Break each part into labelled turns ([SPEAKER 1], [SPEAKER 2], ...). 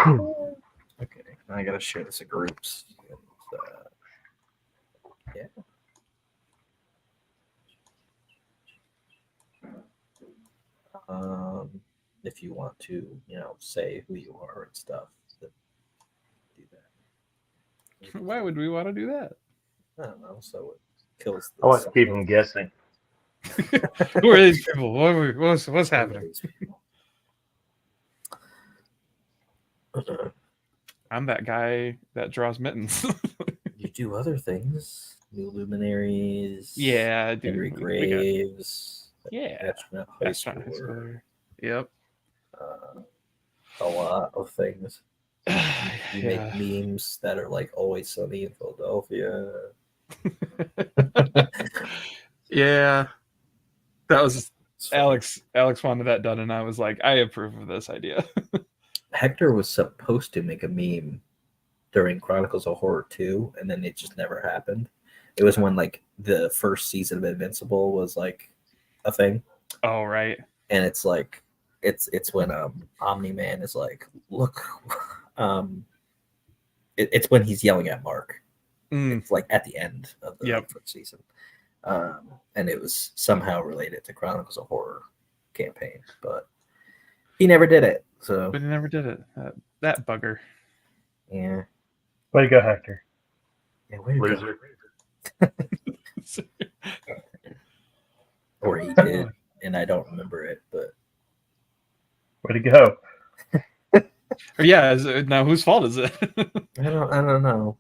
[SPEAKER 1] Okay, now I gotta share this in groups. Yeah. If you want to, say who you are and stuff, then do that.
[SPEAKER 2] Why would we want to do that?
[SPEAKER 1] I don't know. So it kills
[SPEAKER 3] I want to keep
[SPEAKER 1] the
[SPEAKER 3] them guessing.
[SPEAKER 2] Who are these people? What's
[SPEAKER 1] Who are
[SPEAKER 2] happening?
[SPEAKER 1] these people?
[SPEAKER 2] I'm that guy that draws mittens.
[SPEAKER 1] You do other things. New Luminaries.
[SPEAKER 2] Yeah, dude.
[SPEAKER 1] Henry
[SPEAKER 2] We got
[SPEAKER 1] Graves.
[SPEAKER 2] yeah.
[SPEAKER 1] Astronaut High
[SPEAKER 2] That's not his
[SPEAKER 1] School.
[SPEAKER 2] brother. Yep.
[SPEAKER 1] A lot of things. You
[SPEAKER 2] Yeah.
[SPEAKER 1] make memes that are like Always Sunny in Philadelphia.
[SPEAKER 2] Yeah. That was
[SPEAKER 1] It's funny.
[SPEAKER 2] Alex wanted that done, and I was like, I approve of this idea.
[SPEAKER 1] Hector was supposed to make a meme during Chronicles of Horror 2, and then it just never happened. It was when like the first season of Invincible was like a thing.
[SPEAKER 2] Oh, right.
[SPEAKER 1] And it's like it's when Omni-Man is like, look, it's when he's yelling at Mark. It's like at the end of the first season. And it was somehow related to Chronicles of Horror campaign, but he never did it. So
[SPEAKER 2] But he never did it. That bugger.
[SPEAKER 1] Yeah.
[SPEAKER 3] Way to go, Hector.
[SPEAKER 1] Yeah, way to
[SPEAKER 3] Loser.
[SPEAKER 1] go. Or he did, and I don't remember it, but
[SPEAKER 3] way to go.
[SPEAKER 2] Yeah, now whose fault is it?
[SPEAKER 1] I don't know.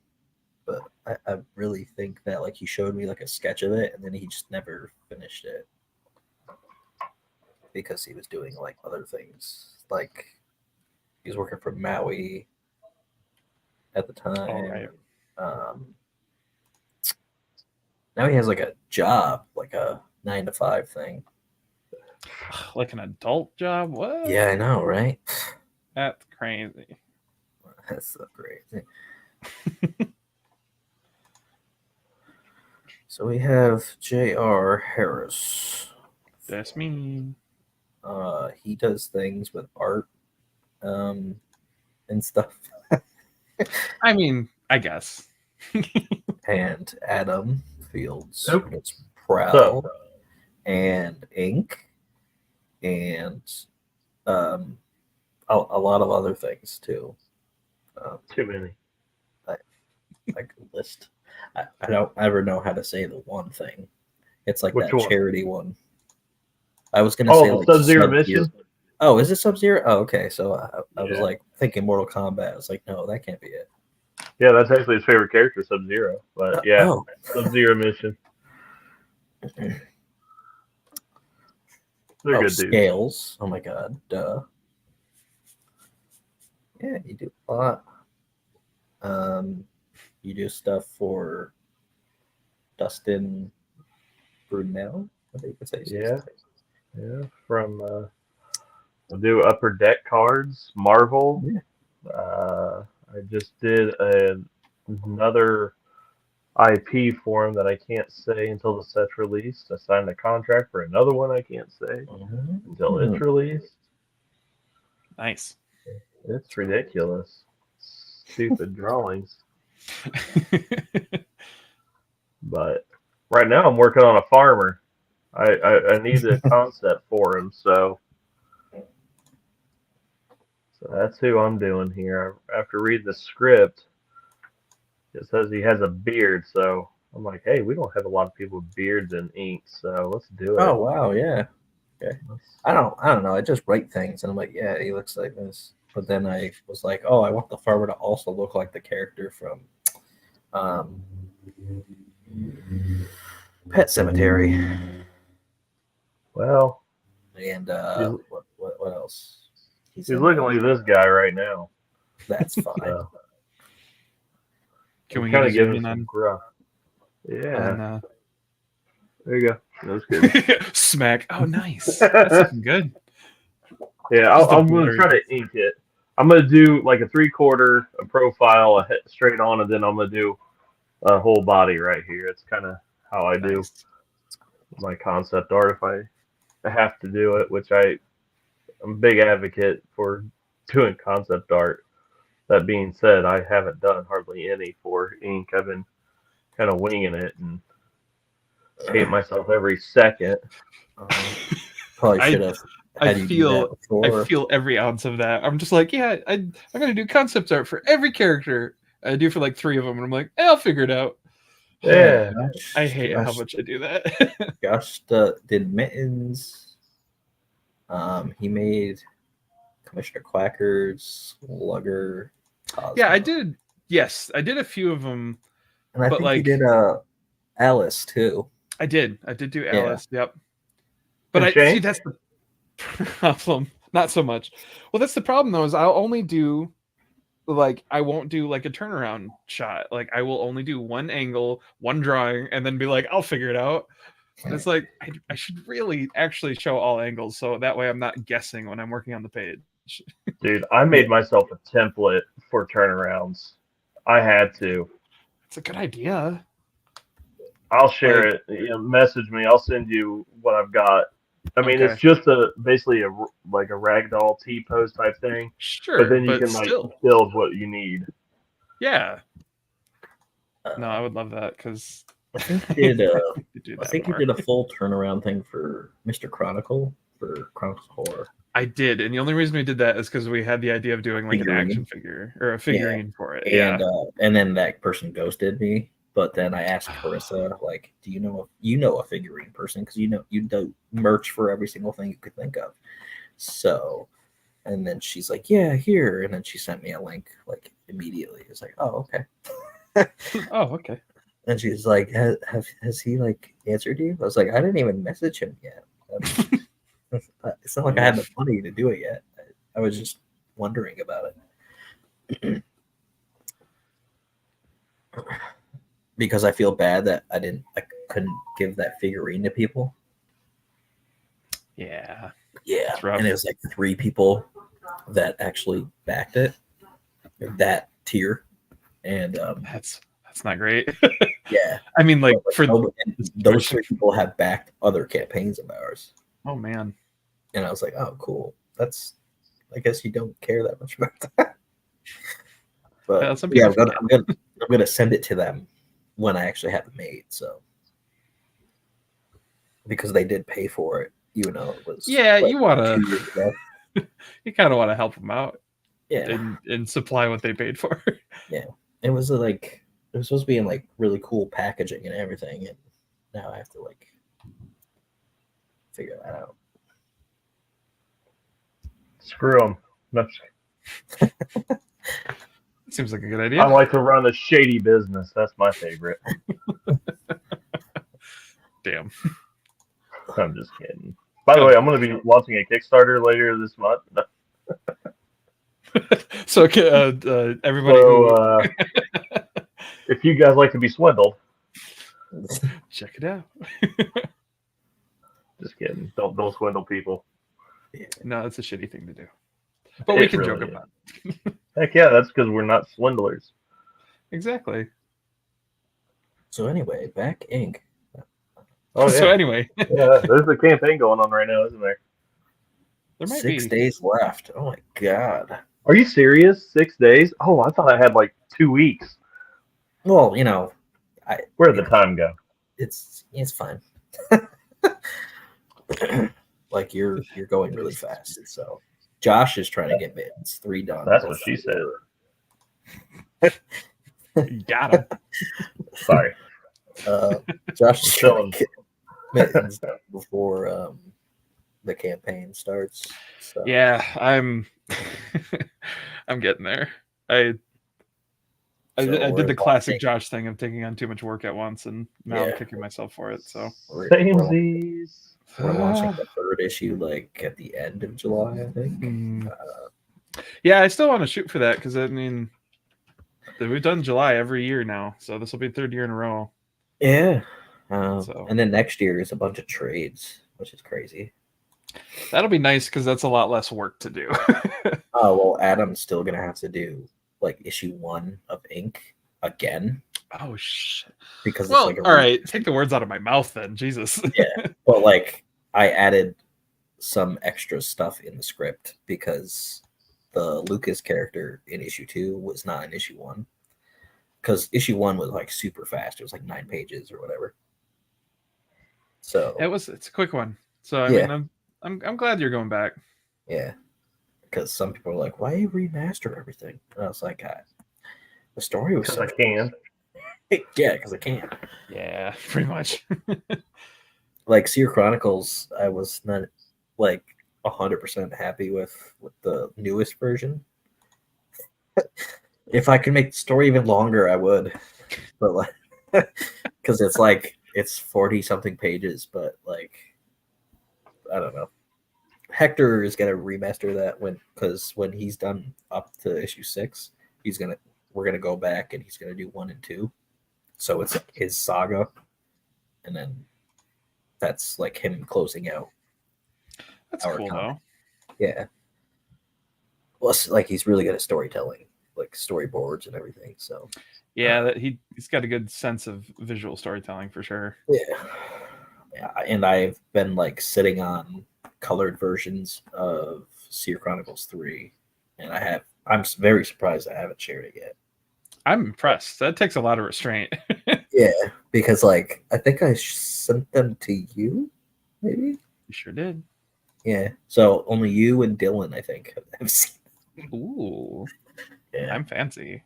[SPEAKER 1] But I really think that like he showed me like a sketch of it, and then he just never finished it because he was doing like other things. Like he was working for Maui at the time.
[SPEAKER 2] All right.
[SPEAKER 1] Now he has like a job, like a 9-to-5 thing.
[SPEAKER 2] Like an adult job? What?
[SPEAKER 1] Yeah, I know, right?
[SPEAKER 2] That's crazy.
[SPEAKER 1] That's so crazy. So we have J.R. Harris.
[SPEAKER 2] That's me.
[SPEAKER 1] He does things with art and stuff.
[SPEAKER 2] I mean, I guess.
[SPEAKER 1] And Adam Fields.
[SPEAKER 3] Nope.
[SPEAKER 1] It's Prowl and Ink and a lot of other things too.
[SPEAKER 3] Too many.
[SPEAKER 1] I could list. I don't ever know how to say the one thing. It's like
[SPEAKER 3] Which
[SPEAKER 1] that
[SPEAKER 3] one?
[SPEAKER 1] charity one. I was gonna say like
[SPEAKER 3] Sub-Zero Mission.
[SPEAKER 1] Oh, is it Sub-Zero? Oh, okay. So I was like thinking Mortal Kombat. I was like, no, that can't be it.
[SPEAKER 3] Yeah, that's actually his favorite character, Sub-Zero. But yeah, Sub-Zero Mission. They're good dudes.
[SPEAKER 1] Scales. Oh my god. Duh. Yeah, you do a lot. You do stuff for Dustin Brunel. I think you could say.
[SPEAKER 3] Yeah. From we'll do Upper Deck cards, Marvel.
[SPEAKER 1] Yeah.
[SPEAKER 3] I just did another IP for him that I can't say until the set's released. I signed a contract for another one I can't say until it's released.
[SPEAKER 2] Nice.
[SPEAKER 3] It's ridiculous. Stupid drawings. But right now I'm working on a farmer. I need a concept for him, so that's who I'm doing here. After reading the script, it says he has a beard, so I'm like, hey, we don't have a lot of people with beards and ink, so let's do it.
[SPEAKER 1] Oh wow, yeah. Okay. I don't know. I just write things, and I'm like, yeah, he looks like this. But then I was like, oh, I want the farmer to also look like the character from Pet Cemetery.
[SPEAKER 3] Well,
[SPEAKER 1] and what else?
[SPEAKER 3] He's looking like this guy right now.
[SPEAKER 1] That's fine.
[SPEAKER 3] So,
[SPEAKER 2] Can we
[SPEAKER 3] kind of
[SPEAKER 2] give
[SPEAKER 3] give him some gruff? Yeah. There you go. That was good.
[SPEAKER 2] Smack. Oh, nice. That's looking good.
[SPEAKER 3] Yeah, I'm going to try to ink it. I'm going to do like a 3/4, a profile, a straight on, and then I'm going to do a whole body right here. It's kind of how I do my concept art if I have to do it, which I'm a big advocate for doing concept art. that being said, I haven't done hardly any for ink. I've been kind of winging it and hate myself every second.
[SPEAKER 1] Probably should have had you do that before.
[SPEAKER 2] I feel every ounce of that. I'm just like, yeah, I'm gonna do concept art for every character. I do for like 3 of them, and I'm like, I'll figure it out.
[SPEAKER 3] Yeah,
[SPEAKER 2] I hate how much I do that.
[SPEAKER 1] Josh did Mittens. He made Commissioner Quacker's Slugger. Cosmo.
[SPEAKER 2] Yeah, I did. Yes, I did a few of them.
[SPEAKER 1] And I think he did Alice too.
[SPEAKER 2] I did do Alice. Yeah. Yep. But see, that's the problem. Not so much. Well, that's the problem though. Is I'll only do I won't do like a turnaround shot. Like I will only do one angle, one drawing, and then be like, I'll figure it out. And it's like I should really actually show all angles, so that way I'm not guessing when I'm working on the page.
[SPEAKER 3] Dude, I made myself a template for turnarounds. I had to.
[SPEAKER 2] It's a good idea.
[SPEAKER 3] I'll share it. Message me. I'll send you what I've got. I mean, it's just basically a ragdoll T-pose type thing.
[SPEAKER 2] Sure,
[SPEAKER 3] but then you can build what you need.
[SPEAKER 2] Yeah. No, I would love that because
[SPEAKER 1] I think you did a full turnaround thing for Mr. Chronicle for Chronicles of Horror.
[SPEAKER 2] I did, and the only reason we did that is because we had the idea of doing like an action figure or a figurine for it.
[SPEAKER 1] And then that person ghosted me. But then I asked Carissa, like, do you know a figurine person? Because you do merch for every single thing you could think of. So, and then she's like, yeah, here. And then she sent me a link like immediately. It's like, oh, okay.
[SPEAKER 2] Oh, okay.
[SPEAKER 1] And she's like, has he like answered you? I was like, I didn't even message him yet. It's not like I had the money to do it yet. I was just wondering about it. Because I feel bad that I couldn't give that figurine to people.
[SPEAKER 2] Yeah.
[SPEAKER 1] Yeah. And it was like 3 people that actually backed it. That tier. And
[SPEAKER 2] that's not great.
[SPEAKER 1] Yeah.
[SPEAKER 2] I mean, like for
[SPEAKER 1] those 3 people have backed other campaigns of ours.
[SPEAKER 2] Oh man.
[SPEAKER 1] And I was like, oh cool. I guess you don't care that much about that. But yeah, I'm gonna send it to them when I actually have it made, so because they did pay for it, even though it was
[SPEAKER 2] you kind of want to help them out, and supply what they paid for.
[SPEAKER 1] Yeah, it was supposed to be in like really cool packaging and everything, and now I have to like figure that out.
[SPEAKER 3] Screw them. No.
[SPEAKER 2] Seems like a good idea.
[SPEAKER 3] I like to run a shady business. That's my favorite.
[SPEAKER 2] Damn.
[SPEAKER 3] I'm just kidding. By the way, I'm going to be launching a Kickstarter later this month.
[SPEAKER 2] So everybody.
[SPEAKER 3] If you guys like to be swindled,
[SPEAKER 2] check it out.
[SPEAKER 3] Just kidding. Don't swindle people.
[SPEAKER 2] No, it's a shitty thing to do. But we can joke about it.
[SPEAKER 3] Heck yeah, that's because we're not swindlers.
[SPEAKER 2] Exactly.
[SPEAKER 1] So anyway, back ink.
[SPEAKER 3] Oh, yeah.
[SPEAKER 2] So anyway.
[SPEAKER 3] Yeah, there's a campaign going on right now, isn't there?
[SPEAKER 2] There might
[SPEAKER 1] 6 days left. Oh my god.
[SPEAKER 3] Are you serious? 6 days? Oh, I thought I had like 2 weeks.
[SPEAKER 1] Well,
[SPEAKER 3] where'd the time go?
[SPEAKER 1] It's fine. Like you're going really fast. So Josh is trying to get Mittens 3 done.
[SPEAKER 3] That's what she said.
[SPEAKER 2] Got him.
[SPEAKER 3] Sorry.
[SPEAKER 1] Josh is trying to get Mittens done before the campaign starts. So.
[SPEAKER 2] Yeah, I'm getting there. I did the classic Josh thing of taking on too much work at once, and now I'm kicking myself for it. So
[SPEAKER 3] samesies.
[SPEAKER 1] We're launching the 3rd issue like at the end of July, I think.
[SPEAKER 2] Yeah, I still want to shoot for that because I mean, we've done July every year now, so this will be 3rd year in a row.
[SPEAKER 1] Yeah, and then next year is a bunch of trades, which is crazy.
[SPEAKER 2] That'll be nice because that's a lot less work to do.
[SPEAKER 1] Oh well, Adam's still gonna have to do like issue 1 of Ink again.
[SPEAKER 2] Oh shit!
[SPEAKER 1] Because
[SPEAKER 2] all right, take the words out of my mouth then, Jesus.
[SPEAKER 1] Yeah, but like I added some extra stuff in the script because the Lucas character in issue 2 was not in issue 1, because issue 1 was like super fast. It was like 9 pages or whatever. So
[SPEAKER 2] it's a quick one. So I mean, I'm glad you're going back.
[SPEAKER 1] Yeah, because some people are like, "Why remaster everything?" And I was like, "The story was so."
[SPEAKER 3] I can.
[SPEAKER 1] Yeah, because I can.
[SPEAKER 2] Yeah, pretty much.
[SPEAKER 1] Like Seer Chronicles, I was not like 100% happy with the newest version. If I could make the story even longer, I would. But like, because it's 40 something pages, but like, I don't know. Hector is gonna remaster that when he's done up to issue 6, we're gonna go back and he's gonna do 1 and 2. So it's his saga, and then that's like him closing out.
[SPEAKER 2] That's cool
[SPEAKER 1] comic.
[SPEAKER 2] though.
[SPEAKER 1] Yeah. Well, like he's really good at storytelling, like storyboards and everything. So
[SPEAKER 2] yeah, he's got a good sense of visual storytelling for sure.
[SPEAKER 1] Yeah, and I've been like sitting on colored versions of Seer Chronicles 3, and I'm very surprised I haven't shared it yet.
[SPEAKER 2] I'm impressed. That takes a lot of restraint.
[SPEAKER 1] Yeah, because like I think I sent them to you, maybe.
[SPEAKER 2] You sure did.
[SPEAKER 1] Yeah, so only you and Dylan, I think, have seen.
[SPEAKER 2] Ooh,
[SPEAKER 1] yeah,
[SPEAKER 2] I'm fancy.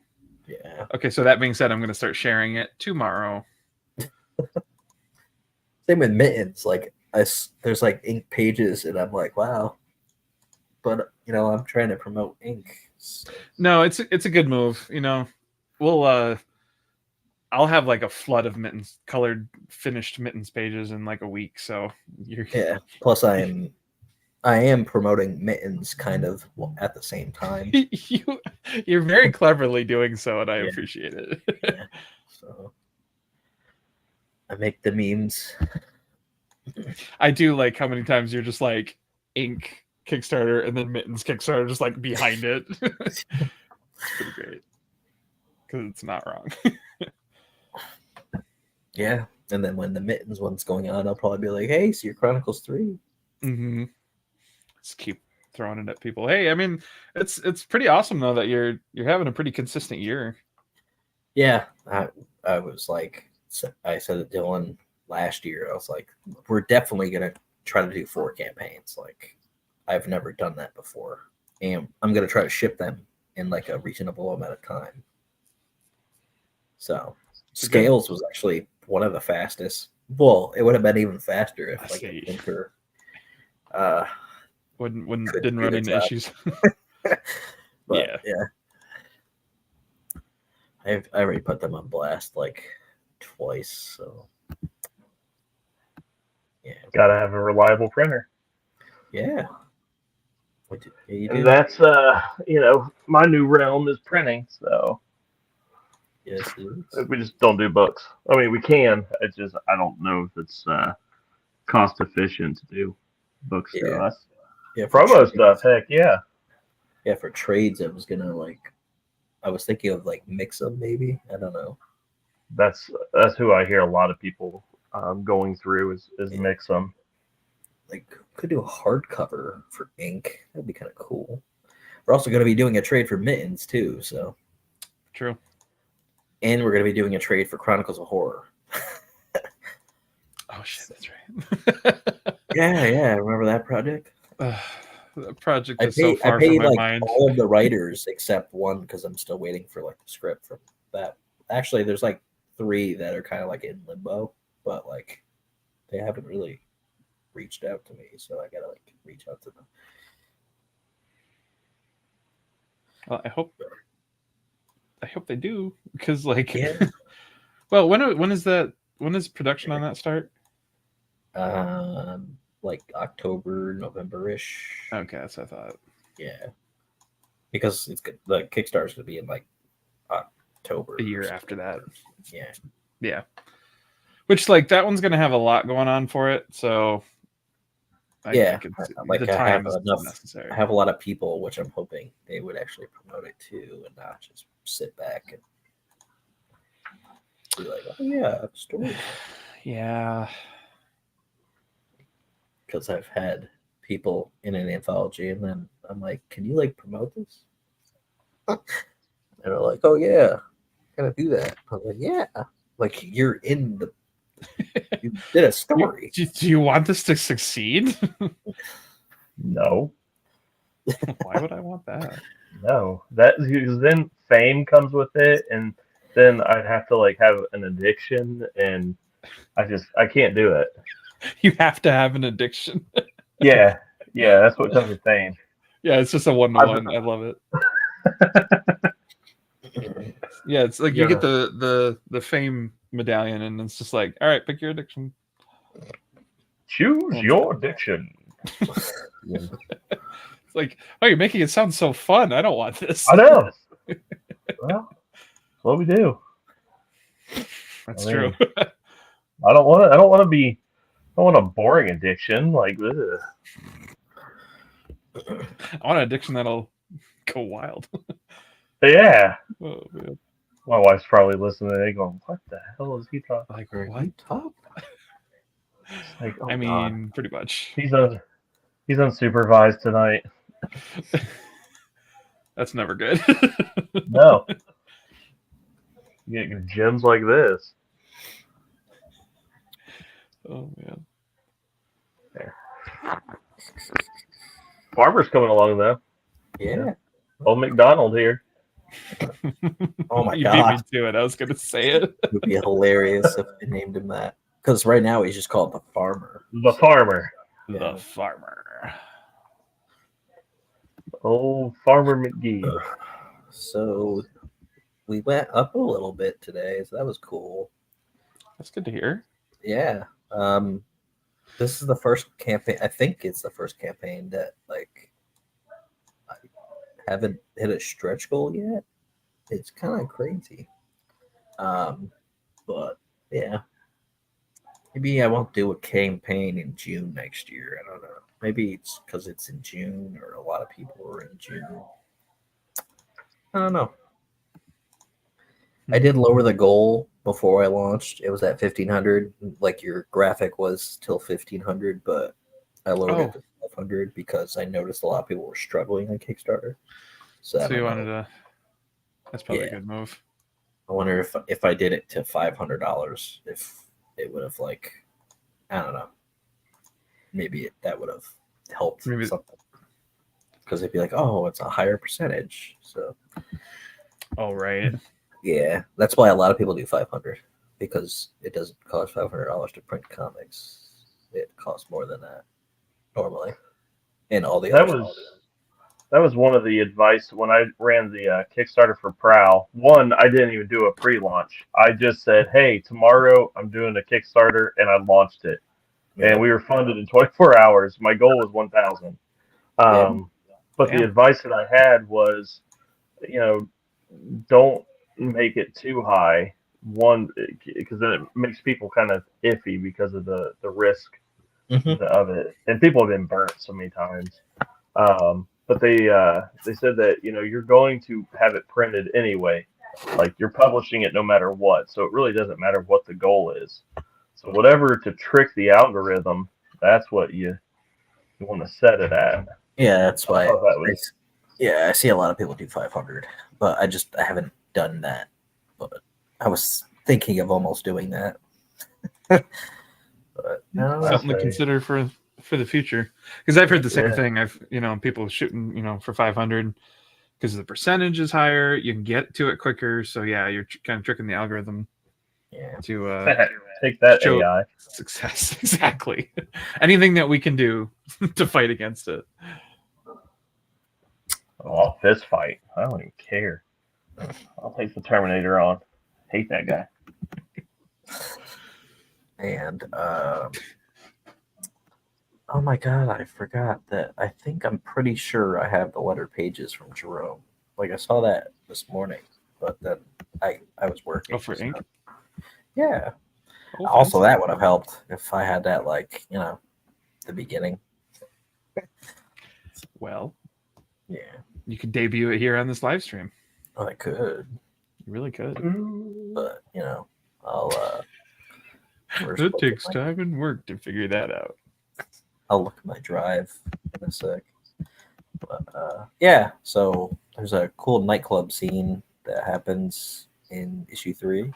[SPEAKER 1] Yeah.
[SPEAKER 2] Okay, so that being said, I'm going to start sharing it tomorrow.
[SPEAKER 1] Same with Mittens. Like there's like ink pages, and I'm like, wow. But I'm trying to promote ink. So.
[SPEAKER 2] No, it's a good move. I'll have like a flood of Mittens, colored, finished Mittens pages in like a week. So
[SPEAKER 1] yeah. Plus, I am promoting Mittens kind of at the same time.
[SPEAKER 2] You're very cleverly doing so, and I appreciate it.
[SPEAKER 1] Yeah. So I make the memes.
[SPEAKER 2] I do like how many times you're just like ink Kickstarter and then Mittens Kickstarter just like behind it. It's pretty great because it's not wrong.
[SPEAKER 1] Yeah, and then when the Mittens one's going on, I'll probably be like, "Hey, Seer Chronicles 3."
[SPEAKER 2] Mm-hmm. Just keep throwing it at people. Hey, I mean, it's pretty awesome though that you're having a pretty consistent year.
[SPEAKER 1] Yeah, I was like, I said to Dylan last year, I was like, we're definitely gonna try to do 4 campaigns. Like, I've never done that before, and I'm gonna try to ship them in like a reasonable amount of time. So Scales was actually one of the fastest. Well, it would have been even faster if like a thinker
[SPEAKER 2] didn't run into issues.
[SPEAKER 1] But, yeah. I already put them on blast like twice, so yeah.
[SPEAKER 3] Gotta have a reliable printer.
[SPEAKER 1] Yeah.
[SPEAKER 3] And that's my new realm is printing, so
[SPEAKER 1] yes,
[SPEAKER 3] we just don't do books. I mean, we can. It's just I don't know if it's cost efficient to do books through us.
[SPEAKER 1] Yeah,
[SPEAKER 3] promo stuff. Heck yeah.
[SPEAKER 1] Yeah, for trades, I was thinking of like mix them maybe. I don't know.
[SPEAKER 3] That's who I hear a lot of people going through is mix them.
[SPEAKER 1] Like could do a hardcover for ink. That'd be kind of cool. We're also going to be doing a trade for Mittens too, so
[SPEAKER 2] true.
[SPEAKER 1] And we're going to be doing a trade for Chronicles of Horror.
[SPEAKER 2] Oh shit, that's right.
[SPEAKER 1] yeah. Remember that project?
[SPEAKER 2] The project is so far from my mind.
[SPEAKER 1] All of the writers except one because I'm still waiting for like the script from that. Actually, there's like 3 that are kind of like in limbo, but like they haven't really reached out to me, so I gotta like reach out to them.
[SPEAKER 2] Well, I hope they do because like well, when is production on that start?
[SPEAKER 1] Like October, November-ish.
[SPEAKER 2] Okay, that's what I thought.
[SPEAKER 1] Yeah, because it's good. The Kickstarter's gonna be in like October.
[SPEAKER 2] A year after that.
[SPEAKER 1] Yeah.
[SPEAKER 2] Which like that one's gonna have a lot going on for it, so
[SPEAKER 1] I have enough necessary. I have a lot of people, which I'm hoping they would actually promote it too, and not just sit back and be like, "Oh yeah, story."
[SPEAKER 2] Yeah.
[SPEAKER 1] Because I've had people in an anthology, and then I'm like, can you like promote this? And they're like, oh yeah, gotta do that. I'm like, yeah, like you're in the, you did a story.
[SPEAKER 2] Do you want this to succeed?
[SPEAKER 3] No.
[SPEAKER 2] Why would I want that?
[SPEAKER 3] No, because then fame comes with it, and then I'd have to like have an addiction, and I can't do it.
[SPEAKER 2] You have to have an addiction.
[SPEAKER 3] Yeah, that's what comes with fame.
[SPEAKER 2] Yeah, it's just a 1-to-1. I love it. Yeah, it's like you get the fame medallion, and it's just like, all right, pick your addiction.
[SPEAKER 3] Choose your addiction.
[SPEAKER 2] It's like, oh, you're making it sound so fun. I don't want this.
[SPEAKER 3] I know. Well, that's what we do.
[SPEAKER 2] That's true.
[SPEAKER 3] I don't want to be. I want a boring addiction. Like, ugh.
[SPEAKER 2] I want an addiction that'll go wild.
[SPEAKER 3] Yeah.
[SPEAKER 2] Oh, man.
[SPEAKER 3] My wife's probably listening. They going, "What the hell is he talking?"
[SPEAKER 2] Like, what?
[SPEAKER 3] Like, oh,
[SPEAKER 2] I mean,
[SPEAKER 3] God.
[SPEAKER 2] pretty much.
[SPEAKER 3] He's unsupervised tonight.
[SPEAKER 2] That's never good.
[SPEAKER 3] No. You get gems like this.
[SPEAKER 2] Oh man.
[SPEAKER 3] There. Farmer's coming along though.
[SPEAKER 1] Yeah.
[SPEAKER 3] Old McDonald here.
[SPEAKER 1] Oh my
[SPEAKER 2] you
[SPEAKER 1] God.
[SPEAKER 2] beat me to it. I was gonna say it.
[SPEAKER 1] It would be hilarious if they named him that. Because right now he's just called the Farmer.
[SPEAKER 3] The Farmer.
[SPEAKER 2] The Farmer.
[SPEAKER 3] Old Farmer McGee.
[SPEAKER 1] So we went up a little bit today, so that was cool.
[SPEAKER 2] That's good to hear.
[SPEAKER 1] Yeah. This is the first campaign. I think it's the first campaign that like I haven't hit a stretch goal yet. It's kind of crazy. But yeah. Maybe I won't do a campaign in June next year. I don't know. Maybe it's because it's in June or a lot of people are in June. I don't know. I did lower the goal before I launched. It was at 1,500. Like your graphic was till 1,500, but I lowered it to 500 because I noticed a lot of people were struggling on Kickstarter. So
[SPEAKER 2] you wanted to. That's probably a good move.
[SPEAKER 1] I wonder if I did it to $500, if it would have like, I don't know. Maybe that would have helped something. Because they'd be like, oh, it's a higher percentage. So.
[SPEAKER 2] Oh, right.
[SPEAKER 1] Yeah, that's why a lot of people do 500 because it doesn't cost $500 to print comics. It costs more than that normally. And all the
[SPEAKER 3] that was one of the advice when I ran the Kickstarter for Prowl. One, I didn't even do a pre-launch. I just said, "Hey, tomorrow I'm doing a Kickstarter," and I launched it. Yeah. And we were funded in 24 hours. My goal was 1,000. But the advice that I had was, don't make it too high. One, because then it makes people kind of iffy because of the risk of it, and people have been burnt so many times. But they said that you're going to have it printed anyway, like you're publishing it no matter what. So it really doesn't matter what the goal is. So whatever to trick the algorithm, that's what you want to set it at.
[SPEAKER 1] Yeah, that's why. I see a lot of people do 500, but I haven't done that. But I was thinking of almost doing that. But
[SPEAKER 2] something to consider for the future, because I've heard the same thing. I've people shooting for 500 because the percentage is higher. You can get to it quicker. So you're kind of tricking the algorithm to
[SPEAKER 3] take that AI
[SPEAKER 2] success. Exactly. Anything that we can do to fight against it.
[SPEAKER 3] Oh, I'll fist fight. I don't even care. I'll take the Terminator on. Hate that guy.
[SPEAKER 1] And oh my God, I forgot that. I'm pretty sure I have the letter pages from Jerome. Like I saw that this morning, but then I was working.
[SPEAKER 2] Oh, for ink?
[SPEAKER 1] Yeah. Oh, also, that would have helped if I had that, the beginning.
[SPEAKER 2] Well,
[SPEAKER 1] yeah.
[SPEAKER 2] You could debut it here on this live stream.
[SPEAKER 1] Oh, I could.
[SPEAKER 2] You really could.
[SPEAKER 1] But, I'll...
[SPEAKER 2] it takes time and work to figure that out.
[SPEAKER 1] I'll look at my drive in a sec. But yeah, so there's a cool nightclub scene that happens in issue 3,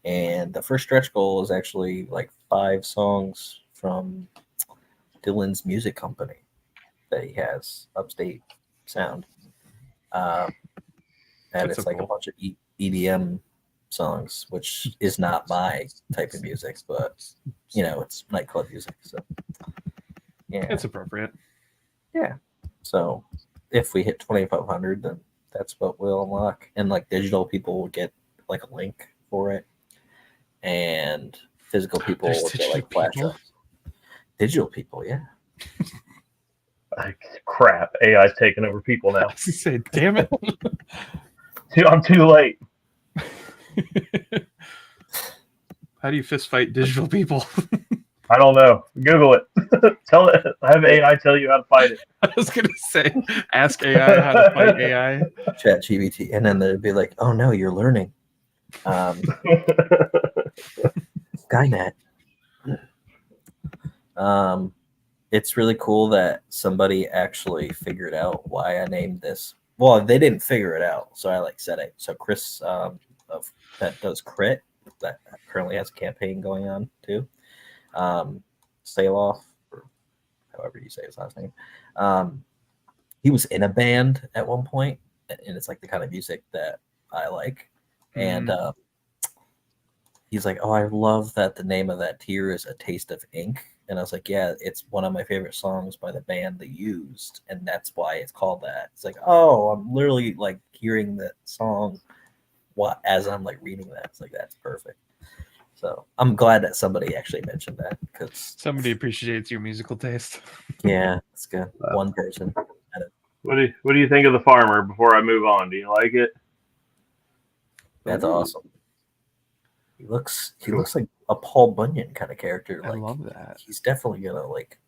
[SPEAKER 1] and the first stretch goal is actually like 5 songs from Dylan's music company that he has, Upstate Sound, and
[SPEAKER 2] That's
[SPEAKER 1] it's
[SPEAKER 2] so
[SPEAKER 1] like
[SPEAKER 2] cool.
[SPEAKER 1] a bunch of EDM songs, which is not my type of music, but you know, it's nightclub music, so yeah,
[SPEAKER 2] it's appropriate.
[SPEAKER 1] Yeah, so if we hit 2,500, then that's what we'll unlock, and like digital people will get like a link for it, and physical people will get like flash drives. Digital people, yeah.
[SPEAKER 3] Crap, AI's taking over people now.
[SPEAKER 2] I was gonna say, damn it.
[SPEAKER 3] I'm too late.
[SPEAKER 2] How do you fist fight digital people?
[SPEAKER 3] I don't know. Google it. Tell it. Have AI tell you how to fight it.
[SPEAKER 2] I was gonna say, ask AI how to fight AI.
[SPEAKER 1] Chat GBT, and then they'd be like, "Oh no, you're learning." Skynet. It's really cool that somebody actually figured out why I named this. Well, they didn't figure it out, so I like said it. So Chris, that does Crit, that currently has a campaign going on too. Saloff, or however you say his last name. He was in a band at one point, and it's like the kind of music that I like. And he's like, "Oh, I love that the name of that tier is A Taste of Ink." And I was like, "Yeah, it's one of my favorite songs by the band The Used, and that's why it's called that." It's like, "Oh, I'm literally like hearing that song as I'm like reading that." It's like, that's perfect. So I'm glad that somebody actually mentioned that, because
[SPEAKER 2] somebody appreciates your musical taste.
[SPEAKER 1] Yeah, it's good. One person.
[SPEAKER 3] What do you think of the farmer? Before I move on, do you like it?
[SPEAKER 1] That's awesome. He looks like a Paul Bunyan kind of character.
[SPEAKER 2] I love that.
[SPEAKER 1] He's definitely gonna like.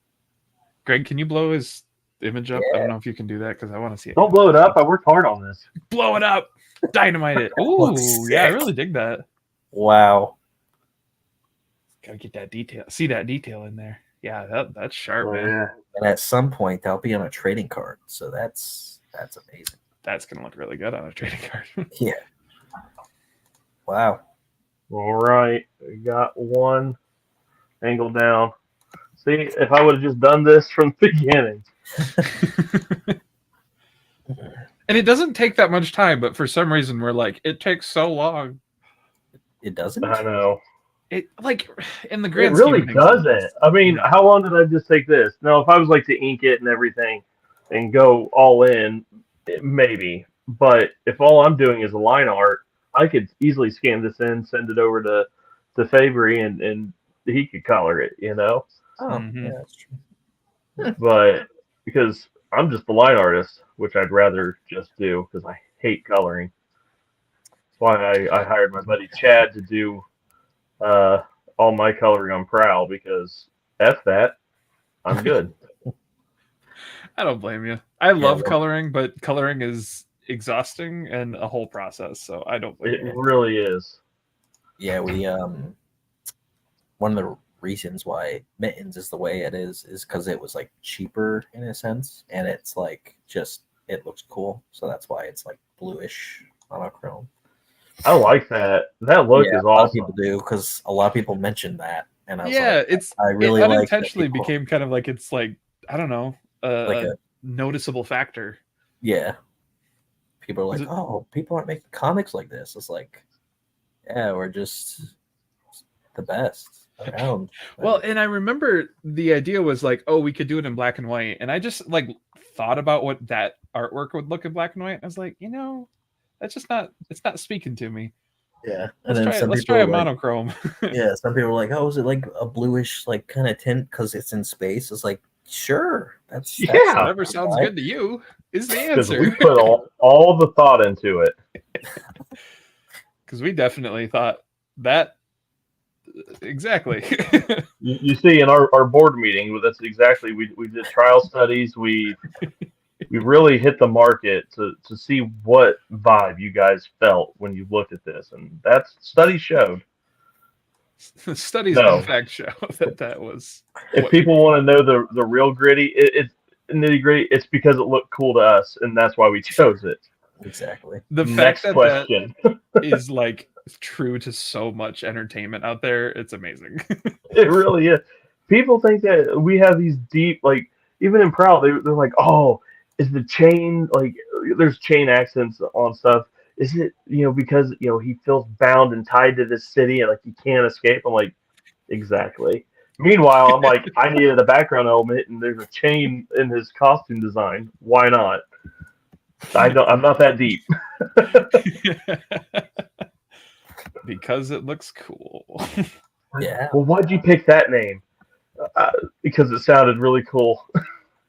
[SPEAKER 2] Greg, can you blow his image up? Yeah. I don't know if you can do that because I want to see it.
[SPEAKER 3] Don't blow it up. I worked hard on this.
[SPEAKER 2] Blow it up. Dynamite it. Ooh, yeah, I really dig that.
[SPEAKER 1] Wow.
[SPEAKER 2] Gotta get that detail. See that detail in there. Yeah, that's sharp, man.
[SPEAKER 3] Yeah.
[SPEAKER 1] And at some point, that'll be on a trading card. So that's amazing.
[SPEAKER 2] That's gonna look really good on a trading card.
[SPEAKER 1] Yeah. Wow.
[SPEAKER 3] All right, we got one angle down. See, if I would have just done this from the beginning.
[SPEAKER 2] And it doesn't take that much time, but for some reason we're like, it takes so long.
[SPEAKER 1] It doesn't?
[SPEAKER 3] I know.
[SPEAKER 2] It like in the grand
[SPEAKER 3] scheme of things, it really doesn't. I mean, how long did I just take this? Now, if I was like to ink it and everything and go all in, maybe. But if all I'm doing is a line art, I could easily scan this in, send it over to Fabry, and he could color it, you know?
[SPEAKER 1] Oh, yeah, that's true.
[SPEAKER 3] But because I'm just the line artist, which I'd rather just do because I hate coloring. That's why I hired my buddy Chad to do all my coloring on Prowl, because F that, I'm good.
[SPEAKER 2] I don't blame you. I love coloring, but coloring is exhausting and a whole process, so I don't blame you.
[SPEAKER 3] It really is.
[SPEAKER 1] Yeah, we one of the reasons why Mittens is the way it is because it was like cheaper in a sense, and it's like just it looks cool, so that's why it's like bluish monochrome.
[SPEAKER 3] I like that. That look is awesome. A
[SPEAKER 1] lot of people do, because a lot of people mentioned that, and I was like,
[SPEAKER 2] I really unintentionally became kind of like, it's like, I don't know, like a noticeable factor.
[SPEAKER 1] Yeah, people are like, oh, people aren't making comics like this. It's like, yeah, we're just the best around.
[SPEAKER 2] Well, and I remember the idea was like, oh, we could do it in black and white, and I just like thought about what that artwork would look in black and white. And I was like, you know, that's just not, it's not speaking to me.
[SPEAKER 1] Yeah.
[SPEAKER 2] And let's try a monochrome.
[SPEAKER 1] Yeah, some people are like, oh, is it like a bluish like kind of tint because it's in space? It's like, sure, that's
[SPEAKER 2] whatever sounds good to you is the answer.
[SPEAKER 3] We put all the thought into it.
[SPEAKER 2] Because we definitely thought that exactly.
[SPEAKER 3] you see in our board meeting, that's exactly, we did trial studies. We really hit the market to see what vibe you guys felt when you looked at this, and that's studies showed.
[SPEAKER 2] Studies in fact show that was.
[SPEAKER 3] If people want to know the real gritty, nitty gritty. It's because it looked cool to us, and that's why we chose it.
[SPEAKER 1] Exactly.
[SPEAKER 2] The
[SPEAKER 3] Next
[SPEAKER 2] fact
[SPEAKER 3] question
[SPEAKER 2] that is like true to so much entertainment out there, it's amazing.
[SPEAKER 3] It really is. People think that we have these deep, like, even in Prowl, they're like, oh, is the chain, like, there's chain accents on stuff. Is it, because, he feels bound and tied to this city and, like, he can't escape? I'm like, exactly. Meanwhile, I'm like, I needed a background element, and there's a chain in his costume design. Why not? I'm not that deep.
[SPEAKER 2] Because it looks cool.
[SPEAKER 1] Yeah.
[SPEAKER 3] Well, why'd you pick that name? Because it sounded really cool,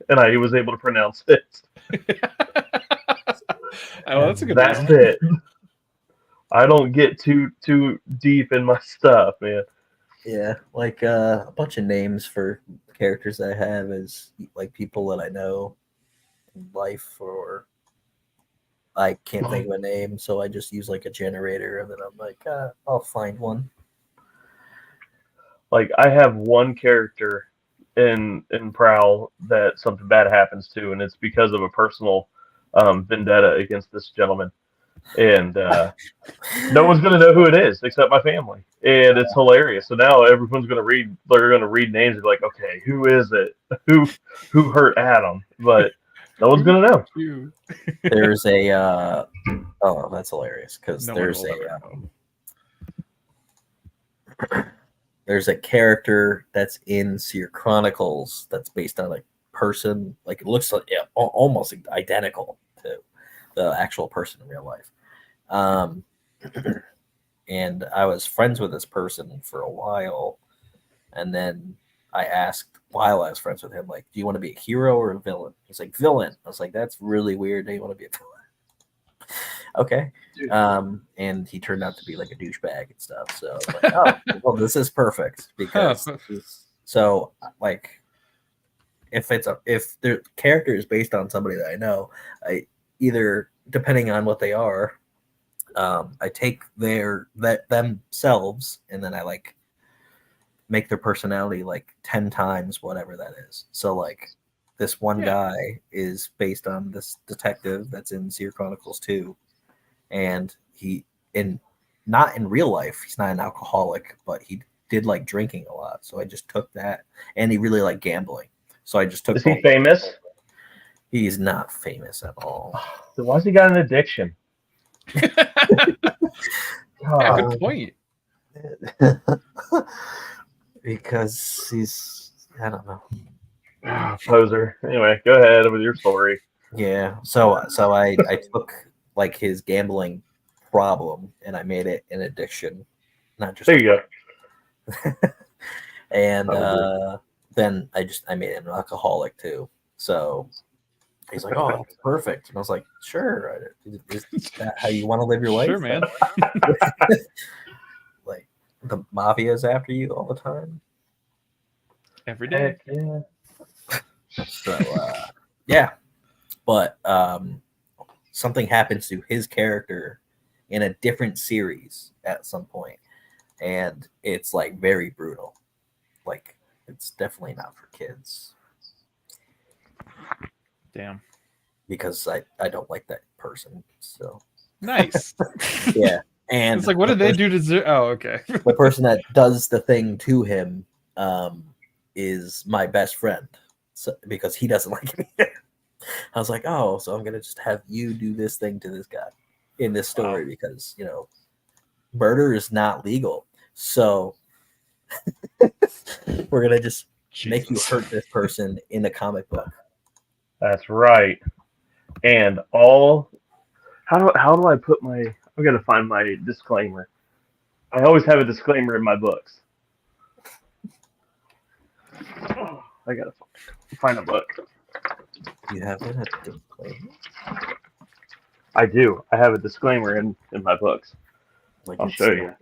[SPEAKER 3] and I was able to pronounce it.
[SPEAKER 2] Oh, that's a good
[SPEAKER 3] That's
[SPEAKER 2] reason.
[SPEAKER 3] it. I don't get too deep in my stuff, man.
[SPEAKER 1] Yeah, like a bunch of names for characters I have is like people that I know in life, or I can't think of a name, so I just use like a generator, and then I'm like, I'll find one.
[SPEAKER 3] Like, I have one character in Prowl that something bad happens to, and it's because of a personal vendetta against this gentleman. And no one's going to know who it is except my family. And it's hilarious. So now everyone's going to read, they're going to read names and be like, okay, who is it? Who hurt Adam? But no one's going to know.
[SPEAKER 1] There's a, oh, that's hilarious, because there's a character that's in Seer Chronicles that's based on a person, like it looks like almost identical to the actual person in real life. And I was friends with this person for a while, and then I asked while I was friends with him, like, do you want to be a hero or a villain? He's like, villain. I was like, that's really weird. Do you want to be a villain? Okay. And he turned out to be like a douchebag and stuff. So I was like, oh, well, this is perfect, because so like if the character is based on somebody that I know, I either, depending on what they are, I take themselves, and then I like make their personality like 10 times whatever that is. So like this one guy is based on this detective that's in Seer Chronicles 2, and not in real life, he's not an alcoholic, but he did like drinking a lot. So I just took that, and he really liked gambling. So I just took.
[SPEAKER 3] Is he famous?
[SPEAKER 1] He's not famous at all.
[SPEAKER 3] So why's he got an addiction?
[SPEAKER 2] Yeah, good point.
[SPEAKER 1] Because he's, I don't know.
[SPEAKER 3] Poser. Anyway, go ahead with your story.
[SPEAKER 1] Yeah. So I took like his gambling problem, and I made it an addiction, not just.
[SPEAKER 3] There you
[SPEAKER 1] go. And then I made him an alcoholic too. So he's like, "Oh, that's perfect." And I was like, "Sure. Is that how you want to live your life?"
[SPEAKER 2] Sure, man.
[SPEAKER 1] Like the mafia's after you all the time.
[SPEAKER 2] Every day.
[SPEAKER 3] Yeah.
[SPEAKER 1] So yeah, but something happens to his character in a different series at some point, and it's like very brutal. Like, it's definitely not for kids.
[SPEAKER 2] Damn.
[SPEAKER 1] Because I don't like that person. So
[SPEAKER 2] nice.
[SPEAKER 1] Yeah. And
[SPEAKER 2] it's like, what did they do to Oh, okay.
[SPEAKER 1] The person that does the thing to him is my best friend. So, because he doesn't like me. I was like, oh, so I'm gonna just have you do this thing to this guy in this story, because murder is not legal. So we're gonna just make you hurt this person in a comic book.
[SPEAKER 3] That's right. And how do I put my? I'm gonna find my disclaimer. I always have a disclaimer in my books. Oh, I gotta find a book.
[SPEAKER 1] You have a disclaimer?
[SPEAKER 3] I do. I have a disclaimer in my books.
[SPEAKER 1] Like,
[SPEAKER 3] I'll show you.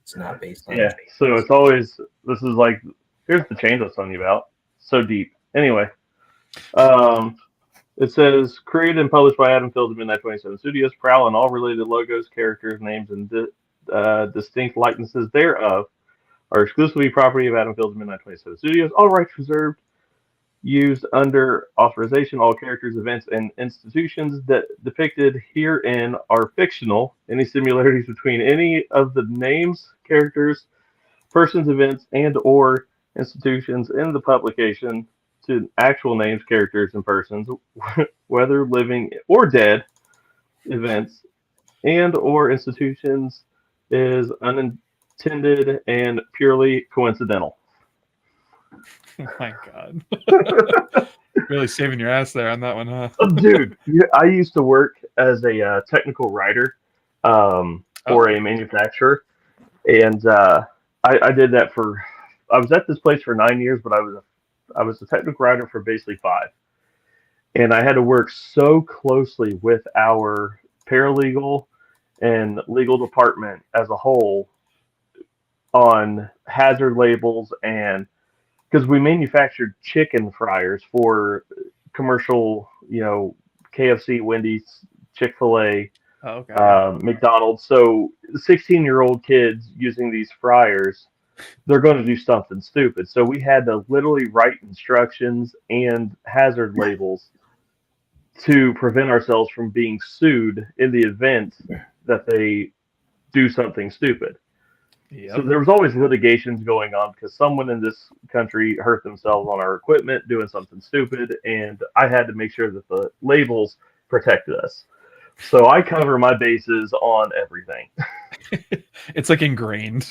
[SPEAKER 1] It's not based on.
[SPEAKER 3] Yeah. So it's always, this is like, here's the change I was telling you about. So deep. Anyway, it says created and published by Adam Fields of Midnight 27 Studios. Prowl and all related logos, characters, names, and distinct likenesses thereof are exclusively property of Adam Fields of Midnight 27 Studios. All rights reserved. used under authorization. All characters, events, and institutions that depicted herein are fictional. Any similarities between any of the names, characters, persons, events, and or institutions in the publication to actual names, characters, and persons, whether living or dead, events, and or institutions is unintended and purely coincidental.
[SPEAKER 2] Oh my God. Really saving your ass there on that one, huh?
[SPEAKER 3] Dude, I used to work as a technical writer for a manufacturer, and I did that I was at this place for 9 years, but I was a technical writer for basically 5. And I had to work so closely with our paralegal and legal department as a whole on hazard labels, and because we manufactured chicken fryers for commercial, KFC, Wendy's, Chick-fil-A, McDonald's. So 16-year-old kids using these fryers, they're going to do something stupid. So we had to literally write instructions and hazard labels to prevent ourselves from being sued in the event that they do something stupid. Yep. So there was always litigations going on because someone in this country hurt themselves on our equipment doing something stupid, and I had to make sure that the labels protected us. So I cover my bases on everything.
[SPEAKER 2] It's like ingrained.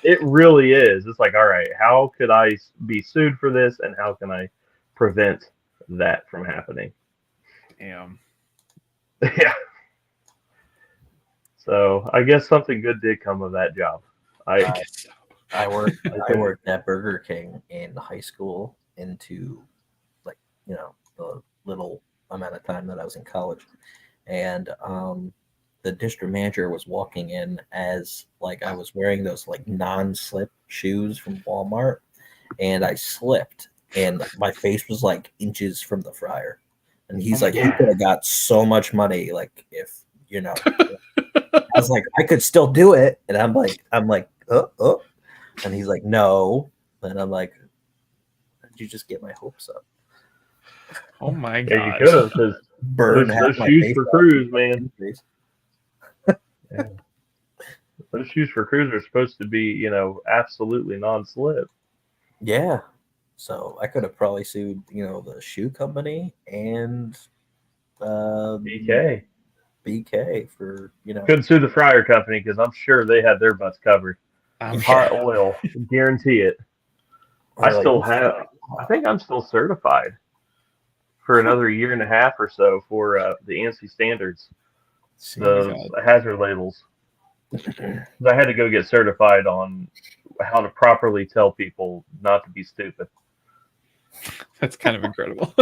[SPEAKER 3] It really is. It's like, all right, how could I be sued for this, and how can I prevent that from happening?
[SPEAKER 2] Damn.
[SPEAKER 3] Yeah. So I guess something good did come of that job.
[SPEAKER 1] I worked at Burger King in high school into the little amount of time that I was in college, and the district manager was walking in as I was wearing those non-slip shoes from Walmart, and I slipped and my face was inches from the fryer, and he's you could have got so much money if I was like, I could still do it, and I'm like, and he's like, no, and I'm like, did you just get my hopes up?
[SPEAKER 2] Oh my god!
[SPEAKER 3] Yeah, you could have, because those shoes for crews, man. Yeah. Those shoes for crews are supposed to be, absolutely non-slip.
[SPEAKER 1] Yeah, so I could have probably sued, the shoe company and BK for,
[SPEAKER 3] Couldn't sue the fryer company because I'm sure they had their butts covered. Hot oil, guarantee it. I think I'm still certified for another year and a half or so for the ANSI standards, the hazard labels. I had to go get certified on how to properly tell people not to be stupid.
[SPEAKER 2] That's kind of incredible.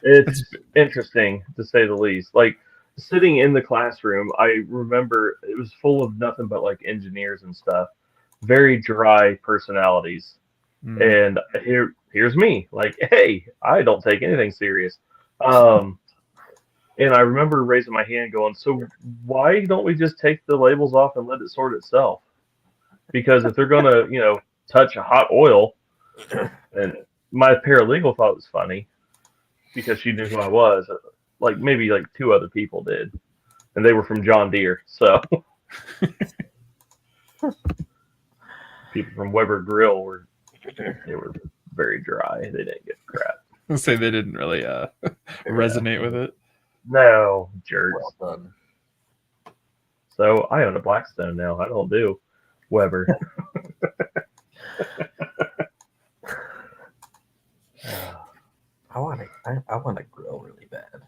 [SPEAKER 3] It's interesting, to say the least. Sitting in the classroom, I remember it was full of nothing but engineers and stuff. Very dry personalities. And here's me, hey, I don't take anything serious. And I remember raising my hand going, so why don't we just take the labels off and let it sort itself? Because if they're going to, touch a hot oil, and my paralegal thought it was funny because she knew who I was. Maybe 2 other people did. And they were from John Deere, so. People from Weber Grill were very dry. They didn't get crap.
[SPEAKER 2] Let's say they didn't really resonate with it.
[SPEAKER 3] No, jerks.
[SPEAKER 1] Well done.
[SPEAKER 3] So I own a Blackstone now. I don't do Weber.
[SPEAKER 1] I want to grill really bad,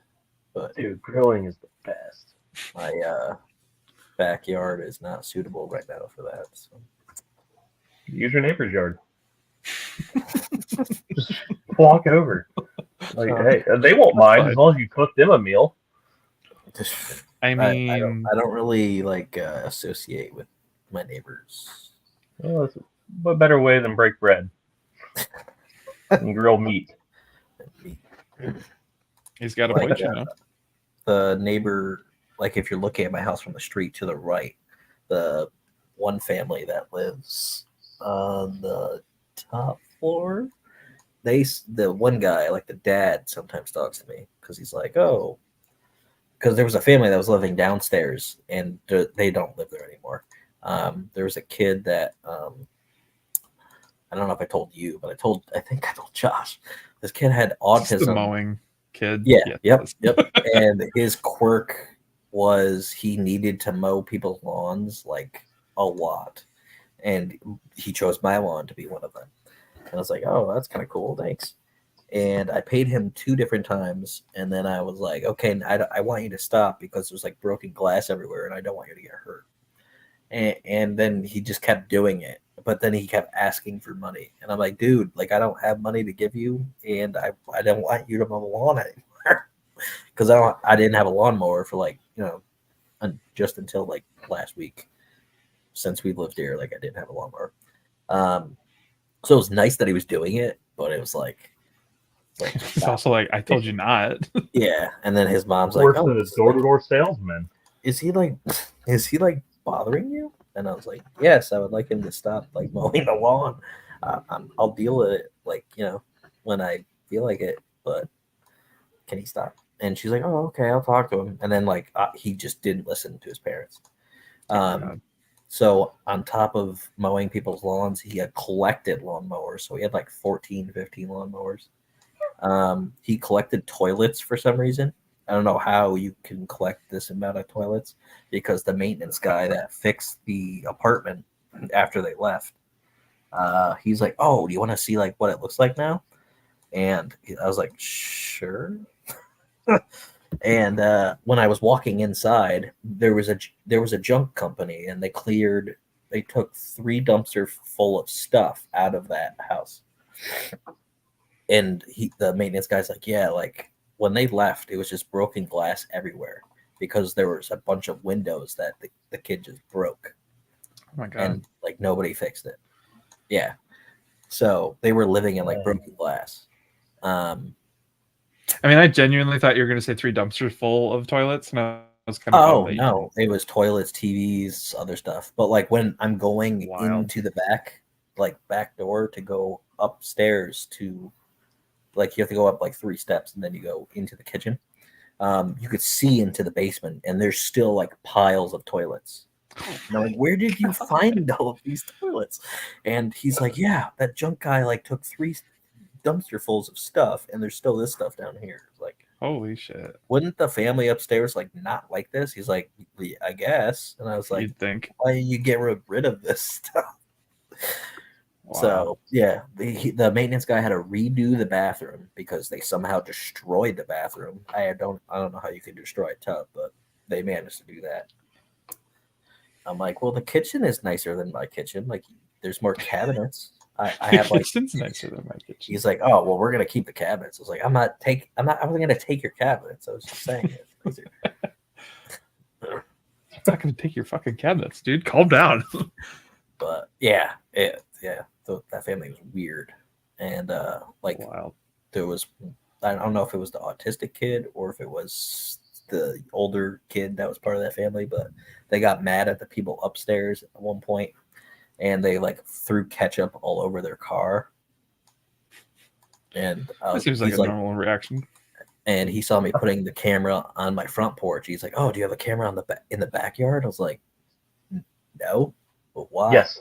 [SPEAKER 1] but
[SPEAKER 3] dude, grilling is the best.
[SPEAKER 1] My backyard is not suitable right now for that. So.
[SPEAKER 3] Use your neighbor's yard. Just walk over. Hey, they won't mind as long as you cook them a meal.
[SPEAKER 2] I mean,
[SPEAKER 1] I don't really associate with my neighbors.
[SPEAKER 3] Well, what better way than break bread and grill meat?
[SPEAKER 2] He's got a point,
[SPEAKER 1] The neighbor, if you're looking at my house from the street to the right, the one family that lives on the top floor, the one guy, like the dad, sometimes talks to me because he's like, oh, because there was a family that was living downstairs and they don't live there anymore. There was a kid that I don't know if I told you, but I think I told Josh. This kid had autism.
[SPEAKER 2] The mowing kid.
[SPEAKER 1] Yeah. Yep. And his quirk was he needed to mow people's lawns like a lot, and he chose my lawn to be one of them. And I was like, oh, that's kind of cool, thanks. And I paid him 2 different times, and then I was like, okay, I want you to stop because there's like broken glass everywhere, and I don't want you to get hurt. And then he just kept doing it, but then he kept asking for money, and I'm like, dude, like I don't have money to give you, and I don't want you to mow the lawn anymore because I didn't have a lawnmower for like just until like last week. Since we lived here, like I didn't have a lawnmower. So it was nice that he was doing it, but it was like
[SPEAKER 2] it's also like I told you not.
[SPEAKER 1] Yeah, and then his mom's like,
[SPEAKER 3] worse than a door-to-door salesman.
[SPEAKER 1] Is he like bothering you? And I was like, yes, I would like him to stop like mowing the lawn. I'll deal with it like when I feel like it, but can he stop? And she's like, oh, okay, I'll talk to him. And then like he just didn't listen to his parents. So on top of mowing people's lawns, he had collected lawnmowers. So he had like 14, 15 lawnmowers. He collected toilets for some reason. I don't know how you can collect this amount of toilets because the maintenance guy that fixed the apartment after they left, he's like, oh, do you want to see like what it looks like now? And I was like, sure. And when I was walking inside, there was a junk company, and they took 3 dumpsters full of stuff out of that house. And the maintenance guy's like, yeah, like when they left, it was just broken glass everywhere because there was a bunch of windows that the kid just broke.
[SPEAKER 2] Oh my God.
[SPEAKER 1] And like nobody fixed it. Yeah. So they were living in like broken glass.
[SPEAKER 2] I mean, I genuinely thought you were going to say 3 dumpsters full of toilets, and I was kind of.
[SPEAKER 1] Oh no, it was toilets, TVs, other stuff. But like when I'm going into the back door to go upstairs to, like you have to go up like 3 steps and then you go into the kitchen. You could see into the basement, and there's still like piles of toilets. And I'm like, where did you find all of these toilets? And he's like, yeah, that junk guy like took 3 dumpsterfuls of stuff, and there's still this stuff down here. Like,
[SPEAKER 2] holy shit!
[SPEAKER 1] Wouldn't the family upstairs like not like this? He's like, I guess. And I was like,
[SPEAKER 2] you'd think,
[SPEAKER 1] why didn't you get rid of this stuff? Wow. So yeah, the maintenance guy had to redo the bathroom because they somehow destroyed the bathroom. I don't know how you could destroy a tub, but they managed to do that. I'm like, well, the kitchen is nicer than my kitchen. Like, there's more cabinets. I have like
[SPEAKER 2] kitchen's nicer than my kitchen.
[SPEAKER 1] He's like, oh well, we're gonna keep the cabinets. I was like, I wasn't gonna take your cabinets. I was just saying it.
[SPEAKER 2] I'm not gonna take your fucking cabinets, dude. Calm down.
[SPEAKER 1] But yeah. That family was weird, and
[SPEAKER 2] wild.
[SPEAKER 1] There was, I don't know if it was the autistic kid or if it was the older kid that was part of that family, but they got mad at the people upstairs at one point, and they like threw ketchup all over their car. And
[SPEAKER 2] that seems like a normal reaction.
[SPEAKER 1] And he saw me putting the camera on my front porch. He's like, "Oh, do you have a camera in the backyard?" I was like, "No, but why?"
[SPEAKER 3] Yes.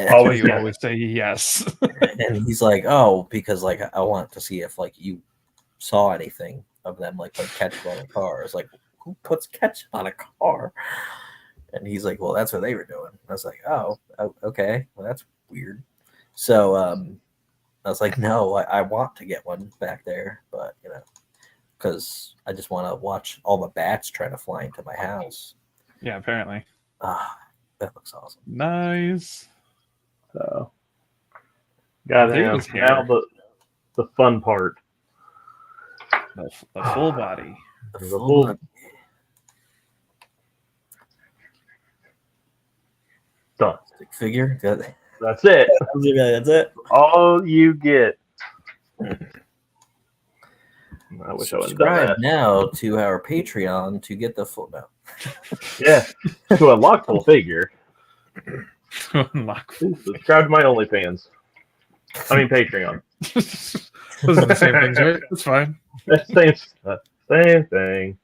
[SPEAKER 2] Always say yes.
[SPEAKER 1] And he's like, "Oh, because like I want to see if like you saw anything of them like put ketchup on a car." I was like, "Who puts ketchup on a car?" And he's like, "Well, that's what they were doing." I was like, "Oh, okay, well that's weird." So I was like, "No, I want to get one back there, but because I just want to watch all the bats trying to fly into my house."
[SPEAKER 2] Yeah, apparently.
[SPEAKER 1] That looks awesome.
[SPEAKER 2] Nice.
[SPEAKER 3] So, goddamn, now the fun part.
[SPEAKER 2] The full body.
[SPEAKER 1] The full body.
[SPEAKER 3] Done.
[SPEAKER 1] Stick figure.
[SPEAKER 3] That's it.
[SPEAKER 1] That's it.
[SPEAKER 3] All you get. I wish I would have done that.
[SPEAKER 1] Now to our Patreon to get the full. No.
[SPEAKER 3] Yeah, to unlock full figure.
[SPEAKER 2] Unlock.
[SPEAKER 3] Subscribe to my OnlyFans. I mean Patreon.
[SPEAKER 2] Those are the same things, right? That's fine.
[SPEAKER 3] Same thing.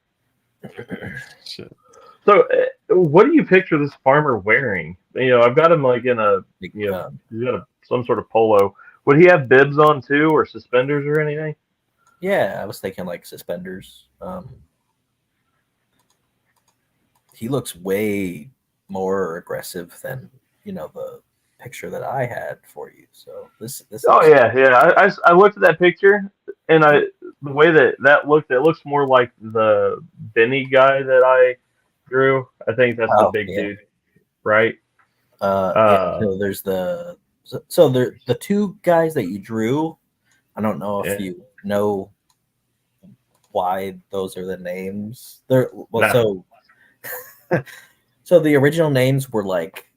[SPEAKER 2] Shit.
[SPEAKER 3] So, what do you picture this farmer wearing? I've got him like in a, he's got some sort of polo. Would he have bibs on too, or suspenders or anything?
[SPEAKER 1] Yeah, I was thinking like suspenders. He looks way more aggressive than the picture that I had for you. So this.
[SPEAKER 3] Oh yeah. I looked at that picture, and the way that looked, it looks more like the Benny guy that I drew. I think that's the big dude, right?
[SPEAKER 1] So there's the two guys that you drew. I don't know if you know why those are the names. So so the original names were like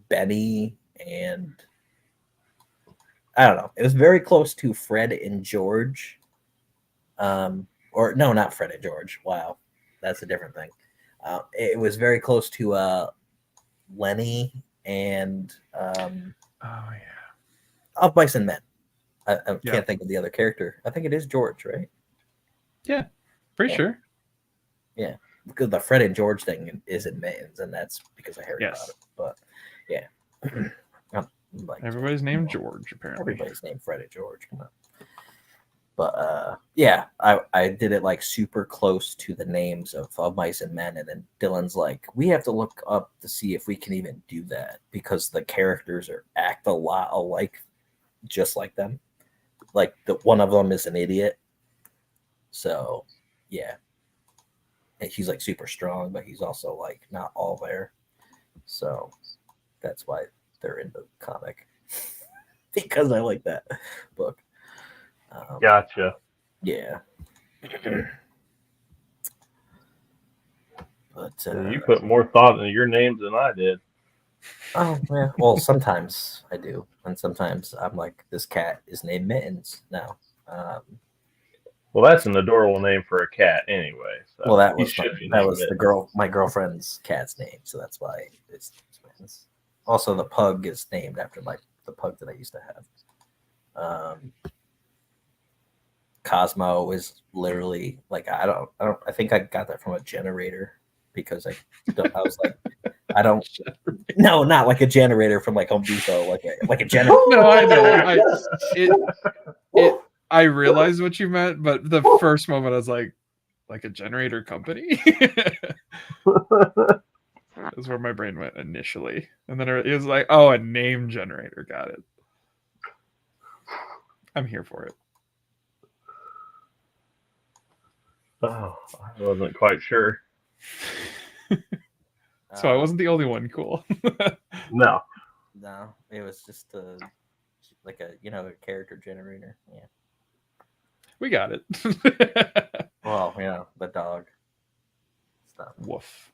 [SPEAKER 1] Benny and I don't know. It was very close to Fred and George. Or no, not Fred and George. Wow, that's a different thing. It was very close to Lenny and Of Mice and Men. I can't think of the other character. I think it is George, right?
[SPEAKER 2] Yeah, pretty sure.
[SPEAKER 1] Yeah, because the Fred and George thing is in Mittens, and that's because I heard about it. But yeah,
[SPEAKER 2] everybody's named George. Apparently,
[SPEAKER 1] everybody's named Fred and George. Come on. But yeah, I did it like super close to the names of Mice and Men, and then Dylan's like, we have to look up to see if we can even do that because the characters act a lot alike, just like them. Like one of them is an idiot. So yeah, and he's like super strong, but he's also like not all there. So that's why they're in the comic because I like that book.
[SPEAKER 3] Gotcha.
[SPEAKER 1] Yeah. But
[SPEAKER 3] you put more thought into your names than I did.
[SPEAKER 1] Oh yeah. Well, sometimes I do, and sometimes I'm like, this cat is named Mittens now.
[SPEAKER 3] Well, that's an adorable name for a cat, anyway. So
[SPEAKER 1] well, that was my girlfriend's cat's name, so that's why it's Mittens. Also, the pug is named after the pug that I used to have. Cosmo is literally like I think I got that from a generator because I was like no, not like a generator from like Home Depot, like a generator.
[SPEAKER 2] No, I know. I realized what you meant, but the first moment I was like a generator company. That's where my brain went initially, and then it was like, oh, a name generator. Got it. I'm here for it.
[SPEAKER 3] Oh, I wasn't quite sure.
[SPEAKER 2] So I wasn't the only one. Cool.
[SPEAKER 3] No,
[SPEAKER 1] it was just a character generator. Yeah,
[SPEAKER 2] we got it.
[SPEAKER 1] Well, the dog. Stop.
[SPEAKER 2] Woof.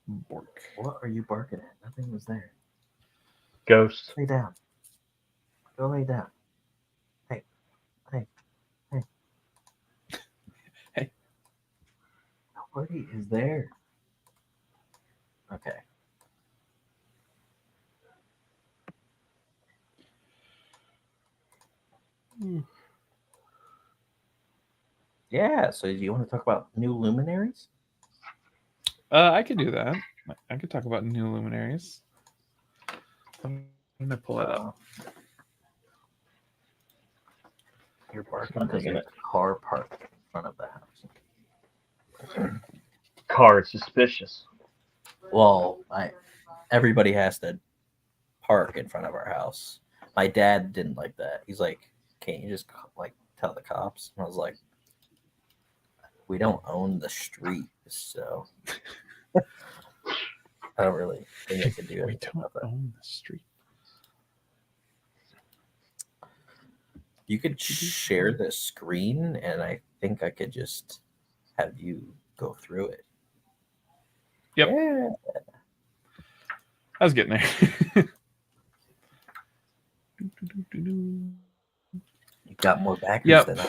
[SPEAKER 2] Bork.
[SPEAKER 1] What are you barking at? Nothing was there.
[SPEAKER 3] Ghost.
[SPEAKER 1] Lay down. Go lay down. Hey. Nobody is there. Okay. Yeah, so do you want to talk about new luminaries?
[SPEAKER 2] I could do that. I could talk about new luminaries. I'm gonna pull it up.
[SPEAKER 1] You're barking because there's a car parked in front of the house.
[SPEAKER 3] Car is suspicious.
[SPEAKER 1] Well, everybody has to park in front of our house. My dad didn't like that. He's like, "Can't you just tell the cops?" And I was like, "We don't own the street, so I don't really think I can do anything about that."
[SPEAKER 2] We don't own the street.
[SPEAKER 1] You could share the screen, and I think I could just have you go through it.
[SPEAKER 2] Yep.
[SPEAKER 1] Yeah.
[SPEAKER 2] I was getting there.
[SPEAKER 1] You got more backers than I.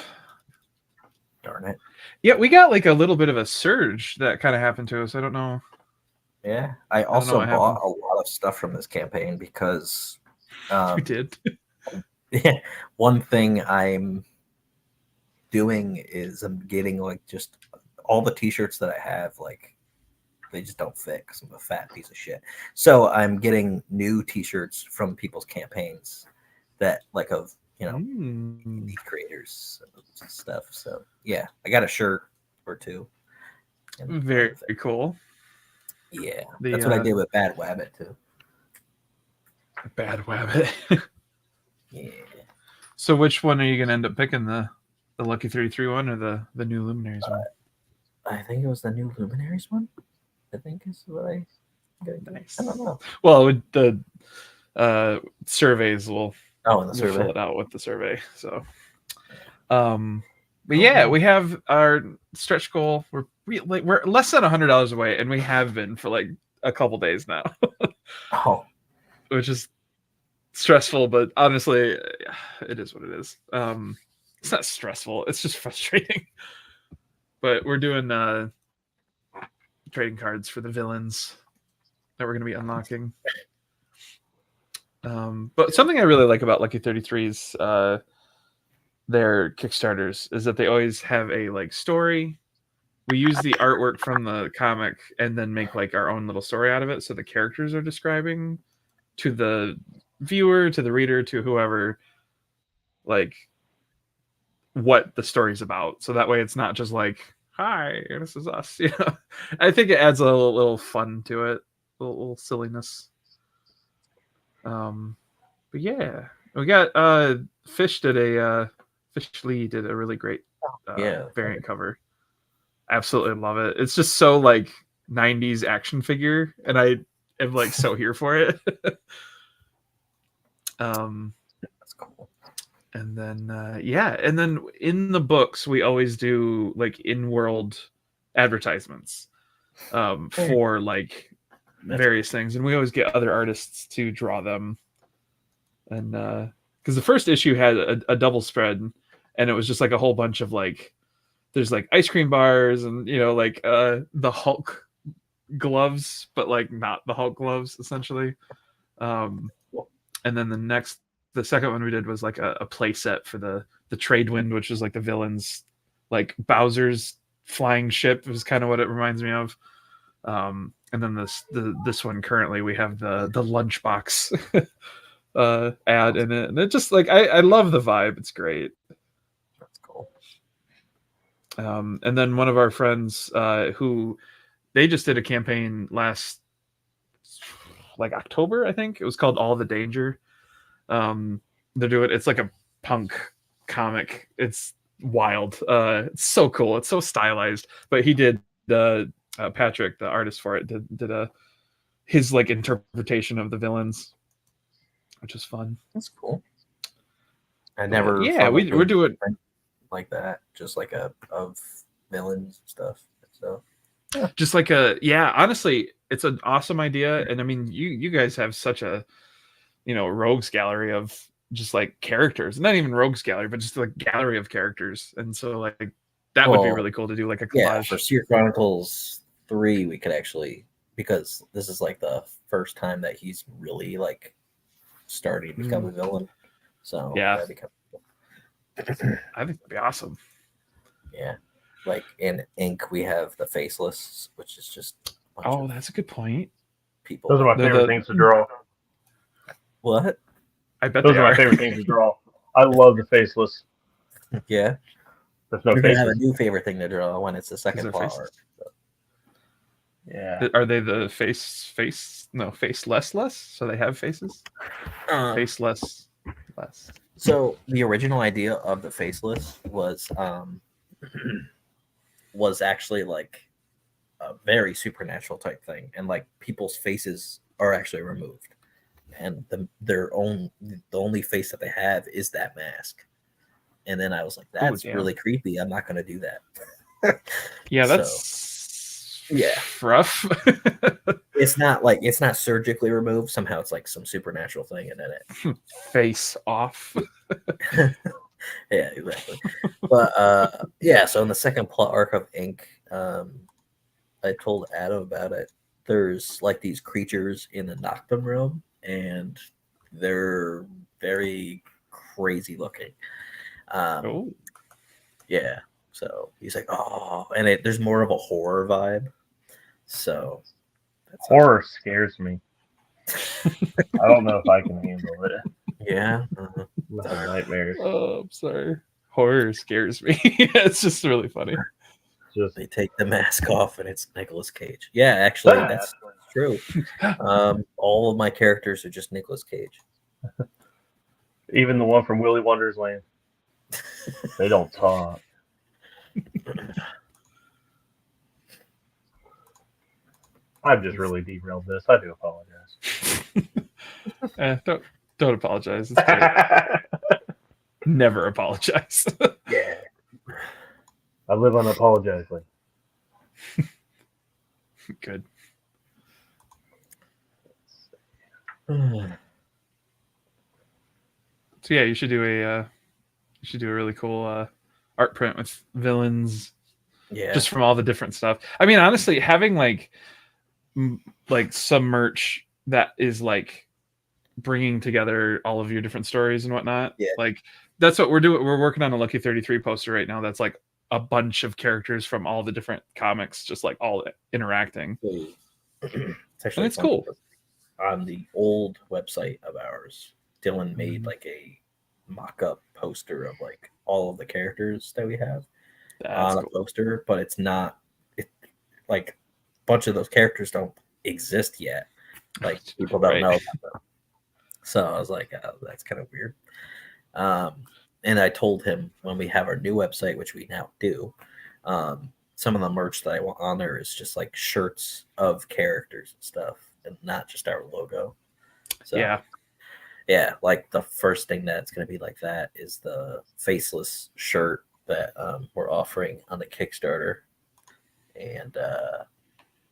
[SPEAKER 1] Darn it.
[SPEAKER 2] Yeah, we got like a little bit of a surge that kind of happened to us. I don't know.
[SPEAKER 1] Yeah, I also bought a lot of stuff from this campaign because
[SPEAKER 2] we did.
[SPEAKER 1] Yeah, one thing I'm doing is I'm getting like just all the t-shirts that I have, like they just don't fit because I'm a fat piece of shit. So I'm getting new t-shirts from people's campaigns that like of indie creators and stuff. So yeah, I got a shirt or two.
[SPEAKER 2] Very cool.
[SPEAKER 1] Yeah, that's what I did with Bad Wabbit too.
[SPEAKER 2] Bad Wabbit.
[SPEAKER 1] Yeah.
[SPEAKER 2] So which one are you gonna end up picking, the Lucky 33 one or the new Luminaries one?
[SPEAKER 1] I think it was the new Luminaries one. I think is what I.
[SPEAKER 2] Nice.
[SPEAKER 1] I don't know.
[SPEAKER 2] Well, with the surveys will
[SPEAKER 1] fill
[SPEAKER 2] it out with the survey. So, but yeah, we have our stretch goal. We're less than $100 away, and we have been for like a couple days now. Which is stressful, but honestly, it is what it is. It's not stressful; it's just frustrating. But we're doing trading cards for the villains that we're going to be unlocking. But something I really like about Lucky 33's their Kickstarters is that they always have a like story. We use the artwork from the comic and then make like our own little story out of it. So the characters are describing to the viewer, to the reader, to whoever, like what the story's about. So that way it's not just like, hi, this is us. You know, I think it adds a little fun to it, a little silliness. But yeah, we got Fish did a Fish Lee did a really great variant cover. Absolutely love it. It's just so like 90s action figure, and I am like so here for it.
[SPEAKER 1] That's cool.
[SPEAKER 2] And then and then in the books we always do like in-world advertisements for like various things, and we always get other artists to draw them. And because the first issue had a double spread, and it was just like a whole bunch of like, there's like ice cream bars and like the Hulk gloves, but like not the Hulk gloves essentially. And then the second one we did was like a play set for the Trade Wind, which is like the villains, like Bowser's flying ship is kind of what it reminds me of. And then this one currently we have the lunchbox ad in it, and it just like I love the vibe. It's great.
[SPEAKER 1] That's cool.
[SPEAKER 2] And then one of our friends who they just did a campaign last like October, I think it was called All the Danger. They're doing it's like a punk comic. It's wild. It's so cool. It's so stylized. But he did Patrick, the artist for it, did his like interpretation of the villains, which is fun.
[SPEAKER 1] That's cool. I never.
[SPEAKER 2] Yeah, we're doing
[SPEAKER 1] like that, just like of villains and stuff. So
[SPEAKER 2] just like honestly, it's an awesome idea, and I mean, you guys have such a rogues gallery of just like characters, not even rogues gallery, but just like gallery of characters, and so like that would be really cool to do like a collage.
[SPEAKER 1] Yeah, for Seer Chronicles 3, we could actually, because this is like the first time that he's really like starting to become a villain. So
[SPEAKER 2] yeah, I think it'd be awesome.
[SPEAKER 1] Yeah, like in ink we have the Faceless, which is just
[SPEAKER 2] that's a good point.
[SPEAKER 3] People, those are my favorite things to draw.
[SPEAKER 1] What?
[SPEAKER 2] I bet
[SPEAKER 3] those are my favorite things to draw. I love the Faceless.
[SPEAKER 1] Yeah,
[SPEAKER 3] there's no.
[SPEAKER 1] You're gonna have a new favorite thing to draw when it's the second flower. So.
[SPEAKER 3] Yeah.
[SPEAKER 2] Are they the faceless? So they have faces. Faceless less.
[SPEAKER 1] So the original idea of the Faceless was actually like a very supernatural type thing, and like people's faces are actually removed, and the only face that they have is that mask. And then I was like, that's really creepy. I'm not going to do that.
[SPEAKER 2] Yeah, that's rough.
[SPEAKER 1] It's not surgically removed. Somehow it's like some supernatural thing, and then it
[SPEAKER 2] face off.
[SPEAKER 1] Yeah, exactly. But yeah, so in the second plot arc of Ink, I told Adam about it. There's like these creatures in the Noctum realm, and they're very crazy looking.
[SPEAKER 2] Oh,
[SPEAKER 1] yeah. So he's like, oh, and there's more of a horror vibe. So
[SPEAKER 3] horror scares me. I don't know if I can handle it.
[SPEAKER 1] Yeah,
[SPEAKER 3] nightmares.
[SPEAKER 2] Oh, I'm sorry. Horror scares me. It's just really funny.
[SPEAKER 3] Just
[SPEAKER 1] they take the mask off and it's Nicolas Cage. Yeah, actually, that's true. All of my characters are just Nicolas Cage.
[SPEAKER 3] Even the one from Willy Wonder's Land. They don't talk. I've just really derailed this. I do apologize.
[SPEAKER 2] Don't apologize. It's great. Never apologize.
[SPEAKER 3] Yeah. I live unapologetically.
[SPEAKER 2] Good. So yeah, you should do a really cool art print with villains.
[SPEAKER 1] Yeah.
[SPEAKER 2] Just from all the different stuff. I mean, honestly, having like some merch that is like bringing together all of your different stories and whatnot.
[SPEAKER 1] Yeah.
[SPEAKER 2] Like that's what we're doing. We're working on a Lucky 33 poster right now. That's like a bunch of characters from all the different comics, just like all interacting. It's cool.
[SPEAKER 1] On the old website of ours, Dylan made like a mock-up poster of like all of the characters that we have on a poster, but it's not like a bunch of those characters don't exist yet. Like people don't know about them. So I was like, oh, that's kind of weird. And I told him when we have our new website, which we now do, some of the merch that I want on there is just like shirts of characters and stuff, and not just our logo. So yeah, like the first thing that's going to be like that is the faceless shirt that we're offering on the Kickstarter. And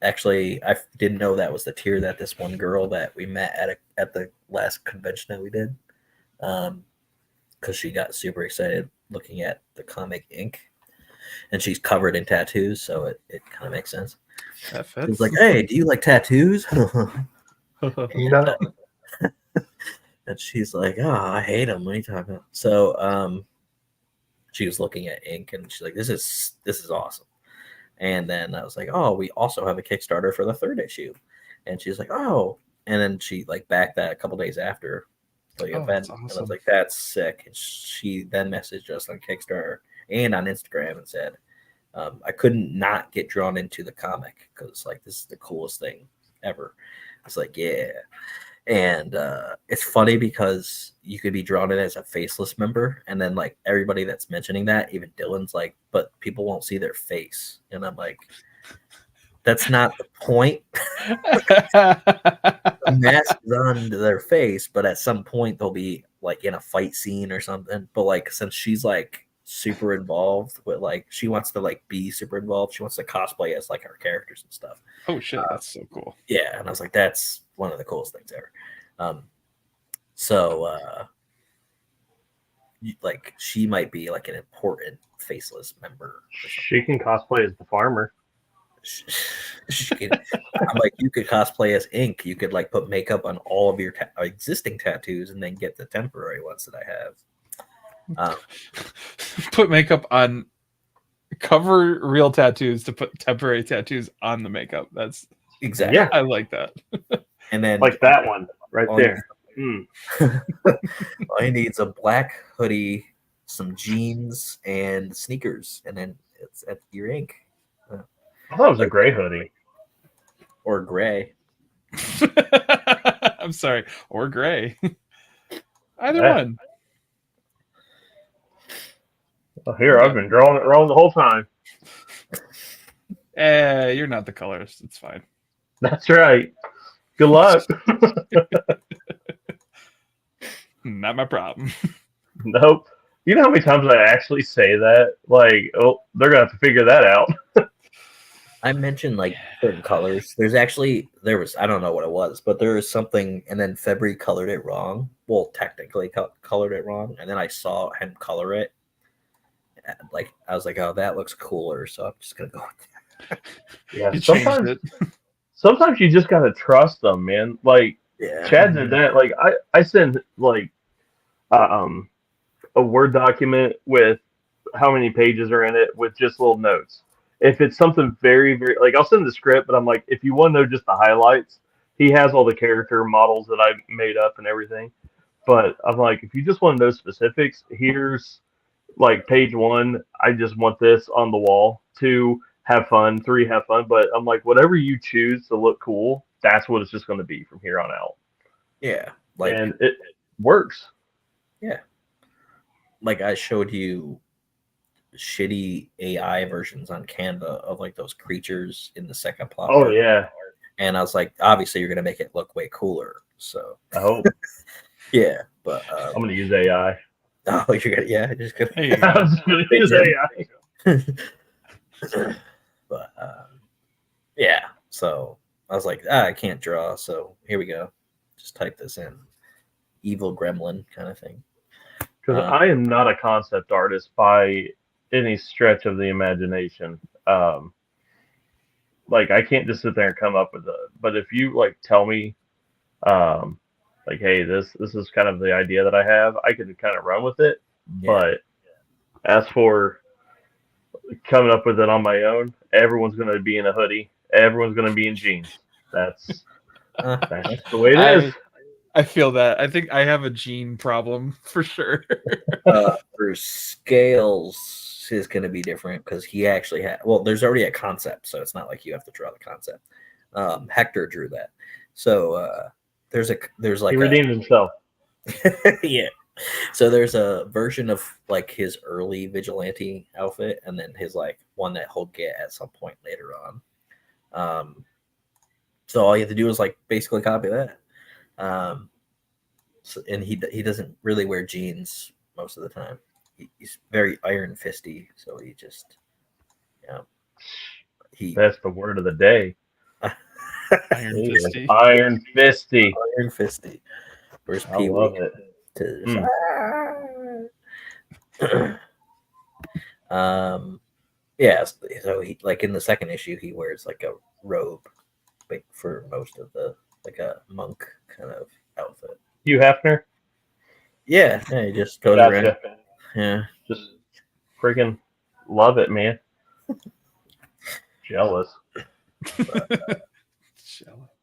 [SPEAKER 1] actually, I didn't know that was the tier that this one girl that we met at the last convention that we did, because she got super excited looking at the comic Ink, and she's covered in tattoos, so it kind of makes sense. It's like, hey, do you like tattoos?
[SPEAKER 3] No.
[SPEAKER 1] And she's like, oh, I hate them. What are you talking about? So she was looking at Ink, and she's like, this is awesome. And then I was like, oh, we also have a Kickstarter for the 3rd issue. And she's like, oh. And then she like backed that a couple days after the event. Awesome. And I was like, that's sick. And she then messaged us on Kickstarter and on Instagram and said, I couldn't not get drawn into the comic because like this is the coolest thing ever. It's like, yeah. And it's funny because you could be drawn in as a faceless member, and then like everybody that's mentioning that, even Dylan's like, but people won't see their face. And I'm like, that's not the point. The mask is on their face, but at some point they'll be like in a fight scene or something. But like since she's like super involved with like, she wants to like be super involved, she wants to cosplay as like our characters and stuff.
[SPEAKER 2] Oh shit, that's so cool.
[SPEAKER 1] Yeah, and I was like, that's one of the coolest things ever. Like she might be like an important faceless member.
[SPEAKER 3] She can cosplay as the farmer.
[SPEAKER 1] I'm like, you could cosplay as Ink. You could like put makeup on all of your existing tattoos and then get the temporary ones that I have.
[SPEAKER 2] Put makeup on, cover real tattoos to put temporary tattoos on the makeup. That's
[SPEAKER 1] exactly.
[SPEAKER 2] Yeah, I like that.
[SPEAKER 1] And then
[SPEAKER 3] like that one right there.
[SPEAKER 1] All he needs a black hoodie, some jeans, and sneakers, and then it's at your Ink.
[SPEAKER 3] I thought it was a gray hoodie.
[SPEAKER 1] Or gray.
[SPEAKER 2] I'm sorry. Or gray. Either one.
[SPEAKER 3] Well, here, I've been drawing it wrong the whole time.
[SPEAKER 2] You're not the colorist. It's fine.
[SPEAKER 3] That's right. Good luck.
[SPEAKER 2] Not my problem.
[SPEAKER 3] Nope. You know how many times I actually say that? Like, oh, they're going to have to figure that out.
[SPEAKER 1] I mentioned like certain colors. There was I don't know what it was, but there was something, and then February colored it wrong. Well, technically colored it wrong, and then I saw him color it. And, like I was like, oh, that looks cooler, so I'm just gonna go with that.
[SPEAKER 3] Yeah, sometimes you just gotta trust them, man. Like Chad did that. Like I send like a Word document with how many pages are in it with just little notes. If it's something very, very like I'll send the script, but I'm like, if you want to know just the highlights, he has all the character models that I made up and everything. But I'm like, if you just want to know specifics, here's like page 1, I just want this on the wall. 2, have fun. 3, have fun. But I'm like, whatever you choose to look cool, that's what it's just going to be from here on out.
[SPEAKER 1] Yeah,
[SPEAKER 3] and it works.
[SPEAKER 1] Yeah, like I showed you shitty AI versions on Canva of like those creatures in the second plot.
[SPEAKER 3] Oh yeah,
[SPEAKER 1] and I was like, obviously you're gonna make it look way cooler. So
[SPEAKER 3] I hope.
[SPEAKER 1] Yeah, but
[SPEAKER 3] I'm gonna use AI.
[SPEAKER 1] Oh, you're gonna just gonna.
[SPEAKER 3] I'm just gonna use
[SPEAKER 1] AI. But yeah, so I was like, I can't draw, so here we go. Just type this in, evil gremlin kind of thing.
[SPEAKER 3] Because I am not a concept artist by any stretch of the imagination. Like I can't just sit there and come up with it. But if you like tell me, like, hey, this is kind of the idea that I have, I can kind of run with it. Yeah. But as for coming up with it on my own, everyone's going to be in a hoodie. Everyone's going to be in jeans. That's the way it is.
[SPEAKER 2] I feel that. I think I have a gene problem for sure.
[SPEAKER 1] For Scales is going to be different because he actually had. Well, there's already a concept, so it's not like you have to draw the concept. Hector drew that, so there's like
[SPEAKER 3] he redeemed himself.
[SPEAKER 1] Yeah. So there's a version of like his early vigilante outfit, and then his like one that he'll get at some point later on. So all you have to do is like basically copy that. So, and he doesn't really wear jeans most of the time. He's very iron fisty, so he just,
[SPEAKER 3] that's the word of the day.
[SPEAKER 2] Iron fisty.
[SPEAKER 3] Iron fisty.
[SPEAKER 1] Iron fisty. Where's
[SPEAKER 3] I love it.
[SPEAKER 1] Yeah, so he like in the second issue he wears like a robe, like for most of the like a monk kind of outfit.
[SPEAKER 3] Hugh Hefner?
[SPEAKER 1] Yeah, he just goes around. Yeah.
[SPEAKER 3] Just freaking love it, man. Jealous.
[SPEAKER 1] But,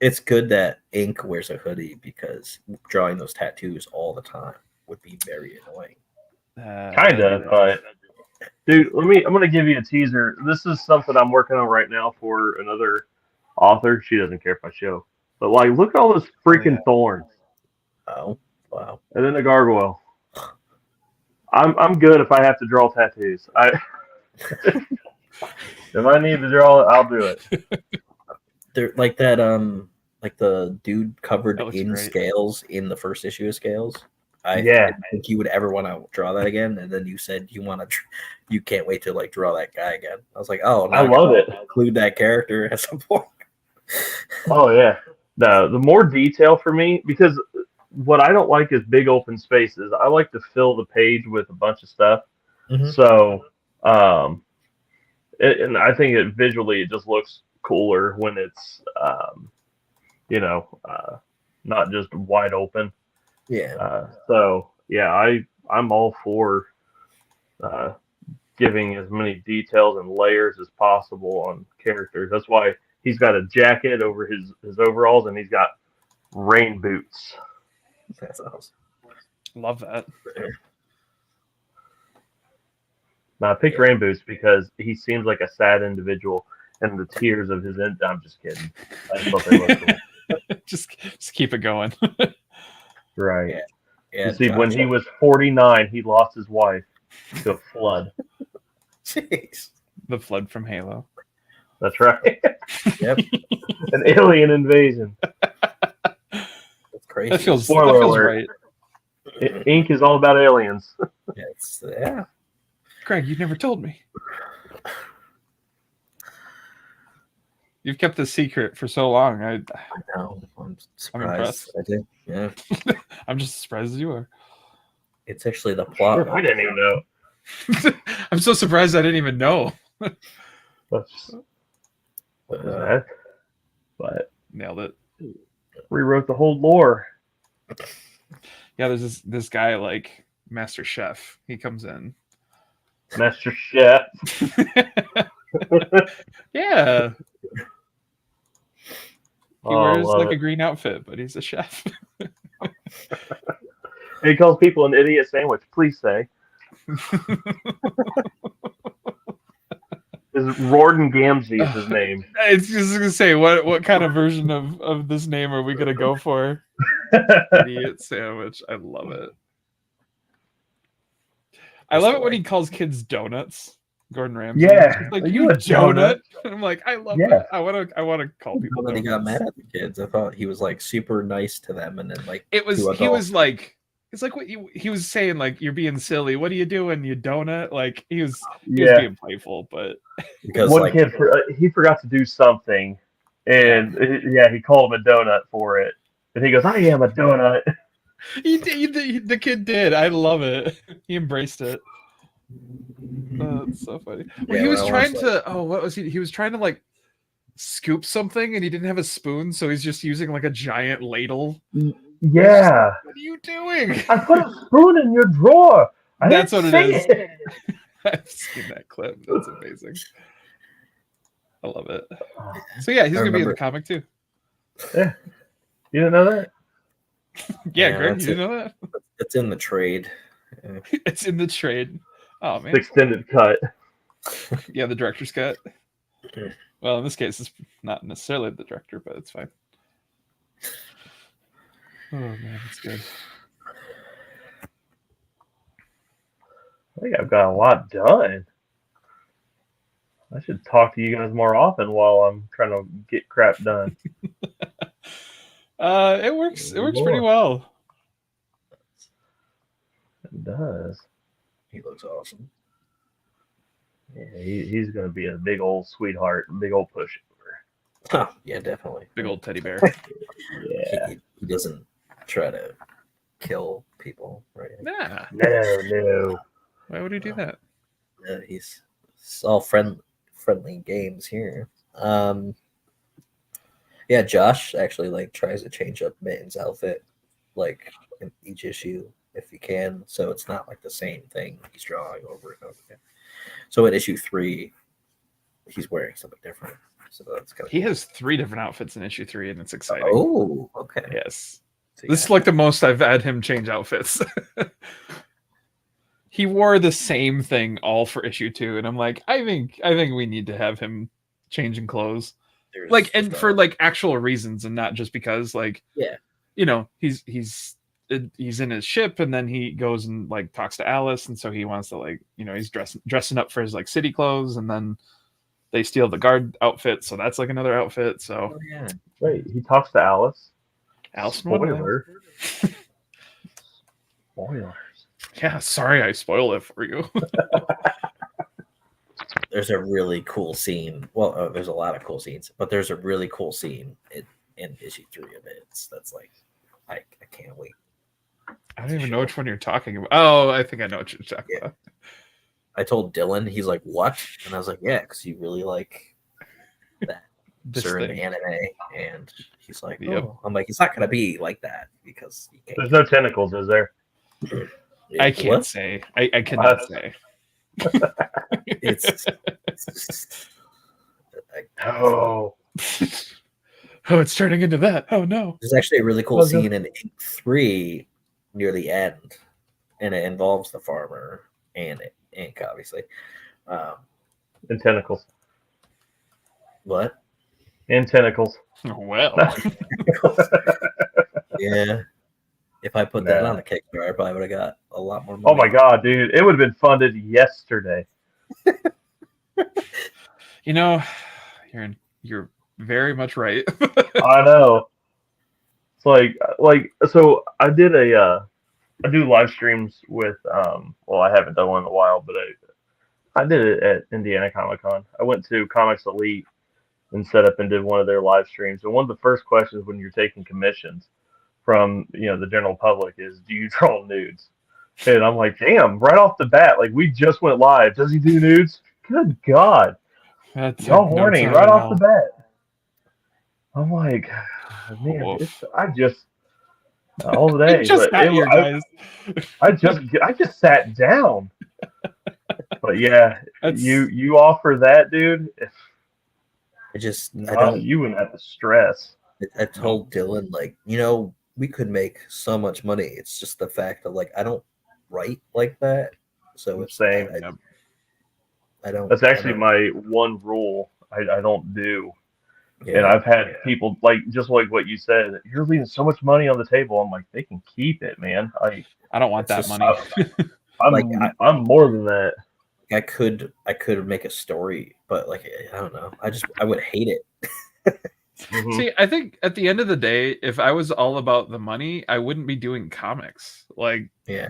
[SPEAKER 1] it's good that Ink wears a hoodie because drawing those tattoos all the time would be very annoying.
[SPEAKER 3] Kinda, but dude, I'm gonna give you a teaser. This is something I'm working on right now for another author. She doesn't care if I show. But like, look at all those freaking thorns.
[SPEAKER 1] Oh, wow.
[SPEAKER 3] And then the gargoyle. I'm good if I have to draw tattoos. If I need to draw it, I'll do it.
[SPEAKER 1] They're like that like the dude covered in Scales in the first issue of Scales. I didn't think you would ever want to draw that again, and then you said you can't wait to like draw that guy again. I was like, oh,
[SPEAKER 3] I love it.
[SPEAKER 1] Include that character at some point.
[SPEAKER 3] Oh yeah, the more detail for me, because what I don't like is big open spaces. I like to fill the page with a bunch of stuff. Mm-hmm. So, and I think visually it just looks cooler when it's not just wide open.
[SPEAKER 1] Yeah.
[SPEAKER 3] So yeah, I'm all for giving as many details and layers as possible on characters. That's why he's got a jacket over his overalls, and he's got rain boots.
[SPEAKER 1] That's awesome.
[SPEAKER 2] Love that.
[SPEAKER 3] Now I picked rain boots because he seems like a sad individual, and the tears of his end. I'm just kidding. I just thought they looked cool.
[SPEAKER 2] just keep it going.
[SPEAKER 3] Right. Yeah. You see, when he was 49, he lost his wife to a flood.
[SPEAKER 1] Jeez.
[SPEAKER 2] The flood from Halo.
[SPEAKER 3] That's right.
[SPEAKER 1] Yep.
[SPEAKER 3] An alien invasion.
[SPEAKER 1] That's crazy.
[SPEAKER 2] That feels right.
[SPEAKER 3] Ink is all about aliens.
[SPEAKER 1] Yeah.
[SPEAKER 2] Craig, you never told me. You've kept this secret for so long. I
[SPEAKER 1] know. I'm surprised.
[SPEAKER 2] I'm impressed.
[SPEAKER 1] I did. Yeah.
[SPEAKER 2] I'm just as surprised as you are.
[SPEAKER 1] It's actually the plot.
[SPEAKER 3] I didn't even know.
[SPEAKER 2] I'm so surprised I didn't even know.
[SPEAKER 3] But
[SPEAKER 2] nailed it.
[SPEAKER 3] Rewrote the whole lore.
[SPEAKER 2] Yeah, there's this guy like Master Chef. He comes in.
[SPEAKER 3] Master Chef.
[SPEAKER 2] Yeah. He wears like a green outfit, but he's a chef.
[SPEAKER 3] He calls people an idiot sandwich. Please say. Rorden Gamgee is his name.
[SPEAKER 2] It's just gonna say what kind of version of this name are we gonna go for? Idiot sandwich. I love it. I love it when he calls kids donuts. Gordon Ramsay.
[SPEAKER 3] Yeah,
[SPEAKER 2] like, you a donut? I'm like, I love it. I want to call people.
[SPEAKER 1] When he got mad at the kids, I thought he was like super nice to them, and then like
[SPEAKER 2] he was like, it's like what he was saying, like, you're being silly. What are you doing, you donut? Like he was being playful, but
[SPEAKER 3] because one kid he forgot to do something, and he called him a donut for it, and he goes, "I am a donut."
[SPEAKER 2] The kid did. I love it. He embraced it. Oh, that's so funny. Well, he was trying to. Oh, what was he? He was trying to like scoop something, and he didn't have a spoon, so he's just using like a giant ladle.
[SPEAKER 3] Yeah.
[SPEAKER 2] What are you doing?
[SPEAKER 3] I put a spoon in your drawer.
[SPEAKER 2] That's what it is. I've seen that clip. That's amazing. I love it. So yeah, he's gonna be in the comic too.
[SPEAKER 3] Yeah. You didn't know that?
[SPEAKER 2] Yeah, Greg, you didn't know that?
[SPEAKER 1] It's in the trade.
[SPEAKER 2] Yeah. It's in the trade. Oh man.
[SPEAKER 3] The extended cut.
[SPEAKER 2] Yeah, the director's cut. Well, in this case, it's not necessarily the director, but it's fine. Oh man, that's good.
[SPEAKER 3] I think I've got a lot done. I should talk to you guys more often while I'm trying to get crap done.
[SPEAKER 2] It works. It works pretty well.
[SPEAKER 3] It does.
[SPEAKER 1] He looks awesome.
[SPEAKER 3] Yeah, he's going to be a big old sweetheart, big old pushover.
[SPEAKER 1] Oh, yeah, definitely.
[SPEAKER 2] Big old teddy bear.
[SPEAKER 3] Yeah.
[SPEAKER 1] He doesn't try to kill people, right?
[SPEAKER 2] Nah.
[SPEAKER 3] No.
[SPEAKER 2] Why would he do that?
[SPEAKER 1] It's all friendly games here. Yeah, Josh actually like tries to change up Mitten's outfit like in each issue if he can, so it's not like the same thing he's drawing over and over again. So in issue 3, he's wearing something different. So that's kind of
[SPEAKER 2] He has 3 different outfits in issue 3, and it's exciting.
[SPEAKER 1] Oh, okay.
[SPEAKER 2] Yes. So, this is like the most I've had him change outfits. He wore the same thing all for issue 2, and I'm like, I think we need to have him changing clothes. Like, and for like actual reasons, and not just because, like, you know, he's in his ship, and then he goes and like talks to Alice, and so he wants to, like, you know, he's dressing up for his like city clothes, and then they steal the guard outfit, so that's like another outfit. So
[SPEAKER 3] wait, he talks to Alice.
[SPEAKER 2] Alice,
[SPEAKER 3] spoiler. Spoilers.
[SPEAKER 2] Yeah, sorry, I spoiled it for you.
[SPEAKER 1] There's a really cool scene. Well, there's a lot of cool scenes, but there's a really cool scene in issue 3 of it. That's like, I can't wait.
[SPEAKER 2] I don't even know which one you're talking about. Oh, I think I know what you're talking about.
[SPEAKER 1] I told Dylan, he's like, what? And I was like, yeah, because you really like that certain anime. And he's like, oh. I'm like, it's not going to be like that because you can't.
[SPEAKER 3] There's no tentacles, is there?
[SPEAKER 2] I can't say. I cannot say.
[SPEAKER 1] It's
[SPEAKER 2] it's turning into that. Oh no.
[SPEAKER 1] There's actually a really cool scene in Ink 3 near the end, and it involves the farmer and Ink, obviously.
[SPEAKER 3] And tentacles.
[SPEAKER 1] What?
[SPEAKER 3] And tentacles.
[SPEAKER 2] Well.
[SPEAKER 1] Yeah. If I put that on a Kickstarter, I probably would have got a lot more money.
[SPEAKER 3] Oh my god, dude. It would have been funded yesterday.
[SPEAKER 2] You know, you're very much right.
[SPEAKER 3] I know. It's like so I did I do live streams with well, I haven't done one in a while, but I did it at Indiana Comic Con. I went to Comics Elite and set up and did one of their live streams. And one of the first questions when you're taking commissions from the general public is, do you draw nudes? And I'm like, damn, right off the bat, like we just went live. Does he do nudes? Good God. Y'all horny right off the bat. I'm like, man, I just all day. I just sat down. But yeah, you offer that, dude. You wouldn't have to stress.
[SPEAKER 1] I told Dylan, like, we could make so much money. It's just the fact of like I don't write like that, so it's
[SPEAKER 3] same.
[SPEAKER 1] I don't.
[SPEAKER 3] That's actually my one rule. I don't do. Yeah. And I've had people just like what you said. You're leaving so much money on the table. I'm like, they can keep it, man.
[SPEAKER 2] I don't want that money.
[SPEAKER 3] I'm more than that.
[SPEAKER 1] I could make a story, but like I don't know. I would hate it.
[SPEAKER 2] Mm-hmm. See, I think at the end of the day, if I was all about the money, I wouldn't be doing comics. Like,
[SPEAKER 1] yeah,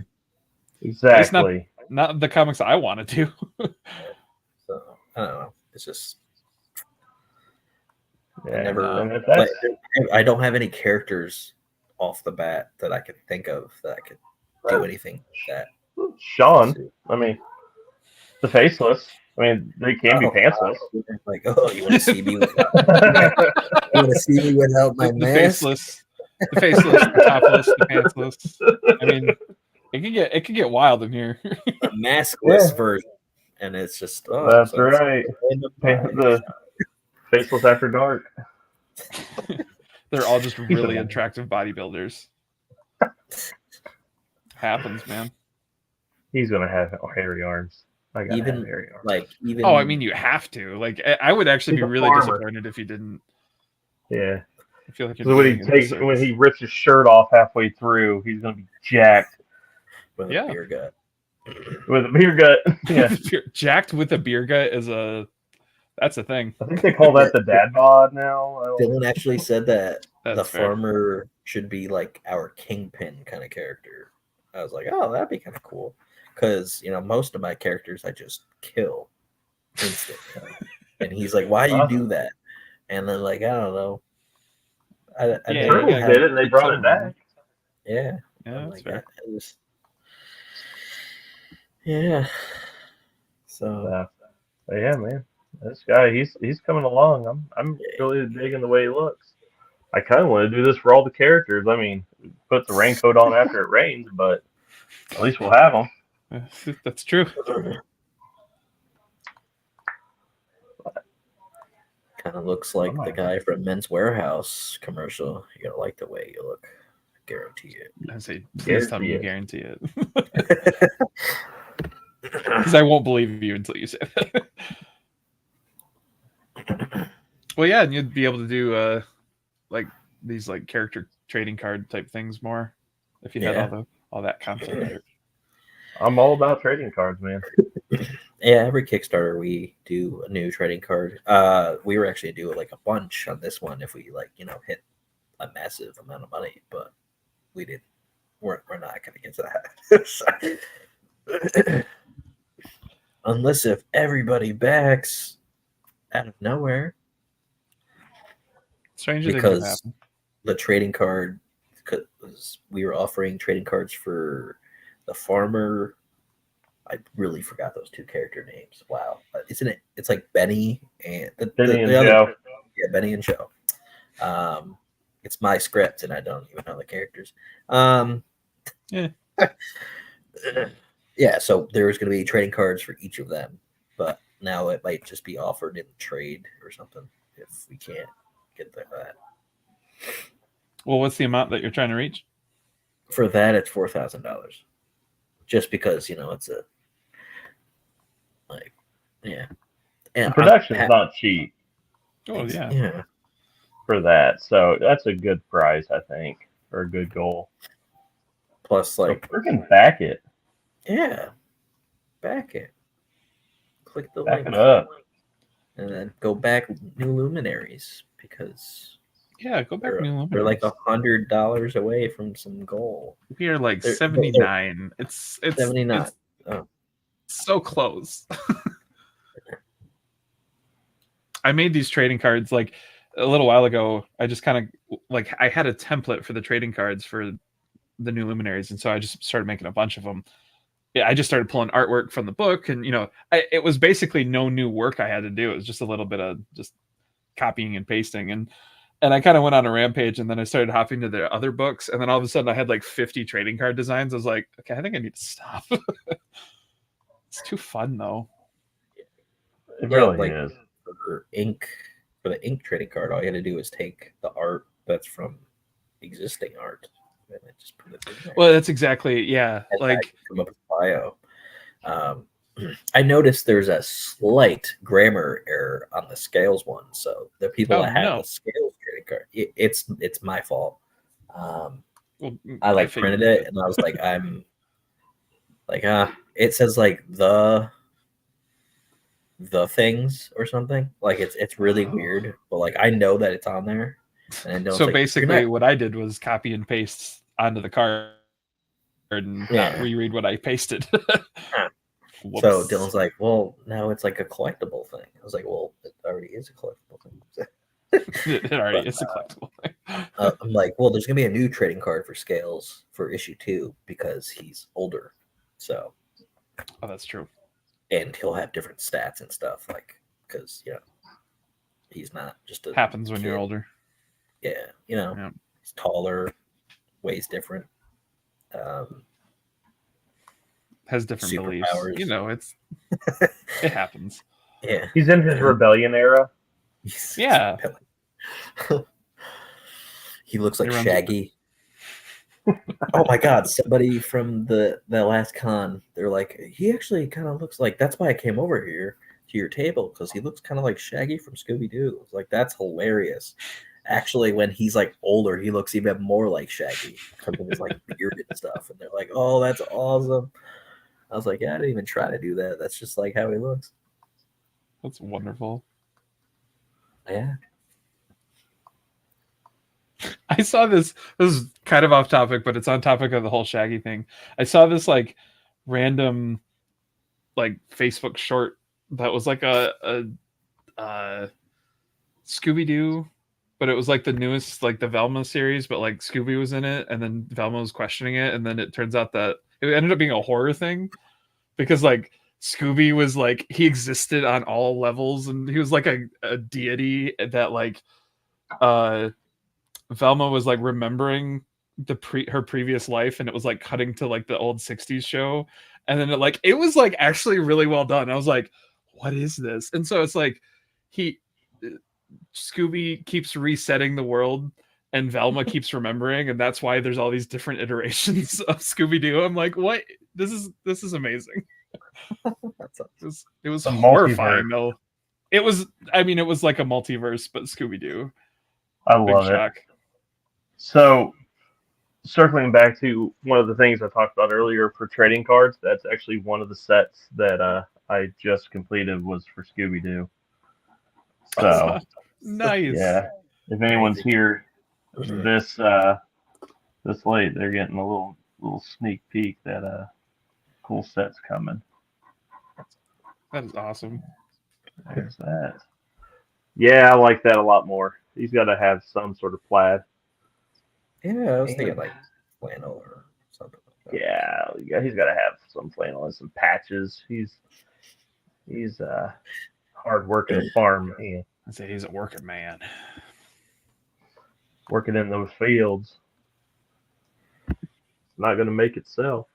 [SPEAKER 3] exactly.
[SPEAKER 2] Not the comics I want to do.
[SPEAKER 1] So I don't know. It's just I don't have any characters off the bat that I can think of that I could do anything like that.
[SPEAKER 3] Sean, I mean, the faceless. I mean, they can be pantsless.
[SPEAKER 1] Like, oh, you want to see me without my mask?
[SPEAKER 2] The faceless, the topless, the pantsless. I mean, it can get wild in here.
[SPEAKER 1] A maskless version, and it's just
[SPEAKER 3] that's right. The faceless after dark.
[SPEAKER 2] They're all just really attractive bodybuilders. Happens, man.
[SPEAKER 3] He's gonna have hairy arms. I
[SPEAKER 2] mean, you have to. Like, I would actually be really disappointed if he didn't.
[SPEAKER 3] Yeah,
[SPEAKER 2] I feel like
[SPEAKER 3] when he rips his shirt off halfway through, he's gonna be jacked
[SPEAKER 1] with a beer gut.
[SPEAKER 3] With a beer gut, yeah.
[SPEAKER 2] Jacked with a beer gut that's a thing.
[SPEAKER 3] I think they call that the dad bod now.
[SPEAKER 1] Dylan actually said that the farmer should be like our kingpin kind of character. I was like, oh, that'd be kind of cool. Because, most of my characters I just kill instantly. And he's like, why do you do that? And then, like, I don't know.
[SPEAKER 3] Turtles did it and they brought it back.
[SPEAKER 1] Yeah.
[SPEAKER 2] Yeah, that's fair.
[SPEAKER 1] Yeah. So.
[SPEAKER 3] Yeah, man. This guy, he's coming along. I'm really digging the way he looks. I kind of want to do this for all the characters. I mean, put the raincoat on after it rains, but at least we'll have them.
[SPEAKER 2] That's true.
[SPEAKER 1] Kind of looks like the guy from Men's Warehouse commercial. You're gonna like the way you look. Guarantee it.
[SPEAKER 2] I say, please tell me you guarantee it. Because I won't believe you until you say that. Well, yeah, and you'd be able to do like these like character trading card type things more if you had all that content.
[SPEAKER 3] I'm all about trading cards, man.
[SPEAKER 1] Yeah, every Kickstarter we do a new trading card. We were actually doing like a bunch on this one if we hit a massive amount of money, but we didn't. We're not gonna get to that. Unless if everybody backs out of nowhere.
[SPEAKER 2] Stranger
[SPEAKER 1] because the trading card, because we were offering trading cards for the farmer. I really forgot those two character names. Wow, isn't it? It's like Benny and
[SPEAKER 3] Joe.
[SPEAKER 1] Yeah, Benny and Joe. It's my script, and I don't even know the characters. Yeah. So there's going to be trading cards for each of them, but now it might just be offered in trade or something if we can't get that.
[SPEAKER 2] Well, what's the amount that you're trying to reach?
[SPEAKER 1] For that, it's $4,000. Just because it's a
[SPEAKER 3] and the production's not cheap.
[SPEAKER 2] Oh yeah.
[SPEAKER 3] For that, so that's a good price, I think, or a good goal.
[SPEAKER 1] Plus, like,
[SPEAKER 3] so freaking back it.
[SPEAKER 1] Yeah, back it. Click the
[SPEAKER 3] back
[SPEAKER 1] link
[SPEAKER 3] it up,
[SPEAKER 1] and then go back New Luminaries because
[SPEAKER 2] go back New Luminaries.
[SPEAKER 1] They're like $100 away from some goal.
[SPEAKER 2] We are like 79. It's
[SPEAKER 1] 79.
[SPEAKER 2] So close. I made these trading cards like a little while ago. I just kind of like I had a template for the trading cards for the new luminaries, and so I just started making a bunch of them. Yeah, I just started pulling artwork from the book, and it was basically no new work I had to do. It was just a little bit of just copying and pasting, and I kind of went on a rampage, and then I started hopping to the other books, and then all of a sudden I had like 50 trading card designs. I was like, okay, I think I need to stop. It's too fun though.
[SPEAKER 3] It really is.
[SPEAKER 1] For the ink trading card, all you had to do is take the art that's from existing art and then just put it in there.
[SPEAKER 2] Well, that's exactly and like
[SPEAKER 1] come up with bio. I noticed there's a slight grammar error on the scales one. So the people that have the scales trading card, it's my fault. I printed it and I was like, I'm like, it says like the things or something. Like it's really weird, but like I know that it's on there. And I know
[SPEAKER 2] so basically what I did was copy and paste onto the card and not reread what I pasted.
[SPEAKER 1] So Dylan's like, well, now it's like a collectible thing. I was like, well, it already is a collectible thing.
[SPEAKER 2] It already is a collectible thing.
[SPEAKER 1] I'm like, well, there's gonna be a new trading card for Scales for issue 2 because he's older. So
[SPEAKER 2] that's true.
[SPEAKER 1] And he'll have different stats and stuff, like because he's not just a
[SPEAKER 2] happens when you're older.
[SPEAKER 1] Yeah, he's taller, weighs different.
[SPEAKER 2] Has different beliefs. It's it happens.
[SPEAKER 1] Yeah,
[SPEAKER 3] he's in his rebellion era.
[SPEAKER 2] Yeah,
[SPEAKER 1] he looks like Shaggy. Oh my God! Somebody from the last con, they're like, he actually kind of looks like. That's why I came over here to your table because he looks kind of like Shaggy from Scooby Doo. Like that's hilarious. Actually, when he's like older, he looks even more like Shaggy because of his like beard and stuff. And they're like, "Oh, that's awesome." I was like, "Yeah, I didn't even try to do that. That's just like how he looks."
[SPEAKER 2] That's wonderful.
[SPEAKER 1] Yeah.
[SPEAKER 2] I saw this. This is kind of off topic, but it's on topic of the whole Shaggy thing. I saw this like random, like Facebook short that was like a Scooby Doo. But it was like the newest, like the Velma series, but like Scooby was in it, and then Velma was questioning it, and then it turns out that it ended up being a horror thing because like Scooby was like he existed on all levels, and he was like a deity that like Velma was like remembering her previous life, and it was like cutting to like the old 60s show, and then it was like actually really well done. I was like, what is this? And so it's like Scooby keeps resetting the world and Velma keeps remembering, and that's why there's all these different iterations of Scooby-Doo. I'm like, what? This is amazing. It was horrifying though. It was like a multiverse, but Scooby-Doo.
[SPEAKER 3] I love it. So circling back to one of the things I talked about earlier for trading cards, that's actually one of the sets that I just completed was for Scooby-Doo. So
[SPEAKER 2] nice.
[SPEAKER 3] Yeah. If anyone's here this late, they're getting a little sneak peek that cool set's coming.
[SPEAKER 2] That is awesome.
[SPEAKER 3] There's that. Yeah, I like that a lot more. He's got to have some sort of plaid.
[SPEAKER 1] Yeah, I was thinking like flannel or something like that.
[SPEAKER 3] Yeah, he's got to have some flannel and some patches. He's hard working farm man.
[SPEAKER 2] I say he's a working man.
[SPEAKER 3] Working in those fields. Not going to make itself.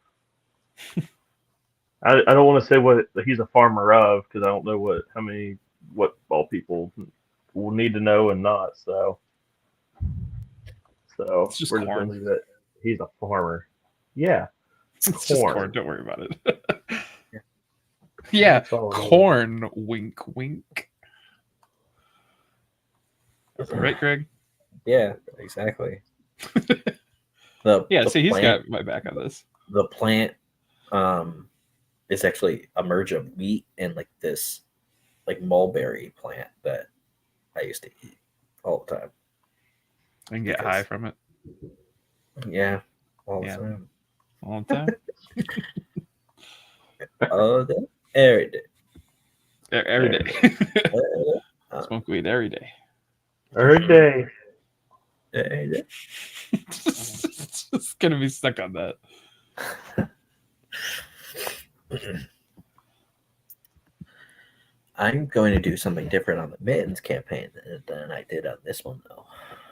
[SPEAKER 3] I don't want to say what he's a farmer of because I don't know what all people will need to know and not. So
[SPEAKER 2] it's just
[SPEAKER 3] we're just going to leave it. He's a farmer. Yeah.
[SPEAKER 2] It's just corn. Don't worry about it. Yeah, corn. Wink, wink. Right, Greg?
[SPEAKER 1] Yeah, exactly.
[SPEAKER 2] He's got my back on this.
[SPEAKER 1] The plant is actually a merge of wheat and like this like mulberry plant that I used to eat all the time.
[SPEAKER 2] And get high from it.
[SPEAKER 1] Yeah. All the time.
[SPEAKER 2] All the time.
[SPEAKER 1] All day. Every day.
[SPEAKER 2] Every day. Smoke weed every day.
[SPEAKER 3] Every day.
[SPEAKER 2] It's just gonna be stuck on that.
[SPEAKER 1] I'm going to do something different on the mittens campaign than I did on this one, though.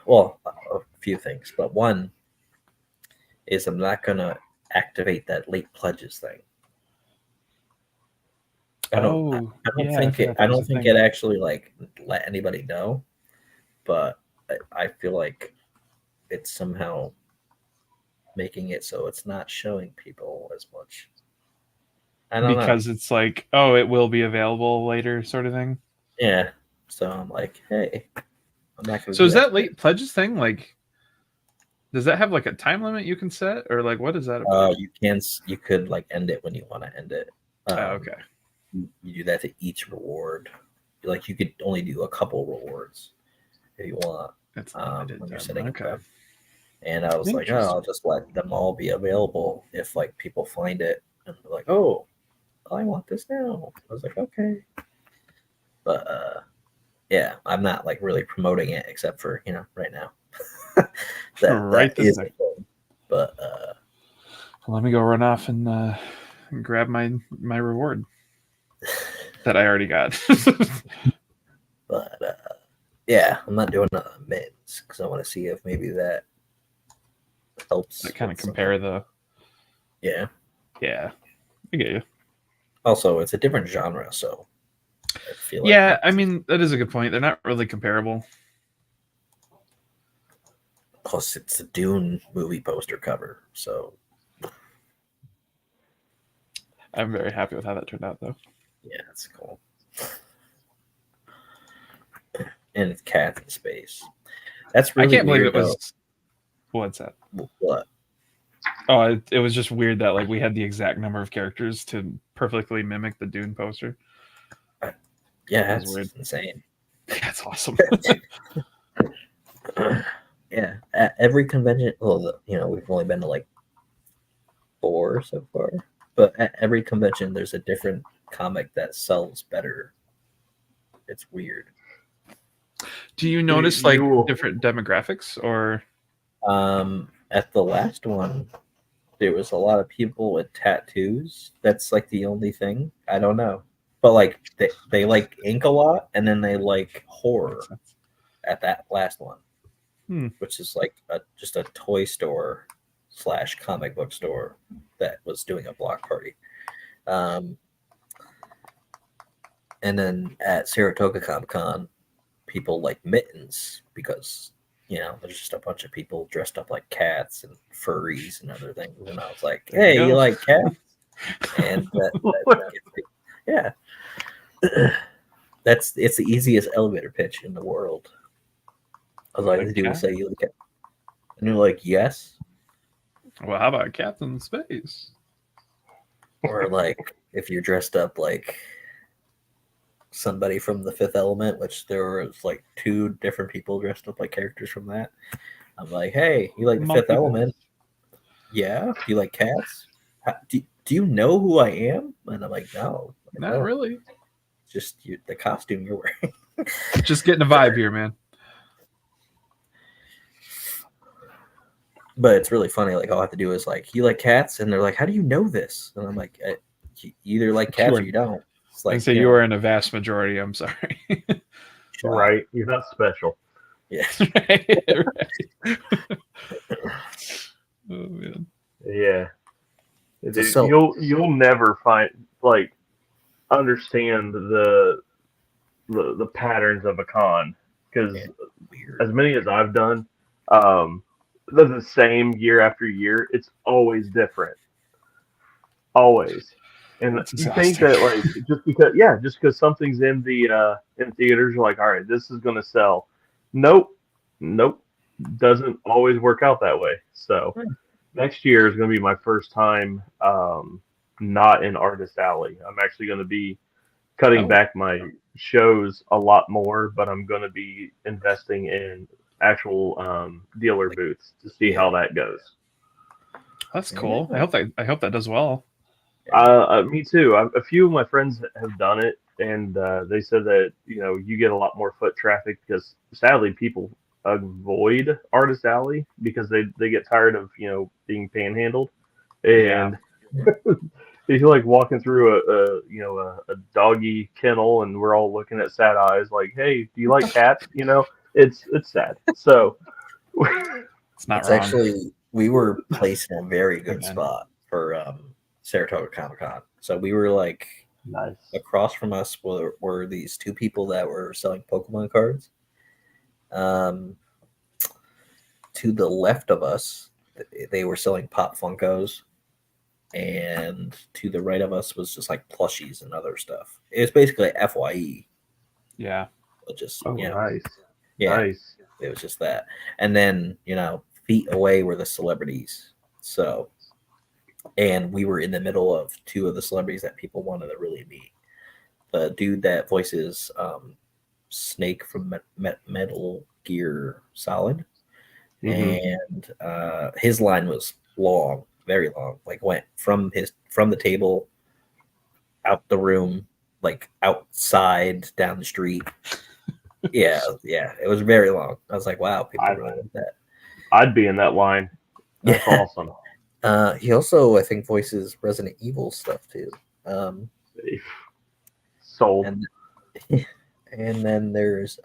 [SPEAKER 1] Well, a few things, but one is I'm not going to activate that late pledges thing. I don't think it actually like let anybody know, but I feel like it's somehow making it so it's not showing people as much. I don't know.
[SPEAKER 2] Because it's like, oh, it will be available later, sort of thing.
[SPEAKER 1] Yeah. So I'm like, hey, I'm not going to.
[SPEAKER 2] So is that late pledges thing like? Does that have like a time limit you can set, or like what is that about?
[SPEAKER 1] You could like end it when you want to end it.
[SPEAKER 2] Okay.
[SPEAKER 1] You do that to each reward. Like you could only do a couple rewards if you want.
[SPEAKER 2] That's
[SPEAKER 1] when you're setting it up. And I was like, oh, I'll just let them all be available if like people find it and they're like, oh, I want this now. I was like, okay. But yeah, I'm not like really promoting it except for right now. that is the thing. But
[SPEAKER 2] let me go run off and grab my reward that I already got.
[SPEAKER 1] But yeah, I'm not doing mittens because I want to see if maybe that helps.
[SPEAKER 2] That kind of compare the.
[SPEAKER 1] Yeah.
[SPEAKER 2] Yeah, I get you.
[SPEAKER 1] Also, it's a different genre, so I feel
[SPEAKER 2] like I mean that is a good point. They're not really comparable.
[SPEAKER 1] Plus, it's a Dune movie poster cover, so
[SPEAKER 2] I'm very happy with how that turned out, though.
[SPEAKER 1] Yeah, it's cool. And it's cats in space. That's really.
[SPEAKER 2] I can't believe it was. What's that?
[SPEAKER 1] What?
[SPEAKER 2] Oh, it was just weird that like we had the exact number of characters to perfectly mimic the Dune poster.
[SPEAKER 1] Yeah, that's weird. Insane.
[SPEAKER 2] That's awesome.
[SPEAKER 1] Yeah, at every convention. Well, we've only been to like 4 so far, but at every convention, there's a different comic that sells better. It's weird.
[SPEAKER 2] Do you notice like different demographics or?
[SPEAKER 1] At the last one, there was a lot of people with tattoos. That's like the only thing. I don't know, but like they like ink a lot, and then they like horror. At that last one, which is like just a toy store / comic book store that was doing a block party. And then at Saratoga Comic Con, people like mittens because there's just a bunch of people dressed up like cats and furries and other things. And I was like, hey, you like cats? And yeah, it's the easiest elevator pitch in the world. All I have to do is say you like cats, and you're like, yes.
[SPEAKER 2] Well, how about cats in space?
[SPEAKER 1] Or like if you're dressed up like somebody from The Fifth Element, which there was like 2 different people dressed up like characters from that. I'm like, hey, you like The Fifth Element? Yeah. Do you like cats? Do you know who I am? And I'm like, no.
[SPEAKER 2] Not really.
[SPEAKER 1] Just the costume you're wearing.
[SPEAKER 2] Just getting a vibe here, man.
[SPEAKER 1] But it's really funny. Like all I have to do is like, you like cats? And they're like, how do you know this? And I'm like, you either like cats or you don't. It's like,
[SPEAKER 2] you are in a vast majority. I'm sorry.
[SPEAKER 3] Right. You're not special.
[SPEAKER 1] Yeah.
[SPEAKER 2] right. Oh man.
[SPEAKER 3] Yeah. You'll never understand the patterns of a con because as many as I've done, they're the same year after year. It's always different. Always. And you think that like just because something's in the in theaters, you're like, all right, this is gonna sell. Nope, doesn't always work out that way. So next year is gonna be my first time not in Artist Alley. I'm actually gonna be cutting back my shows a lot more, but I'm gonna be investing in actual dealer booths to see how that goes.
[SPEAKER 2] That's cool. I hope that does well.
[SPEAKER 3] Me too. A few of my friends have done it, and they said that you get a lot more foot traffic because sadly people avoid Artist Alley because they get tired of being panhandled, and they feel like walking through a doggy kennel, and we're all looking at sad eyes like, hey, do you like cats? It's sad. So
[SPEAKER 2] it's not
[SPEAKER 1] it's
[SPEAKER 2] wrong.
[SPEAKER 1] Actually, we were placed in a very good spot for Saratoga Comic Con. So we were like
[SPEAKER 3] nice.
[SPEAKER 1] Across from us were these two people that were selling Pokemon cards. To the left of us, they were selling Pop Funkos, and to the right of us was just like plushies and other stuff. It was basically FYE.
[SPEAKER 2] Yeah.
[SPEAKER 3] But just nice.
[SPEAKER 1] Yeah.
[SPEAKER 3] Nice.
[SPEAKER 1] It was just that. And then, feet away were the celebrities. So, and we were in the middle of two of the celebrities that people wanted to really meet. The dude that voices Snake from Metal Gear Solid. And his line was long, very long. Like went from the table out the room, like outside down the street. Yeah, it was very long. I was like, wow, people really like that.
[SPEAKER 3] I'd be in that line. That's awesome.
[SPEAKER 1] He also, I think, voices Resident Evil stuff too.
[SPEAKER 3] Sold.
[SPEAKER 1] And then there's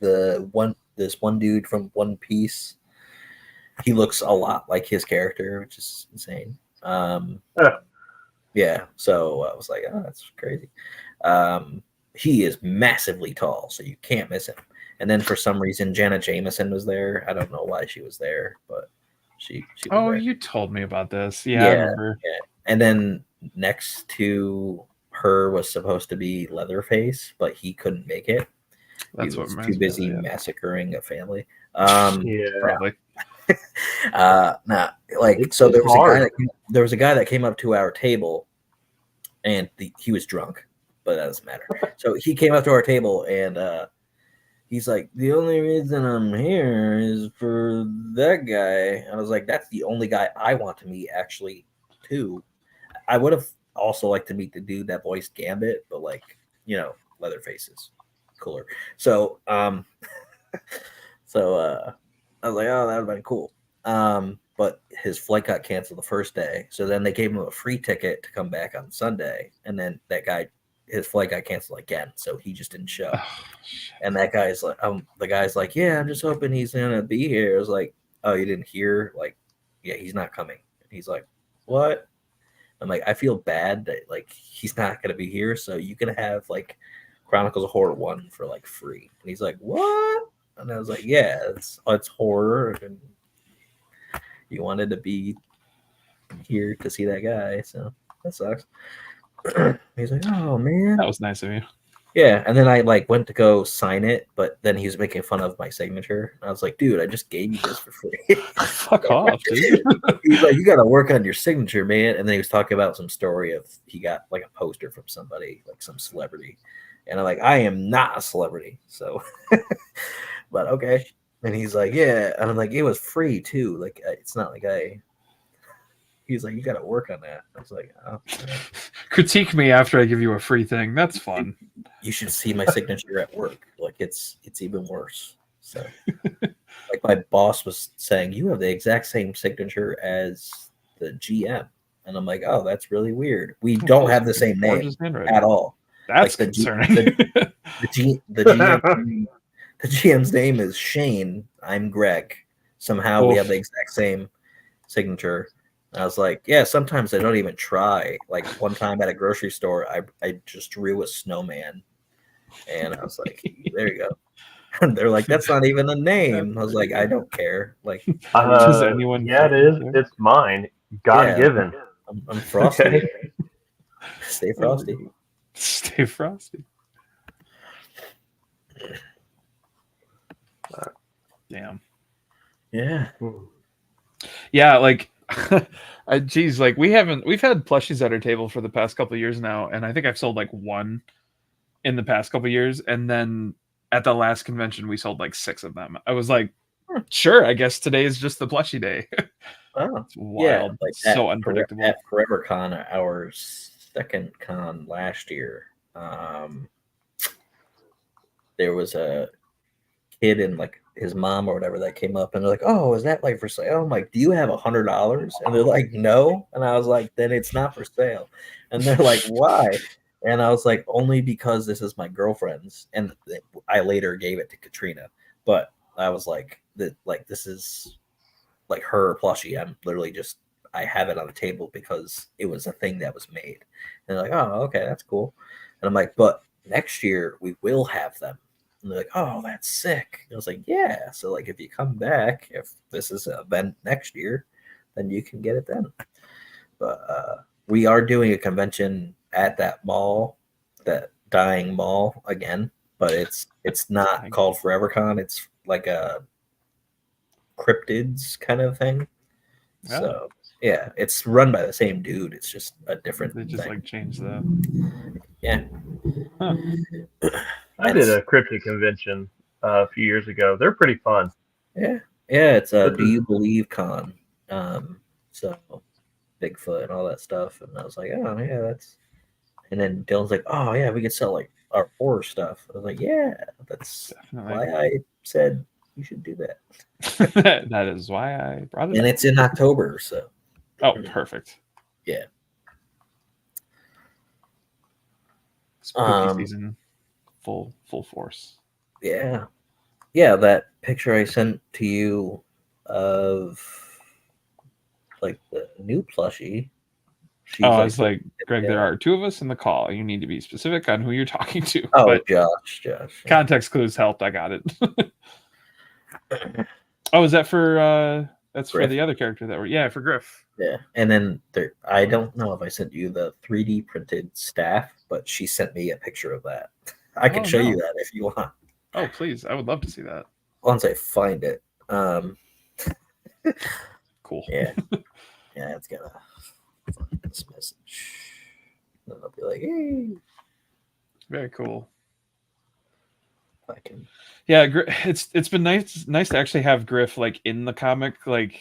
[SPEAKER 1] this one dude from One Piece. He looks a lot like his character, which is insane. Yeah, so I was like, oh, that's crazy. He is massively tall, so you can't miss him. And then for some reason, Janet Jameson was there. I don't know why she was there, but she was there.
[SPEAKER 2] You told me about this. Yeah, I remember.
[SPEAKER 1] Yeah. And then next to her was supposed to be Leatherface, but he couldn't make it. He was too busy massacring a family.
[SPEAKER 2] Probably.
[SPEAKER 1] So there was a guy that came up to our table, and he was drunk, but that doesn't matter. So he came up to our table, and he's like, the only reason I'm here is for that guy. I was like, that's the only guy I want to meet, actually, too. I would have also liked to meet the dude that voiced Gambit, but Leatherface is cooler. So I was like, oh, that would have been cool. But his flight got canceled the first day. So then they gave him a free ticket to come back on Sunday. And then his flight got canceled again. So he just didn't show. And that guy's like, the guy's like, yeah, I'm just hoping he's going to be here. I was like, oh, you didn't hear? Like, yeah, he's not coming. And he's like, what? I'm like, I feel bad that he's not going to be here. So you can have Chronicles of Horror 1 for free. And he's like, what? And I was like, yeah, it's horror, and you wanted to be here to see that guy, so that sucks. He's like, oh man,
[SPEAKER 2] that was nice of you.
[SPEAKER 1] Yeah, and then I went to go sign it, but then he was making fun of my signature. I was like, dude, I just gave you this for free.
[SPEAKER 2] Fuck off, dude.
[SPEAKER 1] He's like, you got to work on your signature, man. And then he was talking about some story of he got a poster from somebody, some celebrity. And I'm like, I am not a celebrity, so. But okay. And he's like, yeah. And I'm like, it was free too. It's not like he's like, you got to work on that. I was like, oh. Yeah.
[SPEAKER 2] Critique me after I give you a free thing. That's fun.
[SPEAKER 1] You should see my signature at work. It's even worse. So my boss was saying, you have the exact same signature as the GM. And I'm like, oh, that's really weird. We don't have the same name at all.
[SPEAKER 2] That's concerning.
[SPEAKER 1] The GM's name is Shane. I'm Greg. Somehow we have the exact same signature. And I was like, yeah, sometimes I don't even try. One time at a grocery store, I just drew a snowman. And I was like, there you go. And they're like, that's not even a name. I was like, I don't care.
[SPEAKER 2] Does anyone?
[SPEAKER 3] Yeah, it is. It's mine. God given.
[SPEAKER 1] I'm frosty. Okay. Stay frosty.
[SPEAKER 2] Stay frosty. Damn.
[SPEAKER 1] Yeah.
[SPEAKER 2] Yeah, we've had plushies at our table for the past couple of years now, and I think I've sold one in the past couple of years, and then at the last convention we sold 6 of them. I was like, sure, I guess today is just the plushie day.
[SPEAKER 1] Oh,
[SPEAKER 2] it's wild.
[SPEAKER 1] Like
[SPEAKER 2] so unpredictable.
[SPEAKER 1] At Forever Con, our second con last year, there was a kid and like his mom or whatever that came up and they're like, "Oh, is that like for sale?" I'm like, "Do you have $100?" And they're like, "No." And I was like, "Then it's not for sale." And they're like, "Why?" And I was like, "Only because this is my girlfriend's." And I later gave it to Katrina, but I was like, this is like her plushie. I'm literally just I have it on the table because it was a thing that was made. And they're like, "Oh, okay, that's cool." And I'm like, "But next year we will have them." And they're like, "Oh, that's sick." And I was like, "Yeah." So like, if you come back, if this is an event next year, then you can get it then. But we are doing a convention at that mall, that dying mall again. But it's not called ForeverCon. It's like a cryptids kind of thing. Yeah. So yeah, it's run by the same dude. It's just a different.
[SPEAKER 2] They just
[SPEAKER 1] thing.
[SPEAKER 2] like change the.
[SPEAKER 1] Yeah.
[SPEAKER 2] Huh.
[SPEAKER 3] I did a cryptid convention a few years ago. They're pretty fun.
[SPEAKER 1] Yeah. It's Do You Believe Con? So Bigfoot and all that stuff, and I was like, "Oh yeah, that's." And then Dylan's like, "Oh yeah, we could sell like our horror stuff." I was like, "Yeah, that's definitely why I said you should do that."
[SPEAKER 2] That is why I brought it.
[SPEAKER 1] And it's in October, so.
[SPEAKER 2] Oh, perfect.
[SPEAKER 1] Yeah.
[SPEAKER 2] Spooky season, full force.
[SPEAKER 1] Yeah. Yeah, that picture I sent to you of like the new plushie.
[SPEAKER 2] I was like, Greg, there are two of us in the call. You need to be specific on who you're talking to.
[SPEAKER 1] Oh, but Josh.
[SPEAKER 2] Context clues helped. I got it. Oh, is that for that's Griff. For the other character that were for Griff.
[SPEAKER 1] Yeah. And then I don't know if I sent you the 3D printed staff, but she sent me a picture of that. I can show you that if you want.
[SPEAKER 2] Oh, please. I would love to see that.
[SPEAKER 1] Once I find it.
[SPEAKER 2] Cool.
[SPEAKER 1] Yeah. Yeah, it's gonna find this message. And I'll be like, "Hey."
[SPEAKER 2] Very cool.
[SPEAKER 1] I can.
[SPEAKER 2] Yeah, it's been nice to actually have Griff like in the comic, like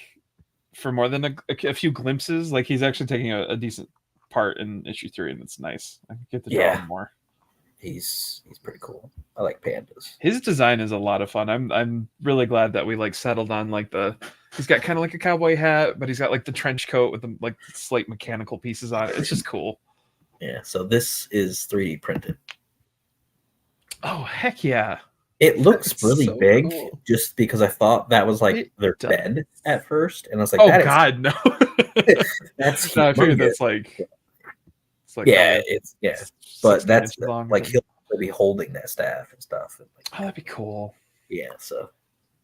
[SPEAKER 2] for more than a few glimpses. Like he's actually taking a decent part in issue 3, and it's nice. I can get to draw him more.
[SPEAKER 1] He's pretty cool. I like pandas.
[SPEAKER 2] His design is a lot of fun. I'm really glad that we like settled on like he's got kind of like a cowboy hat, but he's got like the trench coat with the like slight mechanical pieces on it. It's just cool.
[SPEAKER 1] Yeah, so this is 3D printed.
[SPEAKER 2] Oh, heck yeah.
[SPEAKER 1] It looks really big just because I thought that was like their bed at first. And I was like,
[SPEAKER 2] oh, God, no.
[SPEAKER 1] That's
[SPEAKER 2] no, I figured that's like.
[SPEAKER 1] It's like but that's like he'll be holding that staff and stuff. And like,
[SPEAKER 2] that'd be cool.
[SPEAKER 1] Yeah, so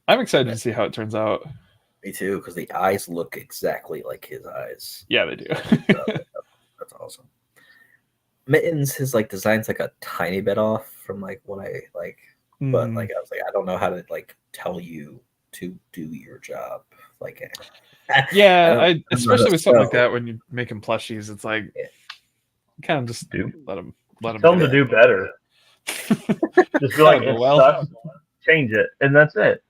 [SPEAKER 2] I'm excited to see how it turns out.
[SPEAKER 1] Me too, because the eyes look exactly like his eyes.
[SPEAKER 2] Yeah, they do.
[SPEAKER 1] So, that's awesome. Mittens, his like design's like a tiny bit off from like what I like, but like I was like, I don't know how to like tell you to do your job. Like,
[SPEAKER 2] yeah, especially with something like that when you're making plushies, it's like kind of just let them
[SPEAKER 3] tell them to do better. Just be like, it sucks, change it, and that's it.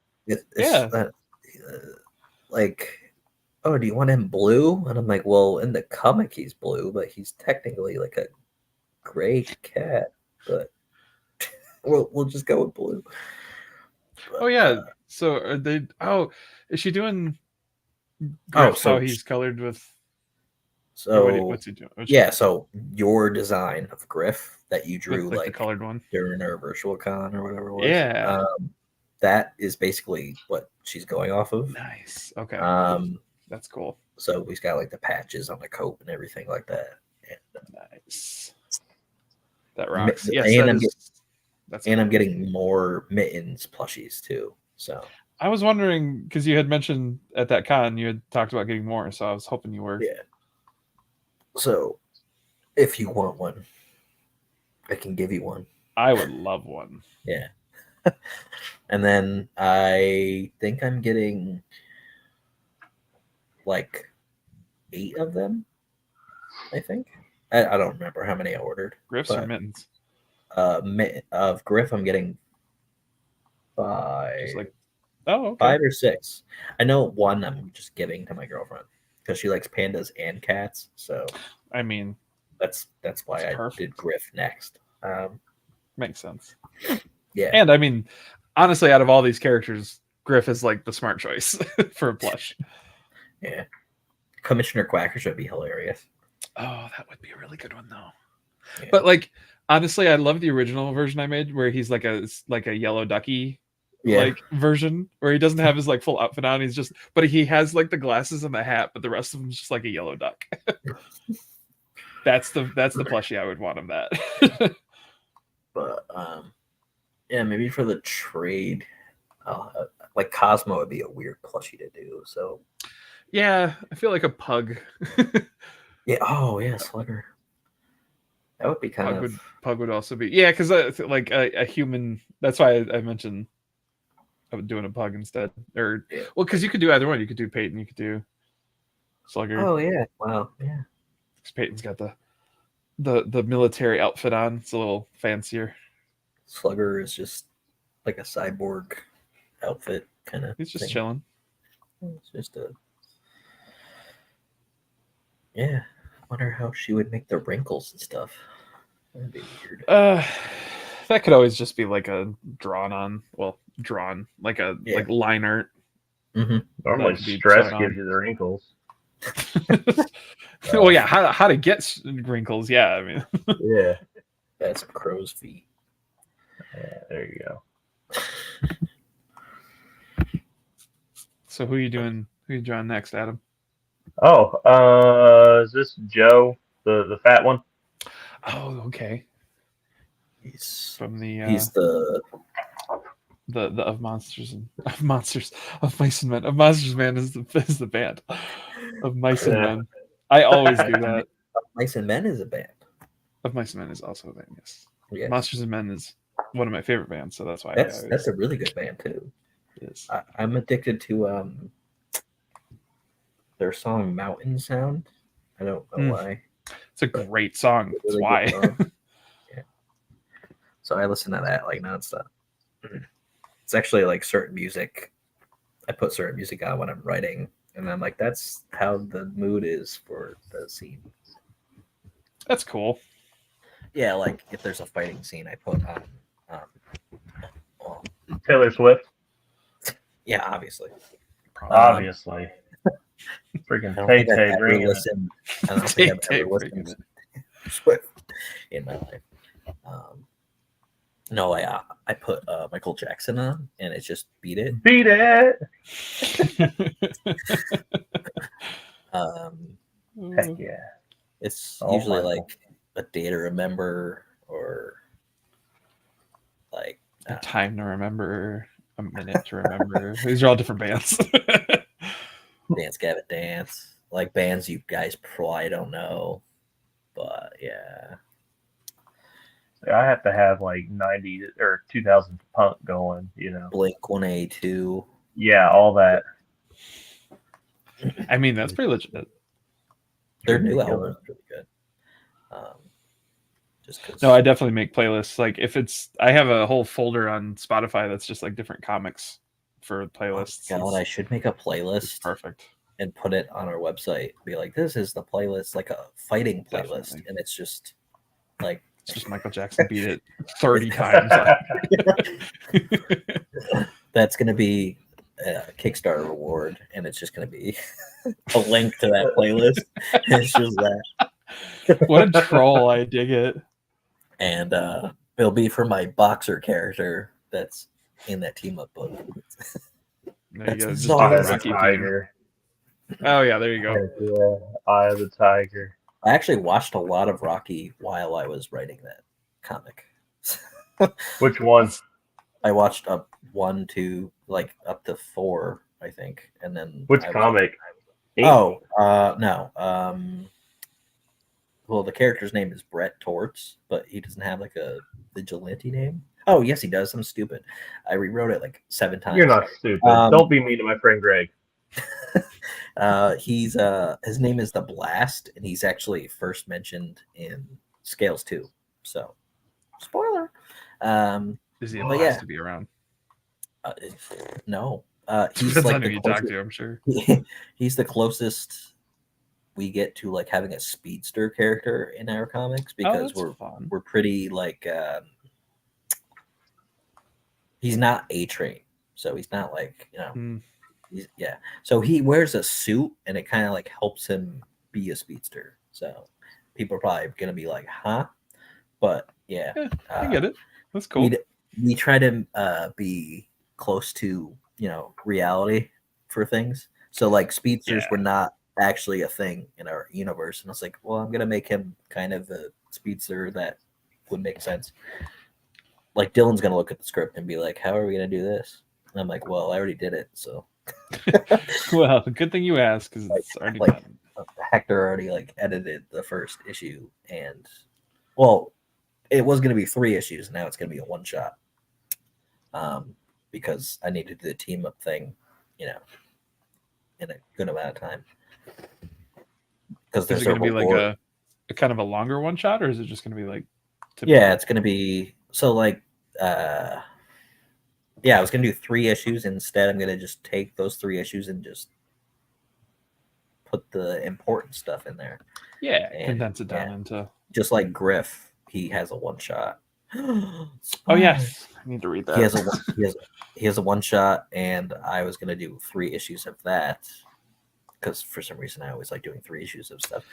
[SPEAKER 1] Like, oh, do you want him blue? And I'm like, well, in the comic he's blue, but he's technically like a gray cat. But we'll just go with blue. But,
[SPEAKER 2] oh yeah. So are they? Oh, is she doing? Griff, how he's colored with.
[SPEAKER 1] So
[SPEAKER 2] what's he doing?
[SPEAKER 1] So your design of Griff that you drew
[SPEAKER 2] like the colored one
[SPEAKER 1] during our virtual con or whatever it was.
[SPEAKER 2] Yeah.
[SPEAKER 1] That is basically what she's going off of.
[SPEAKER 2] Nice. Okay. That's cool.
[SPEAKER 1] So he's got like the patches on the coat and everything like that. And,
[SPEAKER 2] nice. That rocks.
[SPEAKER 1] Yes, I'm getting more Mittens plushies too. So
[SPEAKER 2] I was wondering because you had mentioned at that con you had talked about getting more, so I was hoping you were.
[SPEAKER 1] Yeah. So if you want one, I can give you one.
[SPEAKER 2] I would love one.
[SPEAKER 1] Yeah. And then I think I'm getting like 8 of them. I think I don't remember how many I ordered.
[SPEAKER 2] Griffs or Mittens?
[SPEAKER 1] Of Griff, I'm getting 5.
[SPEAKER 2] Just like Oh, okay.
[SPEAKER 1] 5 or 6. I know one I'm just giving to my girlfriend because she likes pandas and cats. So
[SPEAKER 2] I mean,
[SPEAKER 1] that's why I did Griff next.
[SPEAKER 2] Makes sense.
[SPEAKER 1] Yeah,
[SPEAKER 2] and I mean, honestly, out of all these characters, Griff is like the smart choice for a plush.
[SPEAKER 1] Yeah, Commissioner Quackers would be hilarious.
[SPEAKER 2] Oh, that would be a really good one though.
[SPEAKER 1] Yeah.
[SPEAKER 2] But like, honestly, I love the original version I made where he's like a yellow ducky like version where he doesn't have his like full outfit on. He's just, but he has like the glasses and the hat, but the rest of him is just like a yellow duck. That's the plushie I would want him that.
[SPEAKER 1] But yeah, maybe for the trade, like Cosmo would be a weird plushie to do. So
[SPEAKER 2] yeah, I feel like a pug.
[SPEAKER 1] Yeah. Oh yeah, Slugger. That would be
[SPEAKER 2] Pug would also be because like a human. That's why I mentioned doing a pug instead, or well, because you could do either one. You could do Peyton. You could do Slugger.
[SPEAKER 1] Oh yeah, wow, yeah.
[SPEAKER 2] Because Peyton's got the military outfit on. It's a little fancier.
[SPEAKER 1] Slugger is just like a cyborg outfit kind of.
[SPEAKER 2] He's just chilling.
[SPEAKER 1] It's just a. Yeah, I wonder how she would make the wrinkles and stuff. That'd be weird.
[SPEAKER 2] That could always just be like a drawn like a like line art.
[SPEAKER 3] Mm-hmm. Normally, stress gives you the wrinkles.
[SPEAKER 2] Well, yeah, how to get wrinkles? Yeah, I mean,
[SPEAKER 1] yeah, that's some crow's feet.
[SPEAKER 3] Yeah, there you go.
[SPEAKER 2] So who are you doing? Who are you drawing next, Adam?
[SPEAKER 3] Oh, is this Joe, the fat one?
[SPEAKER 2] Oh, okay.
[SPEAKER 1] He's
[SPEAKER 2] from the
[SPEAKER 1] he's the
[SPEAKER 2] of Monsters of Mice and Men. Of Monsters Man is the band of Mice and Men. I always do that.
[SPEAKER 1] Mice and Men is a band.
[SPEAKER 2] Of Mice and Men is also a band.
[SPEAKER 1] Yes.
[SPEAKER 2] Monsters and Men is one of my favorite bands, so that's why
[SPEAKER 1] that's a really good band too.
[SPEAKER 2] It is.
[SPEAKER 1] I'm addicted to their song Mountain Sound. I don't know why.
[SPEAKER 2] It's a great song. That's really why.
[SPEAKER 1] Yeah. So I listen to that like nonstop. It's actually like certain music. I put certain music on when I'm writing, and I'm like, that's how the mood is for the scene.
[SPEAKER 2] That's cool.
[SPEAKER 1] Yeah, like if there's a fighting scene, I put on
[SPEAKER 3] Taylor Swift.
[SPEAKER 1] Yeah, obviously.
[SPEAKER 3] Obviously. Freaking Tay-Tay bringing it.
[SPEAKER 1] I don't think I've ever listened to Swift in my life. No, I put Michael Jackson on, and it's just Beat It.
[SPEAKER 3] Beat It! Heck yeah.
[SPEAKER 1] It's usually like A Day to Remember or like
[SPEAKER 2] A Time to Remember, A Minute to Remember. These are all different bands.
[SPEAKER 1] Dance Gavin Dance. Like bands you guys probably don't know. But yeah.
[SPEAKER 3] I have to have like 90 or 2000 punk going, you know.
[SPEAKER 1] Blink 182.
[SPEAKER 3] Yeah, all that.
[SPEAKER 2] I mean, that's pretty legit.
[SPEAKER 1] Their new album is really good.
[SPEAKER 2] No, I definitely make playlists. Like if it's, I have a whole folder on Spotify that's just like different comics for playlists.
[SPEAKER 1] Oh, God, I should make a playlist.
[SPEAKER 2] Perfect.
[SPEAKER 1] And put it on our website. Be like, this is the playlist, like a fighting playlist, and it's just like.
[SPEAKER 2] It's just Michael Jackson Beat It 30 times.
[SPEAKER 1] That's going to be a Kickstarter reward, and it's just going to be a link to that playlist. It's just that.
[SPEAKER 2] What a troll. I dig it.
[SPEAKER 1] And it'll be for my boxer character that's in that team-up book.
[SPEAKER 2] There you go. Just Rocky Tiger. Oh, yeah, there you go.
[SPEAKER 3] Yeah, Eye of the Tiger.
[SPEAKER 1] I actually watched a lot of Rocky while I was writing that comic.
[SPEAKER 3] Which ones?
[SPEAKER 1] I watched up 1, 2, like up to 4, I think, and then.
[SPEAKER 3] Which comic?
[SPEAKER 1] No. Well, the character's name is Brett Torts, but he doesn't have like a vigilante name. Oh, yes, he does. I'm stupid. I rewrote it like 7 times.
[SPEAKER 3] You're not stupid. Don't be mean to my friend Greg.
[SPEAKER 1] His name is the Blast, and he's actually first mentioned in Scales 2. So, spoiler.
[SPEAKER 2] Is he a blast to be around?
[SPEAKER 1] No. He's
[SPEAKER 2] Depends
[SPEAKER 1] like
[SPEAKER 2] on
[SPEAKER 1] the
[SPEAKER 2] who you talk to, I'm sure.
[SPEAKER 1] He's the closest we get to like having a speedster character in our comics because we're pretty like he's not A-Train, so he's not like so he wears a suit and it kind of like helps him be a speedster. So people are probably gonna be like, huh? But yeah,
[SPEAKER 2] I get it. That's cool.
[SPEAKER 1] We try to be close to reality for things. So like speedsters were not actually a thing in our universe, and I was like, well, I'm gonna make him kind of a speedster that would make sense. Like Dylan's gonna look at the script and be like, how are we gonna do this? And I'm like, well, I already did it, so.
[SPEAKER 2] Well, good thing you asked because it's already done.
[SPEAKER 1] Hector already like edited the first issue, and well, it was gonna be 3 issues. Now it's gonna be a one shot. Because I needed to do the team up thing, in a good amount of time. Because there's
[SPEAKER 2] going to be like a kind of a longer one shot, or is it just going to be like?
[SPEAKER 1] Typical? Yeah, it's going to be so like. I was going to do 3 issues instead. I'm going to just take those 3 issues and just put the important stuff in there.
[SPEAKER 2] Yeah, and condense it down into.
[SPEAKER 1] Just like Griff, he has a one shot.
[SPEAKER 2] Oh yes, I need to read that.
[SPEAKER 1] He has a one shot, and I was gonna do 3 issues of that because for some reason I always like doing 3 issues of stuff.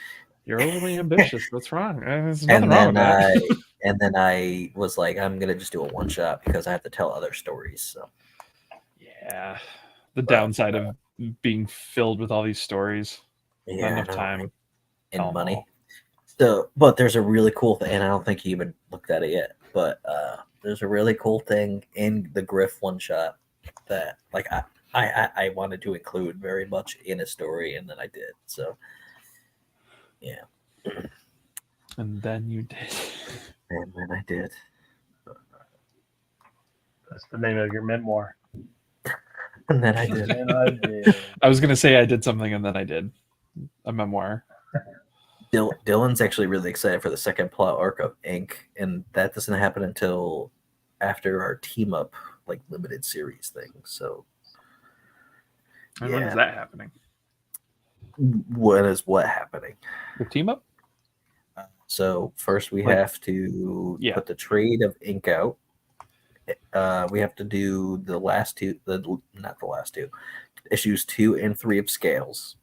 [SPEAKER 2] You're overly ambitious. What's wrong? There's nothing wrong with that.
[SPEAKER 1] And then I was like, I'm gonna just do a one shot because I have to tell other stories. So
[SPEAKER 2] yeah, the downside of being filled with all these stories, not enough time
[SPEAKER 1] and money. So, but there's a really cool thing, and I don't think you even looked at it yet. But there's a really cool thing in the Griff one shot that, like, I wanted to include very much in a story, and then I did. So, yeah.
[SPEAKER 2] And then you did.
[SPEAKER 1] And then I did.
[SPEAKER 3] That's the name of your memoir.
[SPEAKER 1] And then I did.
[SPEAKER 3] And I did.
[SPEAKER 2] I was gonna say I did something, and then I did a memoir.
[SPEAKER 1] Dylan's actually really excited for the second plot arc of Ink, and that doesn't happen until after our team up like limited series thing. So
[SPEAKER 2] and when is that happening?
[SPEAKER 1] When is what happening?
[SPEAKER 2] The team up?
[SPEAKER 1] So first we have to put the trade of Ink out. We have to do the last 2, not the last 2, issues 2 and 3 of Scales.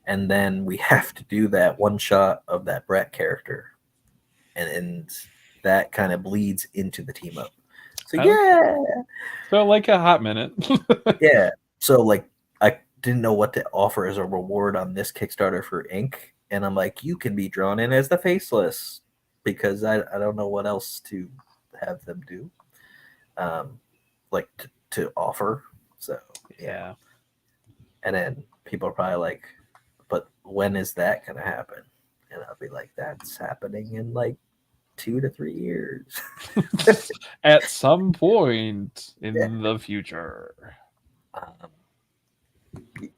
[SPEAKER 1] And then we have to do that one shot of that Brett character. And that kind of bleeds into the team up. So
[SPEAKER 2] So like a hot minute.
[SPEAKER 1] Yeah. So like I didn't know what to offer as a reward on this Kickstarter for Ink. And I'm like, you can be drawn in as the Faceless because I don't know what else to have them do. Like to offer. So
[SPEAKER 2] yeah.
[SPEAKER 1] And then people are probably like, but when is that going to happen? And I'll be like, that's happening in like 2 to 3 years.
[SPEAKER 2] At some point in the future.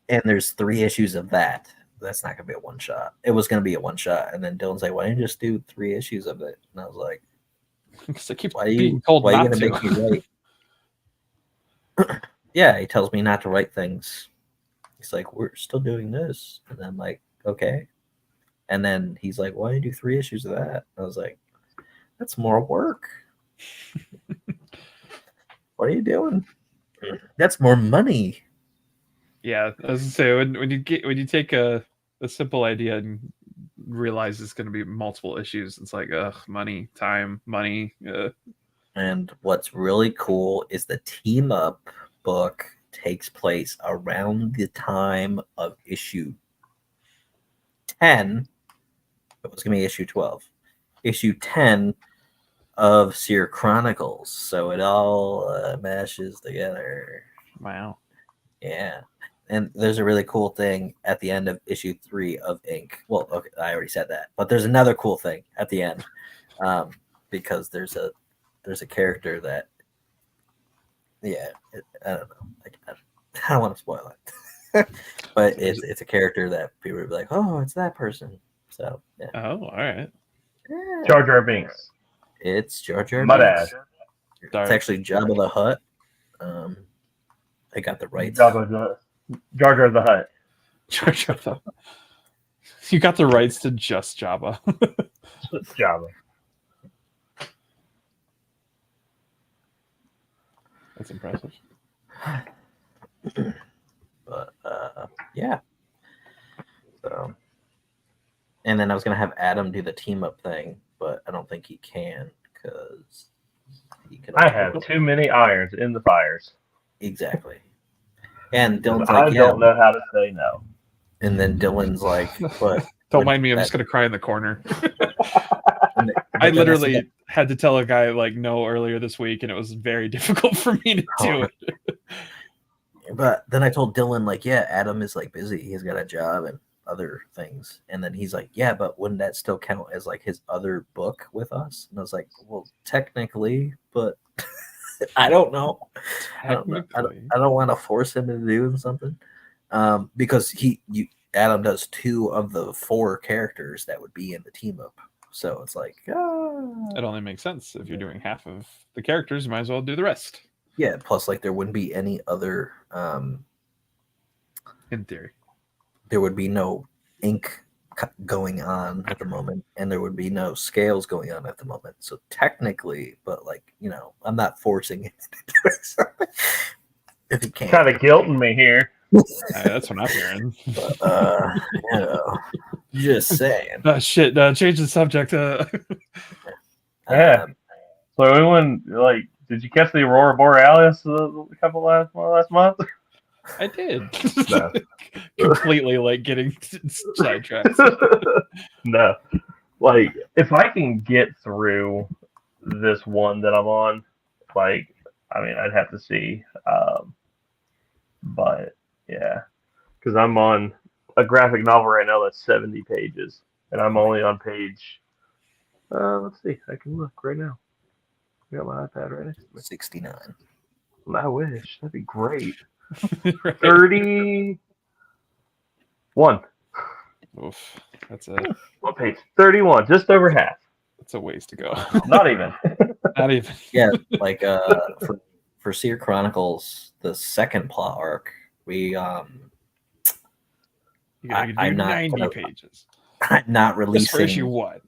[SPEAKER 1] And there's 3 issues of that. That's not going to be a one shot. It was going to be a one shot. And then Dylan's like, why don't you just do 3 issues of it? And I was like,
[SPEAKER 2] why are you going to
[SPEAKER 1] make me write? Yeah, he tells me not to write things. He's like, we're still doing this. And I'm like, okay. And then he's like, why don't you do 3 issues of that? I was like, that's more work. What are you doing? That's more money.
[SPEAKER 2] Yeah, I was gonna say when you take a simple idea and realize it's going to be multiple issues, it's like money, time, money.
[SPEAKER 1] And what's really cool is the team up book takes place around the time of issue 10. It was going to be issue 12. Issue 10 of Seer Chronicles. So it all mashes together.
[SPEAKER 2] Wow.
[SPEAKER 1] Yeah. And there's a really cool thing at the end of issue 3 of Ink. Well, okay, I already said that. But there's another cool thing at the end. Because there's a character that I don't know. I don't want to spoil it. But it's a character that people would be like, oh, it's that person. So yeah.
[SPEAKER 2] Oh, all right.
[SPEAKER 1] Yeah.
[SPEAKER 3] Jar Jar Binks.
[SPEAKER 1] It's Jar Jar
[SPEAKER 3] My
[SPEAKER 1] Binks.
[SPEAKER 3] bad.
[SPEAKER 1] It's actually Jabba the Hutt. They got the rights.
[SPEAKER 3] Jar Jar the Hutt.
[SPEAKER 2] Jar Jar the Hutt. You got the rights to just Jabba.
[SPEAKER 3] Just Jabba.
[SPEAKER 2] That's impressive.
[SPEAKER 1] But yeah. So, and then I was gonna have Adam do the team up thing, but I don't think he can because he can.
[SPEAKER 3] I have too many irons in the fires.
[SPEAKER 1] Exactly. And Dylan's
[SPEAKER 3] I
[SPEAKER 1] like,
[SPEAKER 3] don't know how to say no.
[SPEAKER 1] And then Dylan's like, "But
[SPEAKER 2] don't mind me. I'm just gonna cry in the corner." I literally had to tell a guy like no earlier this week, and it was very difficult for me to do it.
[SPEAKER 1] But then I told Dylan, like, yeah, Adam is like busy. He's got a job and other things. And then he's like, yeah, but wouldn't that still count as like his other book with us? And I was like, well, technically, but I don't know. I don't want to force him into doing something. Because Adam does 2 of the 4 characters that would be in the team up. So it's like,
[SPEAKER 2] it only makes sense. If you're doing half of the characters, you might as well do the rest.
[SPEAKER 1] Yeah, plus like there wouldn't be any other
[SPEAKER 2] in theory.
[SPEAKER 1] There would be no ink going on at the moment, and there would be no scales going on at the moment. So technically, but like, I'm not forcing it to do something. If he can't.
[SPEAKER 3] Kind of guilting me here.
[SPEAKER 2] That's what I'm hearing.
[SPEAKER 1] Just saying.
[SPEAKER 2] Shit, change the subject.
[SPEAKER 3] Yeah. So everyone, like, did you catch the Aurora Borealis a couple last month?
[SPEAKER 2] I did.
[SPEAKER 3] No.
[SPEAKER 2] Completely like getting sidetracked.
[SPEAKER 3] No. Like, if I can get through this one that I'm on, like, I mean, I'd have to see. But yeah, because I'm on a graphic novel right now that's 70 pages, and I'm only on page. Let's see. I can look right now. I got my iPad right next to me.
[SPEAKER 1] 69.
[SPEAKER 3] I wish. That'd be great. 31.
[SPEAKER 2] Oof. That's
[SPEAKER 3] what page? 31. Just over half.
[SPEAKER 2] That's a ways to go.
[SPEAKER 3] Not even.
[SPEAKER 2] Not even.
[SPEAKER 1] Yeah, like for Seer Chronicles, the second plot arc, we
[SPEAKER 2] I'm not 90 pages.
[SPEAKER 1] I'm not releasing.
[SPEAKER 2] Just for issue 1.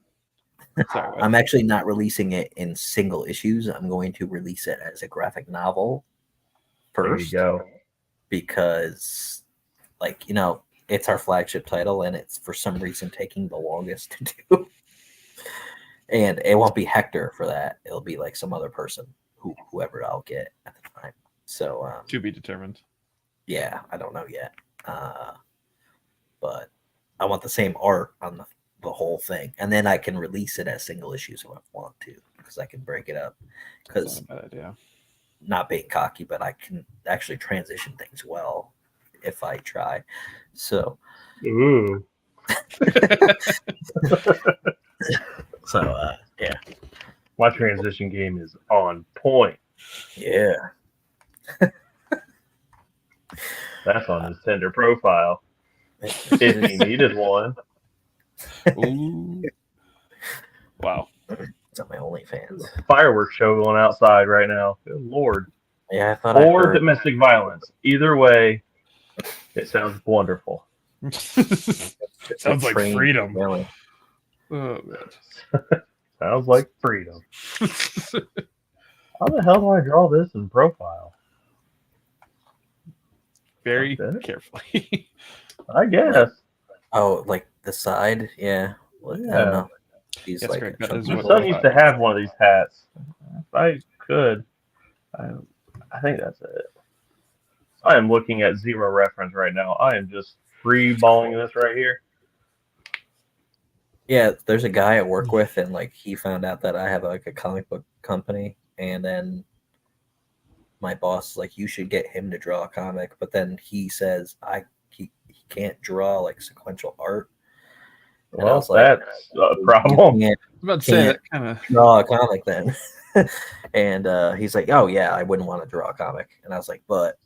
[SPEAKER 2] Sorry,
[SPEAKER 1] I'm actually not releasing it in single issues. I'm going to release it as a graphic novel first.
[SPEAKER 3] There you go.
[SPEAKER 1] Because, like, it's our flagship title, and it's for some reason taking the longest to do. And it won't be Hector for that. It'll be like some other person, whoever I'll get at the time. So
[SPEAKER 2] to be determined.
[SPEAKER 1] Yeah, I don't know yet. But I want the same art on the whole thing, and then I can release it as single issues if I want to, because I can break it up. Because not being cocky, but I can actually transition things well if I try. So,
[SPEAKER 3] ooh.
[SPEAKER 1] So yeah,
[SPEAKER 3] my transition game is on point.
[SPEAKER 1] Yeah.
[SPEAKER 3] That's on his Tinder profile. If he needed one.
[SPEAKER 2] Ooh. Wow.
[SPEAKER 1] It's on my OnlyFans.
[SPEAKER 3] Fireworks show going outside right now. Good Lord.
[SPEAKER 1] Yeah, I thought.
[SPEAKER 3] Or domestic violence. Either way, it sounds wonderful.
[SPEAKER 2] Sounds like freedom.
[SPEAKER 1] Really.
[SPEAKER 2] Oh, man.
[SPEAKER 3] Sounds like freedom. How the hell do I draw this in profile?
[SPEAKER 2] Very carefully.
[SPEAKER 3] I guess.
[SPEAKER 1] Oh, like the side? Yeah. Well,
[SPEAKER 3] yeah.
[SPEAKER 1] I don't know.
[SPEAKER 2] My
[SPEAKER 3] son used to have one of these hats. If I could. I think that's it. I am looking at zero reference right now. I am just free-balling this right here.
[SPEAKER 1] Yeah, there's a guy I work with, and like he found out that I have like a comic book company, and then my boss is like, you should get him to draw a comic, but then he says he can't draw like sequential art. And
[SPEAKER 3] well, I was like, that's a problem.
[SPEAKER 2] I'm about to say that kind of
[SPEAKER 1] draw a comic then. And he's like, oh yeah, I wouldn't want to draw a comic. And I was like, but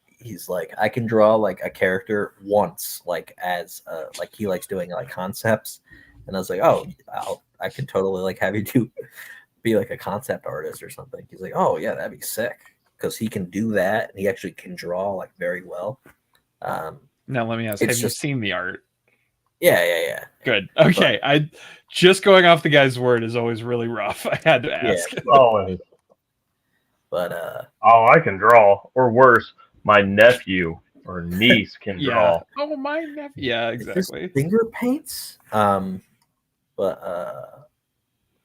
[SPEAKER 1] he's like, I can draw like a character once, like as like he likes doing like concepts. And I was like, oh, I could totally like have you be like a concept artist or something. He's like, oh yeah, that'd be sick. because he can do that, and he actually can draw like very well.
[SPEAKER 2] Now let me ask: have you seen the art?
[SPEAKER 1] Yeah.
[SPEAKER 2] Good. Okay, I just going off the guy's word is always really rough. I had to ask.
[SPEAKER 3] Yeah, always.
[SPEAKER 1] But
[SPEAKER 3] I can draw, or worse, my nephew or niece can draw.
[SPEAKER 2] Oh, my nephew. Yeah, exactly.
[SPEAKER 1] Finger paints. But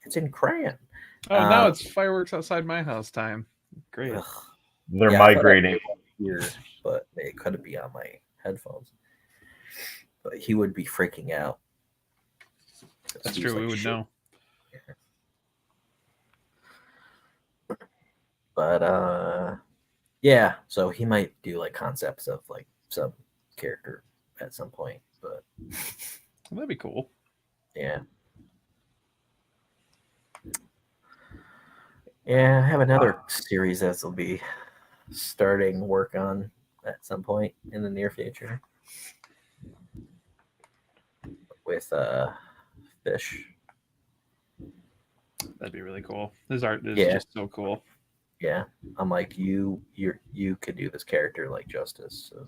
[SPEAKER 1] it's in crayon.
[SPEAKER 2] Oh, now it's fireworks outside my house time. Great.
[SPEAKER 3] They're migrating
[SPEAKER 1] here, but it couldn't be on my headphones. But he would be freaking out.
[SPEAKER 2] That's true. Like, we would know.
[SPEAKER 1] But yeah. So he might do like concepts of like some character at some point. But
[SPEAKER 2] that'd be cool.
[SPEAKER 1] Yeah. Yeah, I have another series that will be starting work on at some point in the near future with fish.
[SPEAKER 2] That'd be really cool. His art is just so cool.
[SPEAKER 1] Yeah, I'm like you could do this character like justice. So.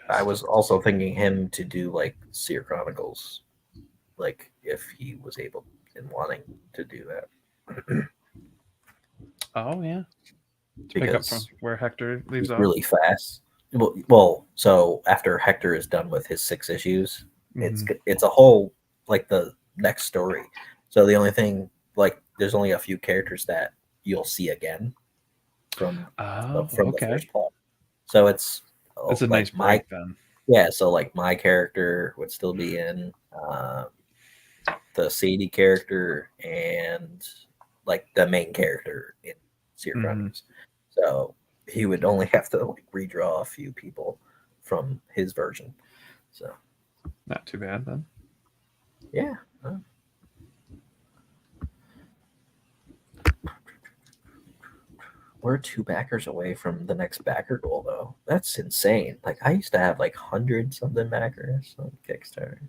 [SPEAKER 1] I was also thinking him to do like Seer Chronicles, like if he was able and wanting to do that.
[SPEAKER 2] Oh yeah, to pick up from where Hector leaves off
[SPEAKER 1] really fast. Well, so after Hector is done with his 6 issues, it's a whole like the next story. So the only thing like there's only a few characters that you'll see again from the first plot. So it's
[SPEAKER 2] a nice break then.
[SPEAKER 1] Yeah, so like my character would still be in the Sadie character and like the main character in Seer Chronicles. So he would only have to like redraw a few people from his version. So
[SPEAKER 2] not too bad then.
[SPEAKER 1] Yeah. We're 2 backers away from the next backer goal, though. That's insane. Like I used to have like 100-something backers on Kickstarter.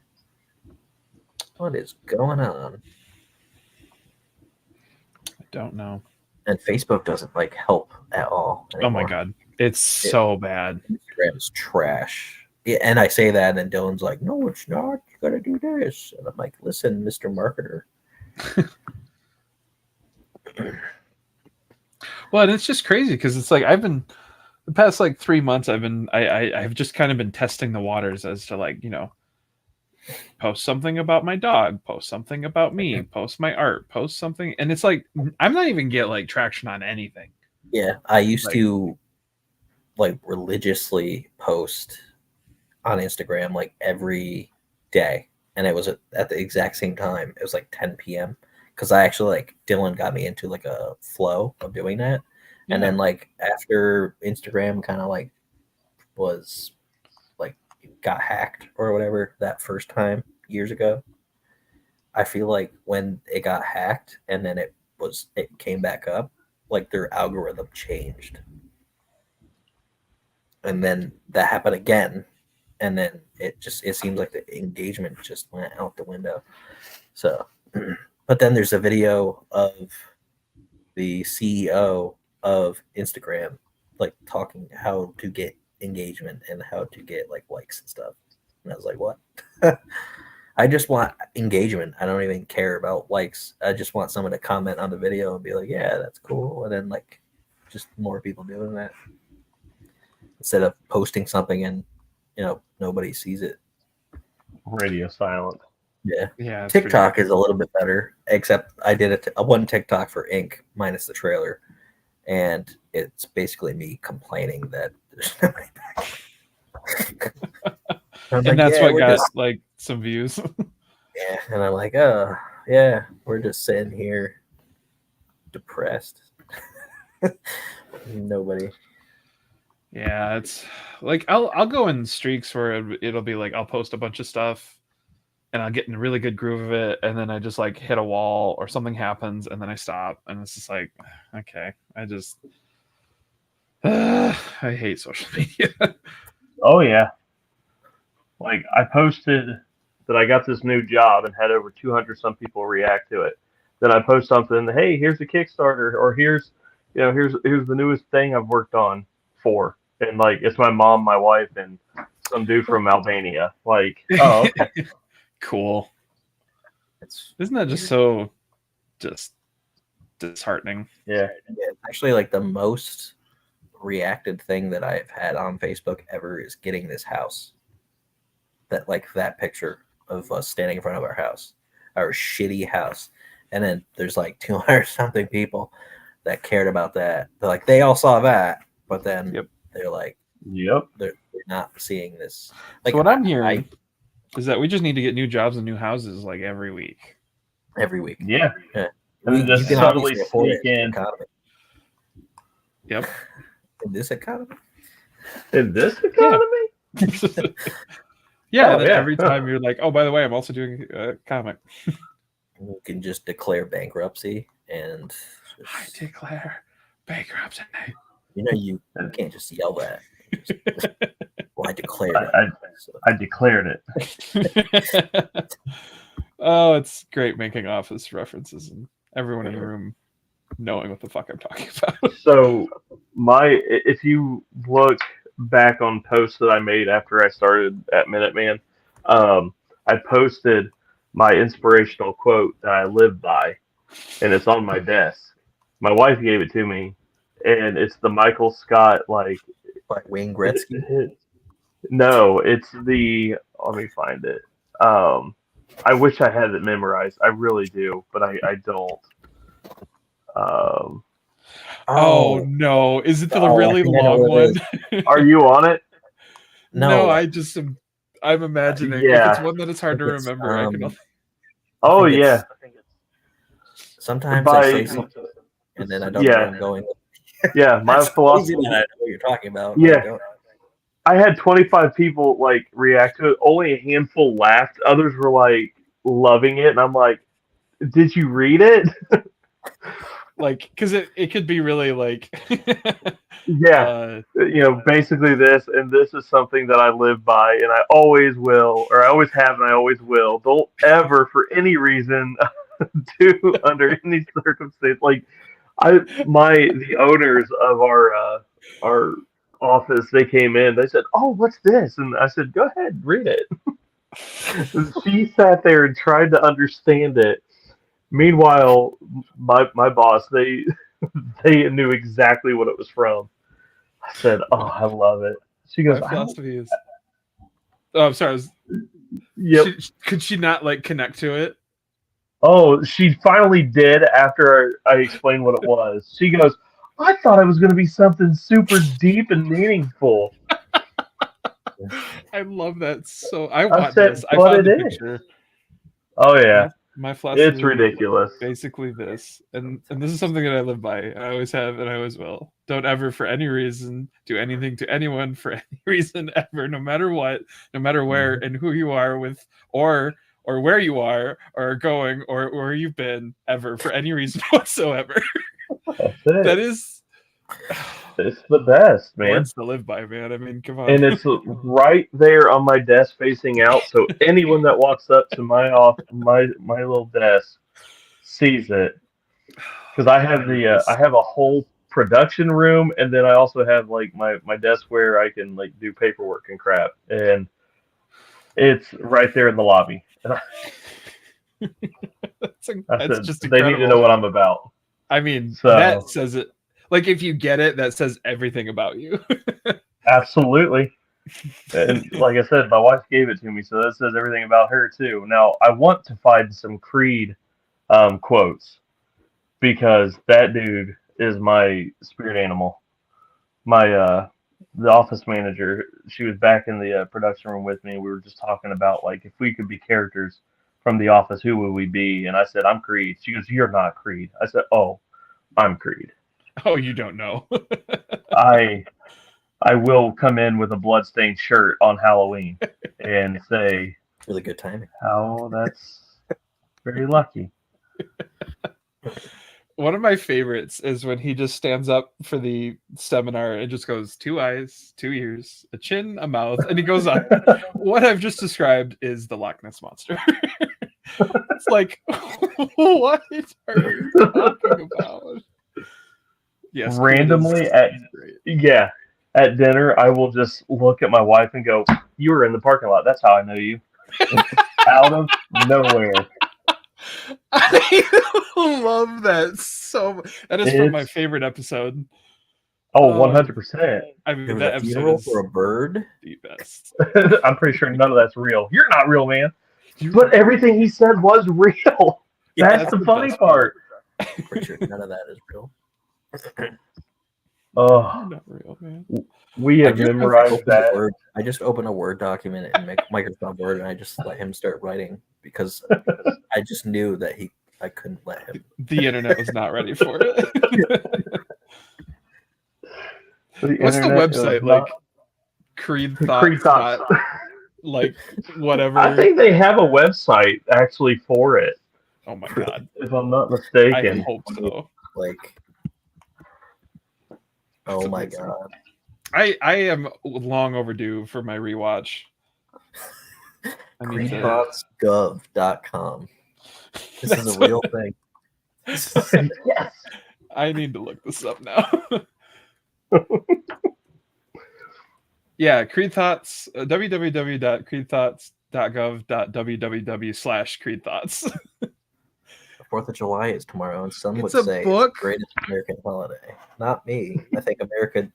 [SPEAKER 1] What is going on?
[SPEAKER 2] I don't know.
[SPEAKER 1] And Facebook doesn't like help at all anymore.
[SPEAKER 2] Oh my god, it's so bad.
[SPEAKER 1] Instagram's trash. Yeah, and I say that, and Dylan's like, "No, it's not. You gotta do this." And I'm like, "Listen, Mr. Marketer."
[SPEAKER 2] Well, and it's just crazy because it's like I've been the past like 3 months. I've just kind of been testing the waters as to like post something about my dog, post something about me, post my art, post something, and it's like I'm not even get like traction on anything.
[SPEAKER 1] Yeah, I used to like religiously post on Instagram like every day, and it was at the exact same time. It was like 10 p.m. because I actually like Dylan got me into like a flow of doing that, and then like after Instagram kind of like was like got hacked or whatever that first time years ago. I feel like when it got hacked and then it came back up, like their algorithm changed. And then that happened again. And then it seems like the engagement just went out the window. So, but then there's a video of the CEO of Instagram, like talking how to get engagement and how to get like likes and stuff. And I was like, what? I just want engagement. I don't even care about likes. I just want someone to comment on the video and be like, yeah, that's cool. And then like just more people doing that instead of posting something and nobody sees it.
[SPEAKER 3] Radio silent.
[SPEAKER 1] Yeah. TikTok is a little bit better, except I did one TikTok for Ink minus the trailer, and it's basically me complaining that there's nobody back.
[SPEAKER 2] And that's what got like some views.
[SPEAKER 1] Yeah, and I'm like, oh yeah, we're just sitting here depressed. Nobody.
[SPEAKER 2] Yeah, it's like I'll go in streaks where it'll be like I'll post a bunch of stuff and I'll get in a really good groove of it, and then I just like hit a wall or something happens and then I stop, and it's just like, okay, I hate social media.
[SPEAKER 3] Oh yeah. Like I posted that I got this new job and had over 200 some people react to it. Then I post something, hey, here's a Kickstarter, or here's here's the newest thing I've worked on for, and like it's my mom, my wife, and some dude from Albania. Like,
[SPEAKER 1] oh, okay.
[SPEAKER 2] Cool. Isn't that just so disheartening?
[SPEAKER 3] Yeah.
[SPEAKER 1] Actually, like the most reacted thing that I've had on Facebook ever is getting this house. That picture of us standing in front of our house, our shitty house, and then there's like 200 something people that cared about that. They're like, they all saw that, but then they're like, they're not seeing this. Like,
[SPEAKER 2] so what I'm hearing is that we just need to get new jobs and new houses like every week.
[SPEAKER 1] Every week.
[SPEAKER 3] Yeah.
[SPEAKER 1] And
[SPEAKER 3] just suddenly sneak in.
[SPEAKER 2] Yep.
[SPEAKER 1] In this economy?
[SPEAKER 3] In this economy?
[SPEAKER 2] Yeah. And then every time you're like, oh, by the way, I'm also doing a comic.
[SPEAKER 1] You can just declare bankruptcy and
[SPEAKER 2] I declare bankruptcy.
[SPEAKER 1] You can't just yell that. Well, I declared
[SPEAKER 3] it. I declared it.
[SPEAKER 2] Oh, it's great making Office references and everyone in the room knowing what the fuck I'm talking about.
[SPEAKER 3] So if you look back on posts that I made after I started at Minuteman, I posted my inspirational quote that I live by, and it's on my desk. My wife gave it to me, and it's the Michael Scott, like
[SPEAKER 1] Wayne Gretzky.
[SPEAKER 3] No, it's the. Let me find it. I wish I had it memorized. I really do, but I don't.
[SPEAKER 2] Oh no! Is it the really long one?
[SPEAKER 3] Are you on it?
[SPEAKER 2] No, I'm imagining. If it's one that it's hard to remember, I can.
[SPEAKER 3] Oh yeah.
[SPEAKER 1] Sometimes I say something, and then I don't know where I'm going.
[SPEAKER 3] Yeah, my philosophy.
[SPEAKER 1] I know what you're talking about.
[SPEAKER 3] Yeah. I had 25 people like react to it. Only a handful laughed. Others were like loving it, and I'm like, "Did you read it?"
[SPEAKER 2] Like, because it could be really like,
[SPEAKER 3] basically this, and this is something that I live by, and I always will, or I always have, and I always will. Don't ever, for any reason, do under any circumstance. Like, the owners of our office, they came in. They said, "Oh, what's this?" And I said, "Go ahead, read it." She sat there and tried to understand it. Meanwhile, my boss, they knew exactly what it was from. I said, "Oh, I love it." She goes,
[SPEAKER 2] "My philosophy is." Oh, I'm sorry.
[SPEAKER 3] Yep.
[SPEAKER 2] Could she not like connect to it?
[SPEAKER 3] Oh, she finally did after I explained what it was. She goes, "I thought it was going to be something super deep and meaningful."
[SPEAKER 2] I love that. So I want this. I found the picture.
[SPEAKER 3] Oh yeah.
[SPEAKER 2] My philosophy
[SPEAKER 3] it's ridiculous.
[SPEAKER 2] Basically this. And this is something that I live by. I always have and I always will. Don't ever for any reason do anything to anyone for any reason ever, no matter what, no matter where and who you are with or where you are or going or where you've been ever for any reason whatsoever.
[SPEAKER 3] That's it.
[SPEAKER 2] That is
[SPEAKER 3] it's the best, man.
[SPEAKER 2] Words to live by, man. I mean, come on.
[SPEAKER 3] And it's right there on my desk facing out, so anyone that walks up to my little desk sees it. Because I have I have a whole production room, and then I also have like my desk where I can like do paperwork and crap, and it's right there in the lobby.
[SPEAKER 2] That's just incredible.
[SPEAKER 3] They need to know what I'm about.
[SPEAKER 2] I mean, that says it. Like, if you get it, that says everything about you.
[SPEAKER 3] Absolutely. And like I said, my wife gave it to me, so that says everything about her, too. Now, I want to find some Creed quotes, because that dude is my spirit animal. The office manager, she was back in the production room with me, and we were just talking about, like, if we could be characters from The Office, who would we be? And I said, I'm Creed. She goes, you're not Creed. I said, oh, I'm Creed.
[SPEAKER 2] Oh, you don't know.
[SPEAKER 3] I will come in with a bloodstained shirt on Halloween and say,
[SPEAKER 1] really good timing.
[SPEAKER 3] Oh, that's very lucky.
[SPEAKER 2] One of my favorites is when he just stands up for the seminar and just goes, 2 eyes, 2 ears, a chin, a mouth, and he goes on. What I've just described is the Loch Ness Monster. It's like, what are you talking about? Yes,
[SPEAKER 3] randomly at dinner, I will just look at my wife and go, "You were in the parking lot. That's how I know you." Out of nowhere.
[SPEAKER 2] I love that so much. That is from my favorite episode.
[SPEAKER 3] Oh, 100%.
[SPEAKER 2] I mean,
[SPEAKER 1] It was
[SPEAKER 2] that
[SPEAKER 1] a funeral for a bird.
[SPEAKER 2] The best.
[SPEAKER 3] I'm pretty sure none of that's real. You're not real, man. But everything he said was real. That's the funny part.
[SPEAKER 1] I'm pretty sure none of that is real.
[SPEAKER 3] Oh,
[SPEAKER 2] not real, man.
[SPEAKER 3] We have memorized that.
[SPEAKER 1] I just opened a Word document in Microsoft Word, and I just let him start writing because I just knew that I couldn't let him.
[SPEAKER 2] The internet was not ready for it. What's the website like? Creed Thoughts. Like whatever.
[SPEAKER 3] I think they have a website actually for it.
[SPEAKER 2] Oh my god!
[SPEAKER 3] If I'm not mistaken,
[SPEAKER 2] I hope so.
[SPEAKER 1] Like, oh my god!
[SPEAKER 2] I am long overdue for my rewatch.
[SPEAKER 1] CreedThoughtsGov.com. This is a real thing.
[SPEAKER 3] Yes.
[SPEAKER 2] I need to look this up now. Yeah, Creed Thoughts, www.creedthoughts.gov.www/Creed Thoughts.
[SPEAKER 1] The 4th of July is tomorrow, and some would say it's the greatest American holiday. Not me. I think America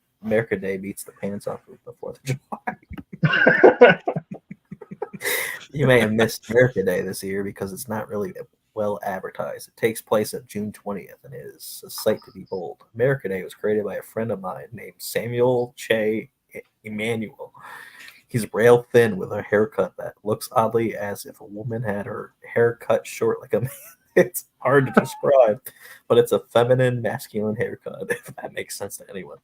[SPEAKER 1] Day beats the pants off of the 4th of July. You may have missed America Day this year because it's not really well advertised. It takes place on June 20th and is a sight to behold. America Day was created by a friend of mine named Samuel Che Emmanuel. He's rail thin with a haircut that looks oddly as if a woman had her hair cut short like a man. It's hard to describe, but it's a feminine, masculine haircut, if that makes sense to anyone.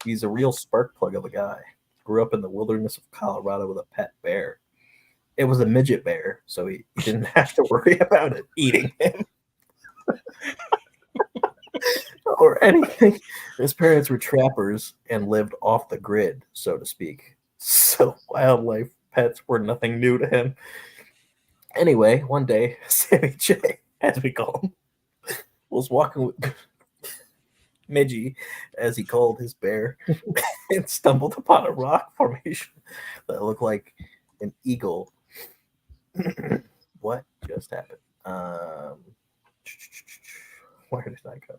[SPEAKER 1] He's a real spark plug of a guy. Grew up in the wilderness of Colorado with a pet bear. It was a midget bear, so he didn't have to worry about it eating him. Or anything. His parents were trappers and lived off the grid, so to speak. So wildlife pets were nothing new to him. Anyway, one day, Sammy J, as we call him, was walking with Midgie, as he called his bear, and stumbled upon a rock formation that looked like an eagle. What just happened? Where did I go?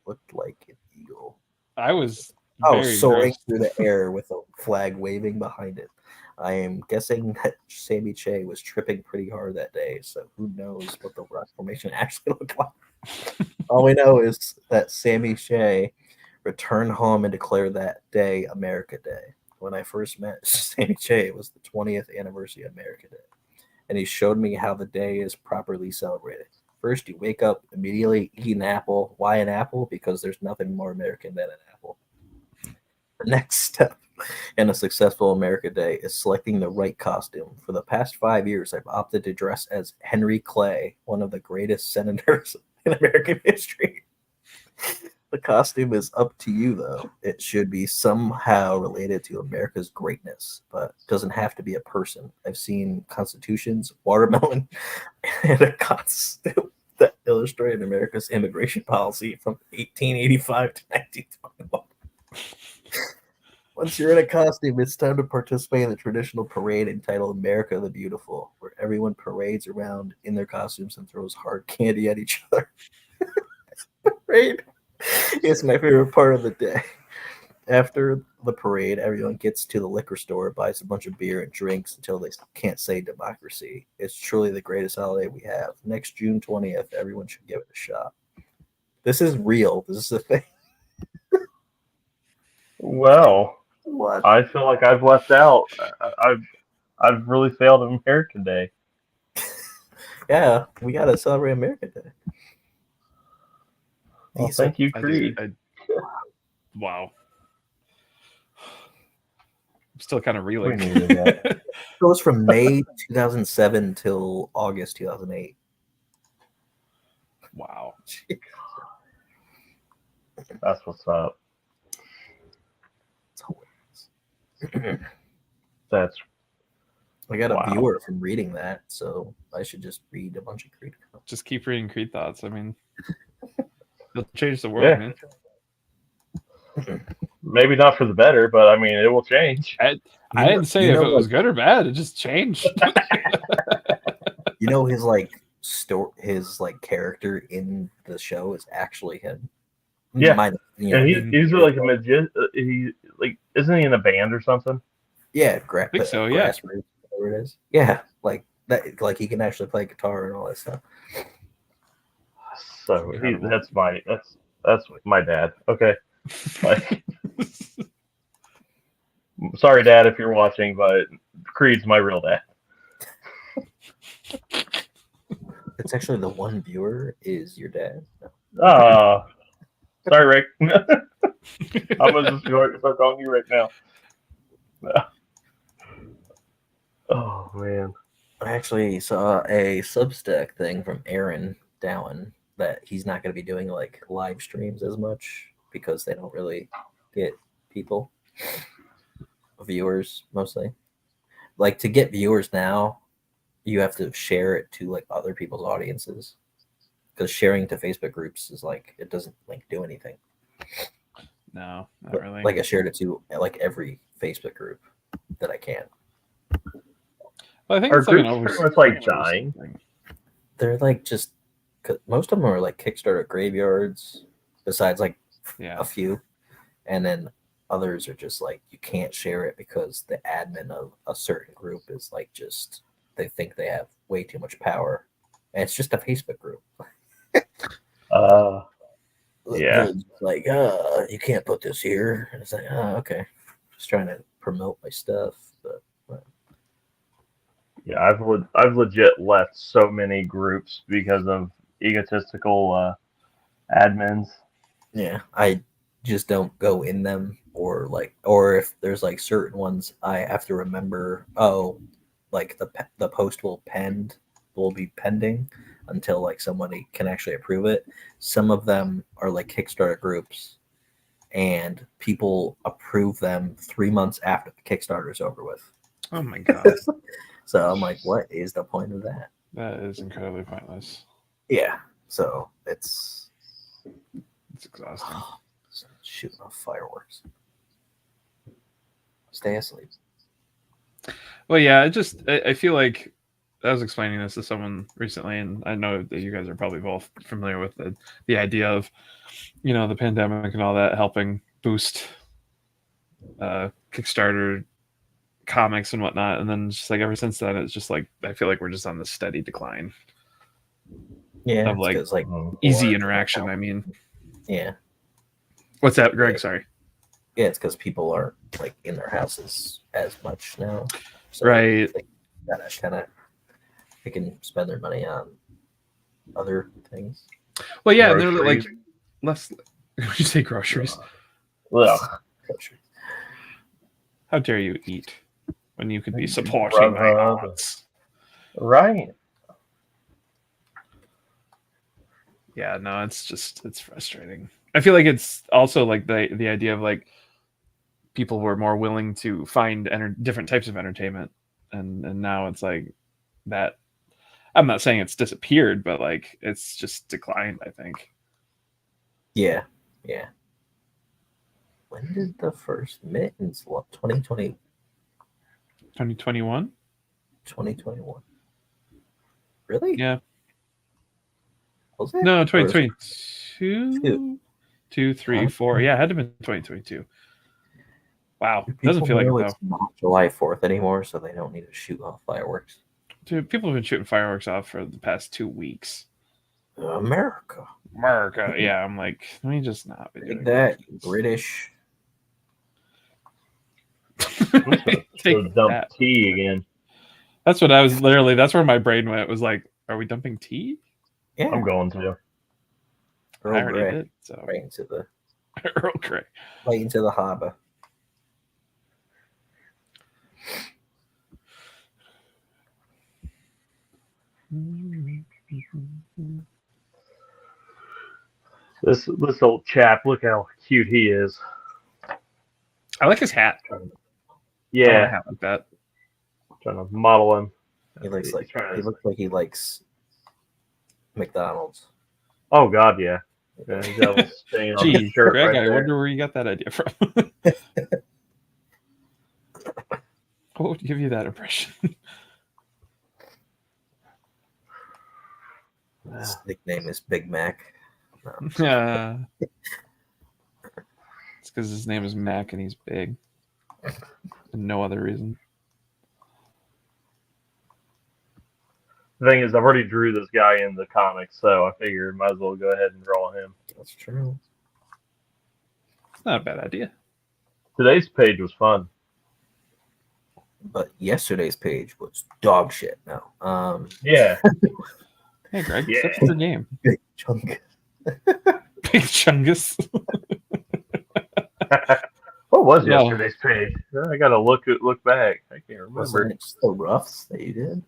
[SPEAKER 1] Looked like an eagle.
[SPEAKER 2] I was
[SPEAKER 1] soaring through the air with a flag waving behind it. I am guessing that Sammy Che was tripping pretty hard that day, so who knows what the rock formation actually looked like. All we know is that Sammy Che returned home and declared that day America Day. When I first met Sammy Che, it was the 20th anniversary of America Day, and he showed me how the day is properly celebrated. First, you wake up, immediately eat an apple. Why an apple? Because there's nothing more American than an apple. The next step in a successful America Day is selecting the right costume. For the past 5 years, I've opted to dress as Henry Clay, one of the greatest senators in American history. The costume is up to you, though. It should be somehow related to America's greatness, but it doesn't have to be a person. I've seen constitutions, watermelon, and a costume that illustrated America's immigration policy from 1885 to 1921. Once you're in a costume, it's time to participate in the traditional parade entitled America the Beautiful, where everyone parades around in their costumes and throws hard candy at each other. Parade is my favorite part of the day. After the parade, everyone gets to the liquor store, buys a bunch of beer and drinks until they can't say democracy. It's truly the greatest holiday we have. Next June 20th, everyone should give it a shot. This is real. This is a thing.
[SPEAKER 3] Well,
[SPEAKER 1] what?
[SPEAKER 3] I feel like I've left out. I've really failed American Day.
[SPEAKER 1] Yeah, we gotta celebrate American Day.
[SPEAKER 3] Well, thank you, Creed.
[SPEAKER 2] Wow. I'm still kind of reeling.
[SPEAKER 1] It goes from May 2007 till August 2008.
[SPEAKER 2] Wow.
[SPEAKER 3] That's what's up. That's.
[SPEAKER 1] I got a viewer from reading that, so I should just read a bunch of Creed.
[SPEAKER 2] Just keep reading Creed Thoughts. I mean, it'll change the world, man.
[SPEAKER 3] maybe not for the better, but I mean, it will change.
[SPEAKER 2] I didn't say if it was good or bad. It just changed.
[SPEAKER 1] You know, his like character in the show is actually him.
[SPEAKER 3] Yeah, he's like a magician. Isn't he in a band or something?
[SPEAKER 1] Yeah,
[SPEAKER 2] I think so. Yeah,
[SPEAKER 1] whatever it is. Yeah, like that. Like he can actually play guitar and all that stuff.
[SPEAKER 3] So that's my dad. Okay, like, sorry, Dad, if you're watching, but Creed's my real dad.
[SPEAKER 1] It's actually the one viewer is your dad.
[SPEAKER 3] Oh, sorry, Rick. I'm gonna just start calling you Rick now. Oh man.
[SPEAKER 1] I actually saw a Substack thing from Aaron Dowan that he's not going to be doing like live streams as much because they don't really get people, viewers mostly. Like to get viewers now, you have to share it to like other people's audiences because sharing to Facebook groups is like it doesn't like do anything.
[SPEAKER 2] No, not really.
[SPEAKER 1] Like I shared it to like every Facebook group that I can.
[SPEAKER 2] Well, I think
[SPEAKER 3] it's pretty much like dying.
[SPEAKER 1] They're like just most of them are like Kickstarter graveyards, besides like a few, and then others are just like you can't share it because the admin of a certain group is like just they think they have way too much power, and it's just a Facebook group.
[SPEAKER 3] Yeah.
[SPEAKER 1] Like you can't put this here. And it's like okay, just trying to promote my stuff, but.
[SPEAKER 3] Yeah, I've legit left so many groups because of egotistical admins.
[SPEAKER 1] Yeah, I just don't go in them, or if there's like certain ones, I have to remember. Oh, like the post will be pending until like somebody can actually approve it. Some of them are like Kickstarter groups, and people approve them 3 months after the Kickstarter is over with.
[SPEAKER 2] Oh my god.
[SPEAKER 1] So I'm like, what is the point of that?
[SPEAKER 2] That is incredibly pointless.
[SPEAKER 1] Yeah. So it's
[SPEAKER 2] exhausting.
[SPEAKER 1] Shooting off fireworks. Stay asleep.
[SPEAKER 2] Well, yeah, I feel like I was explaining this to someone recently, and I know that you guys are probably both familiar with the idea of, the pandemic and all that helping boost Kickstarter comics and whatnot, and then just like ever since then it's just like I feel like we're just on the steady decline of like easy interaction. I mean,
[SPEAKER 1] yeah,
[SPEAKER 2] what's that, Greg? Sorry.
[SPEAKER 1] Yeah, it's because people aren't like in their houses as much now, so
[SPEAKER 2] right?
[SPEAKER 1] They can spend their money on other things.
[SPEAKER 2] Well, yeah, they're like less. Would you say groceries?
[SPEAKER 3] Well,
[SPEAKER 1] groceries.
[SPEAKER 2] How dare you eat when you could be supporting my arts?
[SPEAKER 3] Right.
[SPEAKER 2] Yeah, no, it's frustrating. I feel like it's also like the idea of like people were more willing to find different types of entertainment, and now it's like that. I'm not saying it's disappeared, but like it's just declined, I think.
[SPEAKER 1] Yeah. When did the first mittens launch? 2020.
[SPEAKER 2] 2021?
[SPEAKER 1] 2021. Really?
[SPEAKER 2] Yeah.
[SPEAKER 1] Was it?
[SPEAKER 2] No, 2022? 2, 3, 4. Yeah, it had to have been 2022. Wow. Doesn't feel like it, though.
[SPEAKER 1] It's not July 4th anymore, so they don't need to shoot off fireworks.
[SPEAKER 2] Dude, people have been shooting fireworks off for the past 2 weeks.
[SPEAKER 1] America.
[SPEAKER 2] Yeah, I'm like, let me just not be doing
[SPEAKER 1] that. British.
[SPEAKER 3] Take dump tea again.
[SPEAKER 2] That's what I was literally. That's where my brain went. It was like, are we dumping tea?
[SPEAKER 3] Yeah, I'm going to.
[SPEAKER 1] Earl
[SPEAKER 2] I already
[SPEAKER 1] Grey.
[SPEAKER 2] did. So
[SPEAKER 1] right into the
[SPEAKER 2] Earl Grey.
[SPEAKER 1] Right into the harbor.
[SPEAKER 3] This old chap, look how cute he is.
[SPEAKER 2] I like his hat.
[SPEAKER 3] Yeah,
[SPEAKER 2] I want a hat like that.
[SPEAKER 3] I'm trying to model him.
[SPEAKER 1] He looks like he likes McDonald's.
[SPEAKER 3] Oh God, yeah.
[SPEAKER 2] Gee, Greg, I wonder where you got that idea from. What would give you that impression?
[SPEAKER 1] His nickname is Big Mac.
[SPEAKER 2] It's because his name is Mac and he's big. And no other reason.
[SPEAKER 3] The thing is, I've already drew this guy in the comics, so I figured might as well go ahead and draw him.
[SPEAKER 1] That's true.
[SPEAKER 2] It's not a bad idea.
[SPEAKER 3] Today's page was fun.
[SPEAKER 1] But yesterday's page was dog shit now.
[SPEAKER 3] Yeah.
[SPEAKER 2] Hey, Greg, that's your game.
[SPEAKER 1] Big Chungus.
[SPEAKER 2] Big Chungus.
[SPEAKER 3] What was yesterday's page? I gotta look back. I can't remember.
[SPEAKER 1] Was it just the roughs that you did?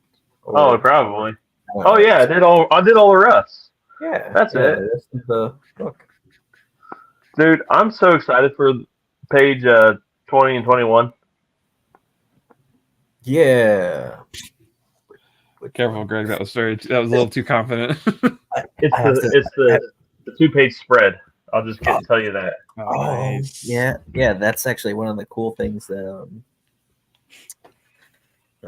[SPEAKER 3] Oh, probably. Oh yeah, I did all the roughs.
[SPEAKER 1] Yeah,
[SPEAKER 3] that's it.
[SPEAKER 1] This is the book.
[SPEAKER 3] Dude, I'm so excited for page 20 and 21.
[SPEAKER 1] Yeah.
[SPEAKER 2] Careful, Greg. That was a little too confident.
[SPEAKER 3] It's the 2-page spread. I'll just tell you that.
[SPEAKER 1] Nice. Yeah. That's actually one of the cool things that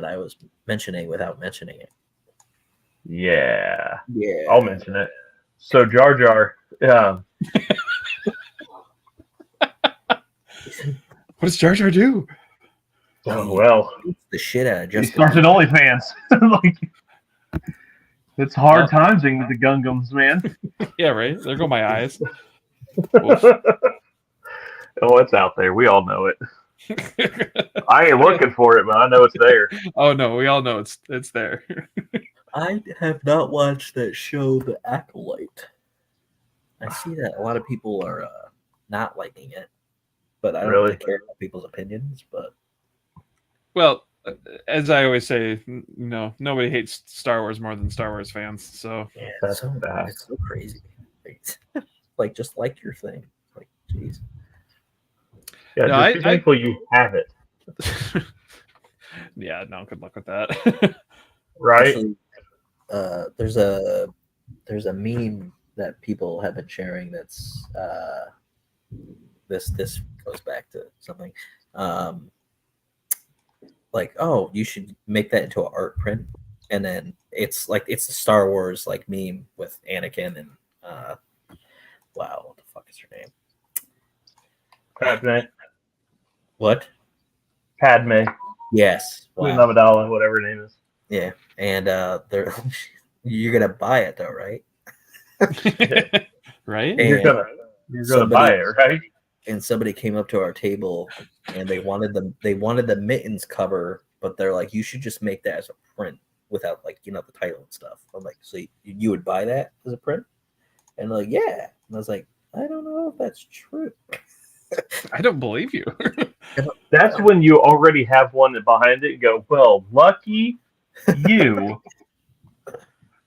[SPEAKER 1] I was mentioning without mentioning it.
[SPEAKER 3] Yeah. I'll mention it. So Jar Jar.
[SPEAKER 2] What does Jar Jar do?
[SPEAKER 3] Oh well,
[SPEAKER 1] the shit out of Jessica.
[SPEAKER 3] He started OnlyFans. It's hard times with the Gungams, man.
[SPEAKER 2] Yeah, right. There go my eyes.
[SPEAKER 3] Oh, it's out there. We all know it. I ain't looking for it, but I know it's there.
[SPEAKER 2] Oh no, we all know it's there.
[SPEAKER 1] I have not watched that show, The Acolyte. I see that a lot of people are not liking it, but I don't really care about people's opinions. But
[SPEAKER 2] well, as I always say, nobody hates Star Wars more than Star Wars fans. So
[SPEAKER 1] yeah, that's it's so crazy. Like, just like your thing. Like, jeez.
[SPEAKER 3] Yeah, no, just be thankful you have it.
[SPEAKER 2] Yeah, no, good luck with that.
[SPEAKER 3] Right.
[SPEAKER 1] Actually, there's a meme that people have been sharing that's this goes back to something like, oh, you should make that into an art print, and then it's a Star Wars like meme with Anakin and wow, what the fuck is her name?
[SPEAKER 3] Padme.
[SPEAKER 1] What?
[SPEAKER 3] Padme.
[SPEAKER 1] Yes.
[SPEAKER 3] Wow. Amidala, whatever her name is.
[SPEAKER 1] Yeah, and you're gonna buy it though, right?
[SPEAKER 2] Right.
[SPEAKER 3] And you're gonna buy it, right?
[SPEAKER 1] And somebody came up to our table and they wanted the mittens cover, but they're like, you should just make that as a print without the title and stuff. I'm like, so you would buy that as a print? And they're like, yeah. And I was like, I don't know if that's true.
[SPEAKER 2] I don't believe you.
[SPEAKER 3] That's when you already have one behind it and go, well, lucky you.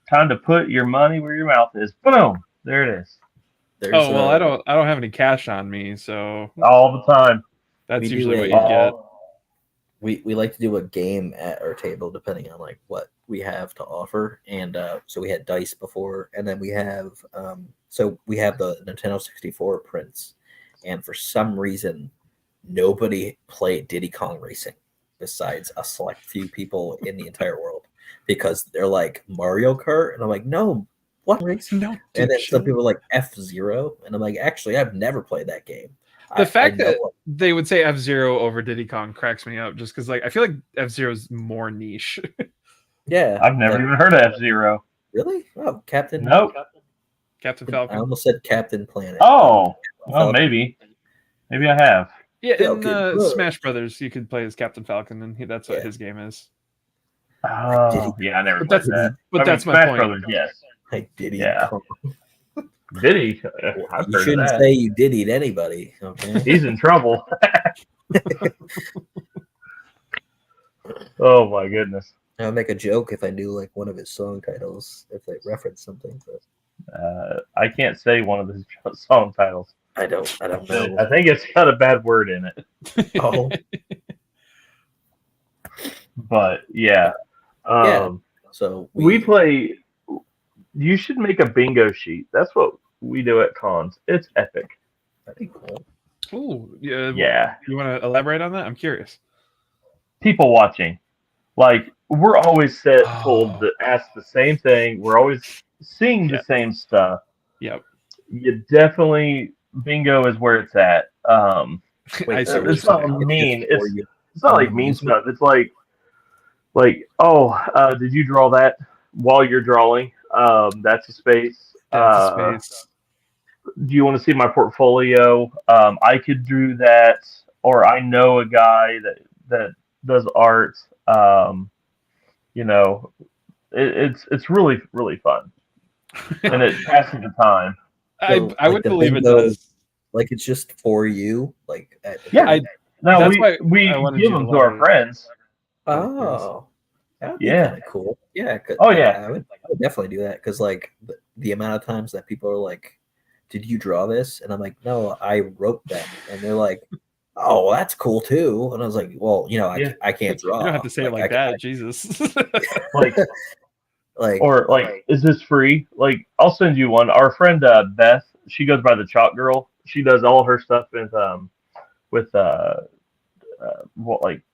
[SPEAKER 3] Time to put your money where your mouth is. Boom. There it is.
[SPEAKER 2] I don't have any cash on me, so
[SPEAKER 3] all the time.
[SPEAKER 2] That's usually what you get.
[SPEAKER 1] We like to do a game at our table depending on what we have to offer, and so we had dice before, and then we have the Nintendo 64 prints, and for some reason nobody played Diddy Kong Racing besides a select few people in the entire world, because they're like Mario Kart, and I'm like, no, what racing?
[SPEAKER 2] No,
[SPEAKER 1] and then some people are like F-Zero, and I'm like, actually, I've never played that game.
[SPEAKER 2] The fact that they would say F-Zero over Diddy Kong cracks me up, just because I feel like F-Zero is more niche.
[SPEAKER 1] Yeah,
[SPEAKER 3] I've never even heard of F-Zero.
[SPEAKER 1] Really? Oh, Captain.
[SPEAKER 3] Nope.
[SPEAKER 2] Captain Falcon.
[SPEAKER 1] I almost said Captain Planet.
[SPEAKER 3] Oh, well, maybe I have.
[SPEAKER 2] Yeah, in Smash Brothers, you could play as Captain Falcon, and that's what his game is.
[SPEAKER 3] Oh, yeah, I never played that.
[SPEAKER 2] But that's my
[SPEAKER 3] Smash
[SPEAKER 2] point.
[SPEAKER 3] Brothers, yes.
[SPEAKER 1] Like Diddy.
[SPEAKER 3] Yeah. Diddy?
[SPEAKER 1] You shouldn't say you diddied anybody. Okay.
[SPEAKER 3] He's in trouble. Oh my goodness.
[SPEAKER 1] I would make a joke if I knew one of his song titles, if they referenced something. But
[SPEAKER 3] I can't say one of his song titles.
[SPEAKER 1] I don't know.
[SPEAKER 3] I think it's got a bad word in it.
[SPEAKER 1] Oh.
[SPEAKER 3] But yeah.
[SPEAKER 1] So
[SPEAKER 3] we play. You should make a bingo sheet. That's what we do at cons. It's epic.
[SPEAKER 1] That'd be cool.
[SPEAKER 2] Ooh, yeah.
[SPEAKER 3] Yeah.
[SPEAKER 2] You want to elaborate on that? I'm curious.
[SPEAKER 3] People watching. Like, we're always told to ask the same thing. We're always seeing the same stuff.
[SPEAKER 2] Yep.
[SPEAKER 3] You definitely, bingo is where it's at.
[SPEAKER 1] Wait,
[SPEAKER 3] it's not mean. It's not like mean stuff. It's like, oh, did you draw that while you're drawing? That's a space.
[SPEAKER 2] That's a space.
[SPEAKER 3] Do you want to see my portfolio? I could do that, or I know a guy that does art. You know, it's really, really fun, and it passes the time.
[SPEAKER 2] So, I would believe it does.
[SPEAKER 1] Like, it's just for you. Like,
[SPEAKER 3] no, we give them to our friends.
[SPEAKER 1] Oh, that would be
[SPEAKER 3] yeah,
[SPEAKER 1] kind of cool. Yeah.
[SPEAKER 3] Yeah.
[SPEAKER 1] I would definitely do that because, like, the amount of times that people are like, "Did you draw this?" And I'm like, "No, I wrote that." And they're like, "Oh, well, that's cool too." And I was like, "Well, you know, I can't draw."
[SPEAKER 2] You don't have to say it like that, Jesus.
[SPEAKER 3] like, is this free? Like, I'll send you one. Our friend Beth, she goes by the Chalk Girl. She does all her stuff with like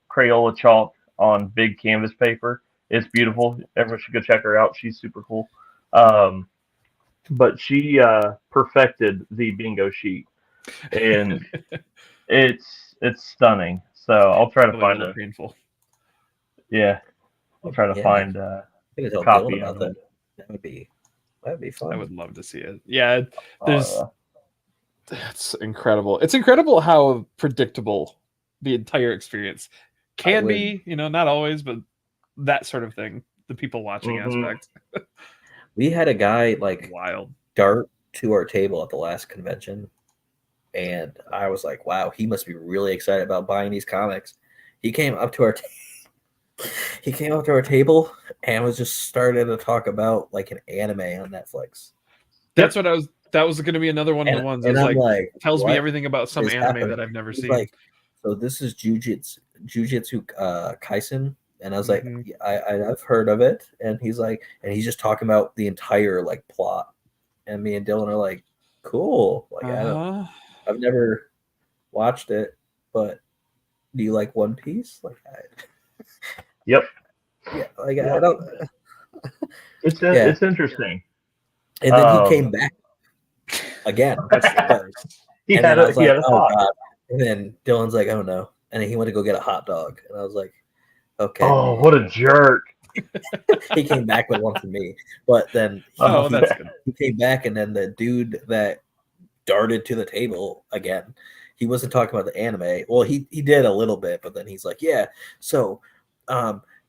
[SPEAKER 3] Crayola chalk on big canvas paper. It's beautiful. Everyone should go check her out. She's super cool. But she perfected the bingo sheet, and it's stunning. So I'll try to find it.
[SPEAKER 2] Painful.
[SPEAKER 3] Yeah, I'll try to find a copy of it.
[SPEAKER 1] That would be fun.
[SPEAKER 2] I would love to see it. Yeah, that's incredible. It's incredible how predictable the entire experience can be. You know, not always, but that sort of thing. The people watching aspect.
[SPEAKER 1] We had a guy
[SPEAKER 2] wild
[SPEAKER 1] dart to our table at the last convention, and I was like, "Wow, he must be really excited about buying these comics." He came up to our table and was just started to talk about like an anime on Netflix.
[SPEAKER 2] That was going to be another one of the ones.
[SPEAKER 1] And I'm like,
[SPEAKER 2] tells me everything about some anime that I've never seen.
[SPEAKER 1] Like, so this is Jujutsu Kaisen. And I was like, I've heard of it. And he's like, and he's just talking about the entire like plot. And me and Dylan are like, cool. Like, I've never watched it, but do you like One Piece? Like,
[SPEAKER 3] yep.
[SPEAKER 1] Yeah. Like, I don't.
[SPEAKER 3] It's interesting.
[SPEAKER 1] And then he came back again.
[SPEAKER 3] He had a thought.
[SPEAKER 1] God. And then Dylan's like, oh no. And then he went to go get a hot dog. And I was like, okay.
[SPEAKER 3] Oh, what a jerk.
[SPEAKER 1] He came back with one for me. But then he came back, and then the dude that darted to the table again, he wasn't talking about the anime. Well, he did a little bit, but then he's like, yeah, so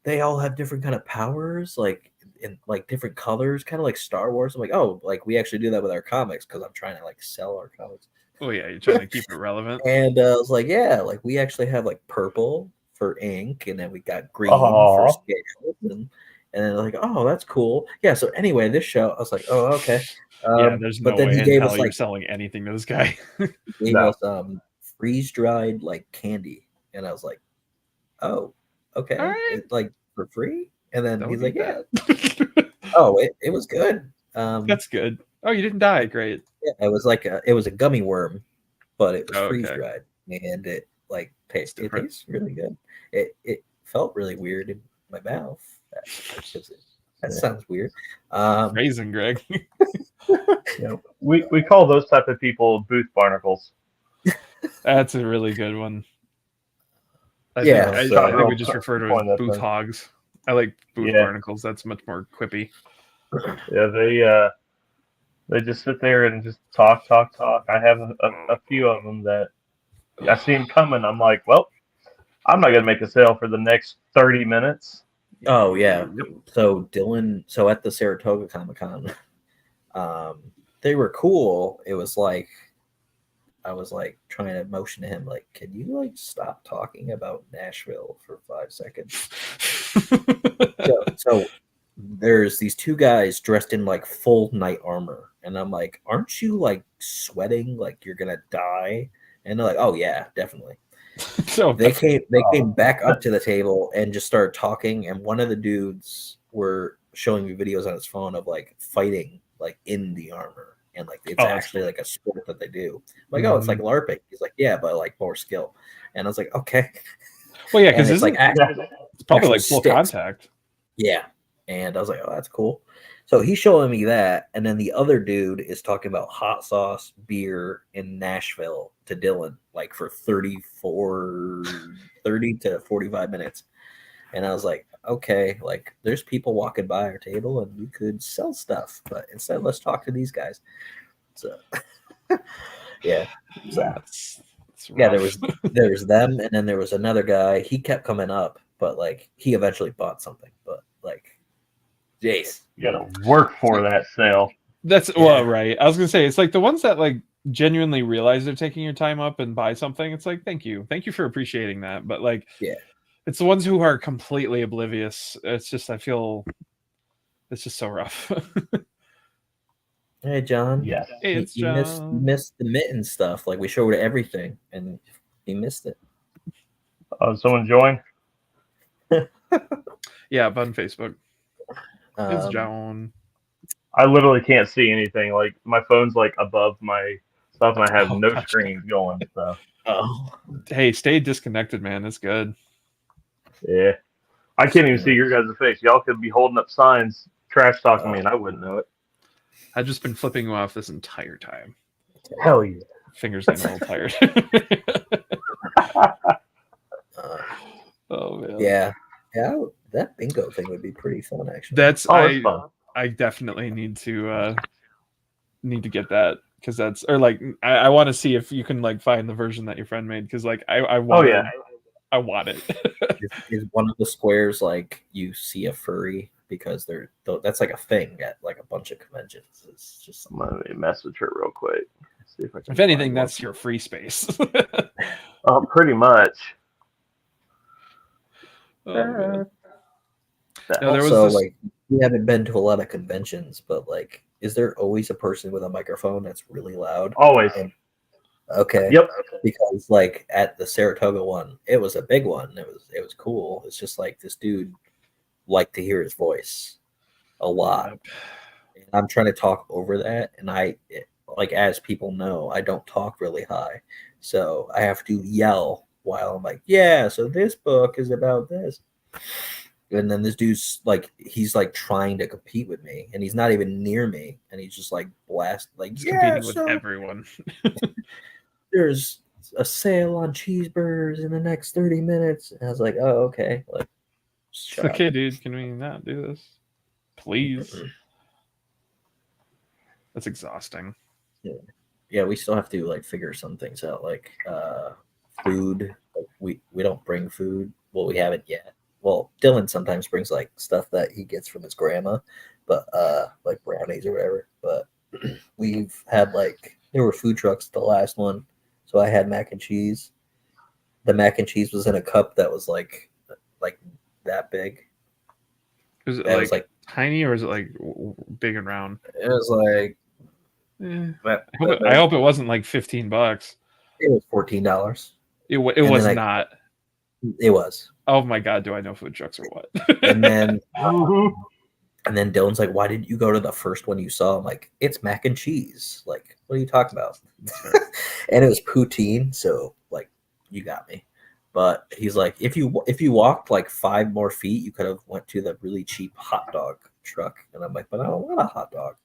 [SPEAKER 1] they all have different kind of powers, like in like different colors, kind of like Star Wars. I'm like, oh, like we actually do that with our comics because I'm trying to like sell our comics.
[SPEAKER 2] Oh yeah, you're trying to keep it relevant.
[SPEAKER 1] And I was like, yeah, like we actually have like purple for ink, and then we got green for scales, and then like, oh, that's cool. Yeah. So anyway, this show, I was like, oh, okay.
[SPEAKER 2] There's no way in hell you're selling anything to this guy.
[SPEAKER 1] He gave us freeze dried like candy, and I was like, oh, okay,
[SPEAKER 2] all right.
[SPEAKER 1] Like for free. And then he's like, yeah. Oh, it was good.
[SPEAKER 2] That's good. Oh, you didn't die. Great.
[SPEAKER 1] Yeah, it was like it was a gummy worm, but it was freeze dried, and it like tastes really good. It felt really weird in my mouth. That sounds weird.
[SPEAKER 2] Raisin, Greg.
[SPEAKER 3] We call those type of people booth barnacles.
[SPEAKER 2] That's a really good one. I think we just refer to as booth hogs. I like booth barnacles. That's much more quippy.
[SPEAKER 3] Yeah, they just sit there and just talk. I have a few of them that I see them coming. I'm like, well, I'm not gonna make a sale for the next 30 minutes.
[SPEAKER 1] Oh yeah. So Dylan, at the Saratoga Comic-Con, they were cool. It was like I was like trying to motion to him, like, can you like stop talking about Nashville for 5 seconds? so there's these two guys dressed in like full knight armor, and I'm like, aren't you like sweating like you're gonna die? And they're like, oh yeah, definitely. So they came back up to the table and just started talking, and one of the dudes were showing me videos on his phone of like fighting like in the armor, and like it's actually like a sport that they do. I'm like, oh, it's like LARPing. He's like, yeah, but like more skill. And I was like, okay.
[SPEAKER 2] Well, yeah, because
[SPEAKER 1] it's like
[SPEAKER 2] it's probably like full contact.
[SPEAKER 1] Yeah. And I was like, oh, that's cool. So he's showing me that, and then the other dude is talking about hot sauce beer in Nashville to Dylan, like for 30 to 45 minutes. And I was like, okay, like there's people walking by our table and we could sell stuff, but instead let's talk to these guys. So yeah. So,
[SPEAKER 2] that's
[SPEAKER 1] yeah, there was them, and then there was another guy. He kept coming up, but like he eventually bought something. But like, Jace,
[SPEAKER 3] you gotta work for that sale.
[SPEAKER 2] That's well, right. I was gonna say it's like the ones that like genuinely realize they're taking your time up and buy something. It's like thank you for appreciating that. But like, it's the ones who are completely oblivious. It's just I feel it's just so rough.
[SPEAKER 1] Hey, John.
[SPEAKER 3] Yes.
[SPEAKER 2] Hey, it's John.
[SPEAKER 1] Missed the mitten stuff. Like we showed everything, and he missed it.
[SPEAKER 3] Someone join?
[SPEAKER 2] Yeah, on Facebook. It's John.
[SPEAKER 3] I literally can't see anything. Like my phone's like above my stuff, and I have no screen going. So.
[SPEAKER 2] Hey, stay disconnected, man. It's good.
[SPEAKER 3] Yeah. I can't even see your guys' face. Y'all could be holding up signs, trash talking me, and I wouldn't know it.
[SPEAKER 2] I've just been flipping you off this entire time.
[SPEAKER 3] Hell yeah.
[SPEAKER 2] Fingers getting a little tired. Oh man.
[SPEAKER 1] Yeah. That bingo thing would be pretty fun, actually.
[SPEAKER 2] That's
[SPEAKER 3] fun.
[SPEAKER 2] I definitely need to get that because that's or like I want to see if you can like find the version that your friend made because like I want I want it.
[SPEAKER 1] Is one of the squares like you see a furry because that's like a thing at like a bunch of conventions. It's just
[SPEAKER 3] I'm gonna message her real quick. See if I can.
[SPEAKER 2] If anything, that's your free space.
[SPEAKER 3] Pretty much.
[SPEAKER 2] No,
[SPEAKER 1] like we haven't been to a lot of conventions, but like, is there always a person with a microphone that's really loud?
[SPEAKER 3] Always.
[SPEAKER 1] Okay.
[SPEAKER 3] Yep.
[SPEAKER 1] Because like at the Saratoga one, it was a big one. It was cool. It's just like this dude liked to hear his voice a lot. Yep. And I'm trying to talk over that, and like as people know, I don't talk really high, so I have to yell while I'm like, yeah. So this book is about this, and then this dude's like, he's like trying to compete with me, and he's not even near me, and he's just like he's
[SPEAKER 2] competing with everyone.
[SPEAKER 1] There's a sale on cheeseburgers in the next 30 minutes. And I was like, oh, okay. Like,
[SPEAKER 2] okay, dude, can we not do this? Please. That's exhausting.
[SPEAKER 1] Yeah, we still have to like figure some things out, like food. Like, we don't bring food. Well, we haven't yet. Well, Dylan sometimes brings like stuff that he gets from his grandma, but like brownies or whatever. But we've had like, there were food trucks at the last one. So I had mac and cheese. The mac and cheese was in a cup that was like that big.
[SPEAKER 2] Was it like tiny or is it like big and round?
[SPEAKER 1] It was like.
[SPEAKER 2] I hope it wasn't like $15.
[SPEAKER 1] It was $14.
[SPEAKER 2] It was not.
[SPEAKER 1] It was.
[SPEAKER 2] Oh my god! Do I know food trucks or what?
[SPEAKER 1] And then Dylan's like, "Why didn't you go to the first one you saw?" I'm like, "It's mac and cheese. Like, what are you talking about?" And it was poutine, so like, you got me. But he's like, if you walked like 5 more feet, you could have went to the really cheap hot dog truck. And I'm like, but I don't want a hot dog.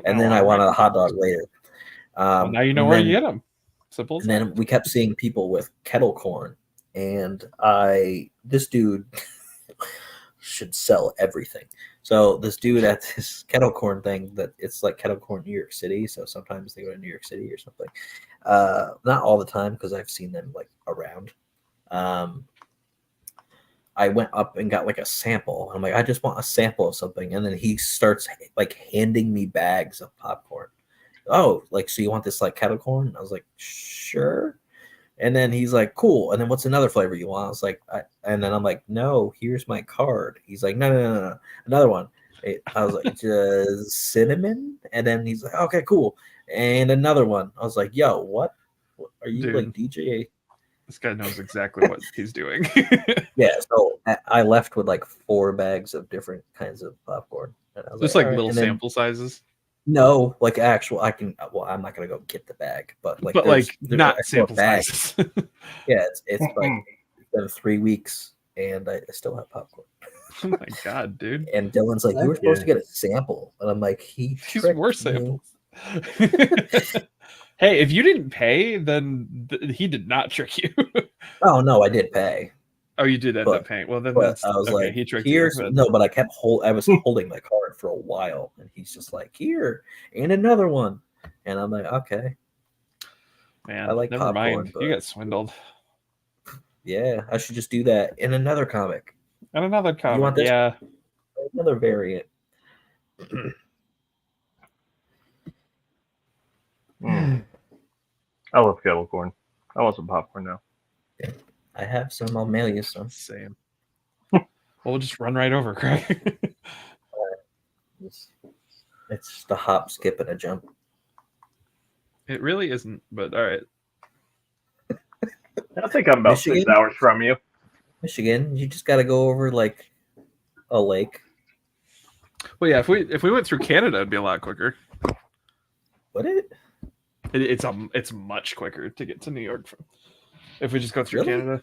[SPEAKER 1] And then I wanted a hot dog later.
[SPEAKER 2] Well, now you know where you get them. Simple.
[SPEAKER 1] And then we kept seeing people with kettle corn, and this dude should sell everything. So this dude at this kettle corn thing, that it's like kettle corn New York City. So sometimes they go to New York City or something. Not all the time because I've seen them like around. I went up and got like a sample. I'm like, I just want a sample of something. And then he starts like handing me bags of popcorn. Oh, like, so you want this like kettle corn? I was like, sure. And then he's like, cool. And then what's another flavor you want? I was like, and then I'm like, no, here's my card. He's like, no. Another one. I was like, just cinnamon. And then he's like, okay, cool. And another one. I was like, yo, what? Are you like DJ?
[SPEAKER 2] This guy knows exactly what he's doing.
[SPEAKER 1] Yeah, so I left with like 4 bags of different kinds of popcorn. And I was
[SPEAKER 2] just like little sample sizes.
[SPEAKER 1] No, like actual. I can. Well, I'm not gonna go get the bag, but like,
[SPEAKER 2] there's not sample
[SPEAKER 1] bags. Yeah, it's like it's been 3 weeks, and I still have popcorn.
[SPEAKER 2] Oh my god, dude!
[SPEAKER 1] And Dylan's like, you were supposed to get a sample, and I'm like, he's
[SPEAKER 2] worse samples. Hey, if you didn't pay, then he did not trick you.
[SPEAKER 1] Oh no, I did pay.
[SPEAKER 2] Oh, you did end up paying. Well, then that's
[SPEAKER 1] I was
[SPEAKER 2] okay.
[SPEAKER 1] like,
[SPEAKER 2] He tricked
[SPEAKER 1] you.
[SPEAKER 2] But...
[SPEAKER 1] No, but I was holding my card for a while, and he's just like, here, and another one, and I'm like, okay.
[SPEAKER 2] Man, I like never popcorn, mind. But... You got swindled.
[SPEAKER 1] Yeah, I should just do that in another comic.
[SPEAKER 2] And another comic, you want this? Yeah.
[SPEAKER 1] Another variant.
[SPEAKER 3] I love kettle corn. I want some popcorn now.
[SPEAKER 1] I have some. I'll mail you some.
[SPEAKER 2] Same. We'll just run right over, Craig.
[SPEAKER 1] It's just a hop, skip, and a jump.
[SPEAKER 2] It really isn't, but all right.
[SPEAKER 3] I think I'm about Michigan? 6 hours from you.
[SPEAKER 1] Michigan, you just got to go over like a lake.
[SPEAKER 2] Well, yeah, if we went through Canada, it'd be a lot quicker.
[SPEAKER 1] Would it?
[SPEAKER 2] It's much quicker to get to New York from if we just go through Canada.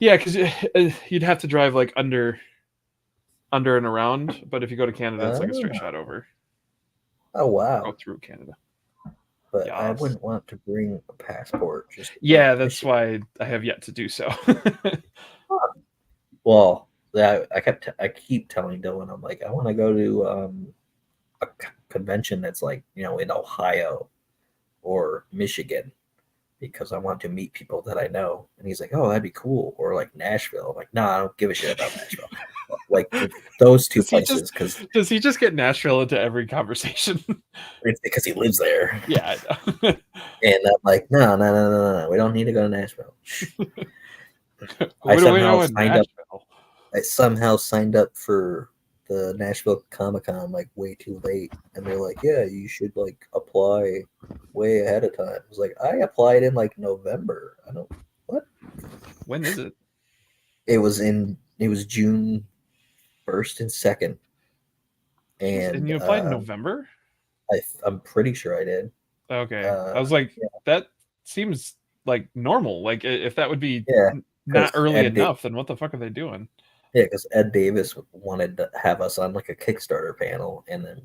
[SPEAKER 2] Yeah, because you'd have to drive like under and around, but if you go to Canada, it's like a straight shot over.
[SPEAKER 1] Oh wow!
[SPEAKER 2] Go through Canada.
[SPEAKER 1] But yes. I wouldn't want to bring a passport.
[SPEAKER 2] That's why I have yet to do so.
[SPEAKER 1] Well, I keep telling Dylan, I'm like, I want to go to a convention that's like, in Ohio or Michigan, because I want to meet people that I know. And he's like, oh, that'd be cool. Or like Nashville. I'm like, no, I don't give a shit about Nashville. Like those two places.
[SPEAKER 2] Does he just get Nashville into every conversation?
[SPEAKER 1] It's because he lives there.
[SPEAKER 2] Yeah, I know.
[SPEAKER 1] And I'm like, no. We don't need to go to Nashville. I somehow signed up for the Nashville Comic-Con like way too late, and they're like, yeah, you should like apply way ahead of time. I was like, I applied in like November. What?
[SPEAKER 2] When is it?
[SPEAKER 1] It was June 1st and 2nd. And
[SPEAKER 2] you applied in November?
[SPEAKER 1] I'm pretty sure I did.
[SPEAKER 2] Okay. I was like, that seems like normal. Like if that would be not early enough, then what the fuck are they doing?
[SPEAKER 1] Yeah, because Ed Davis wanted to have us on like a Kickstarter panel, and then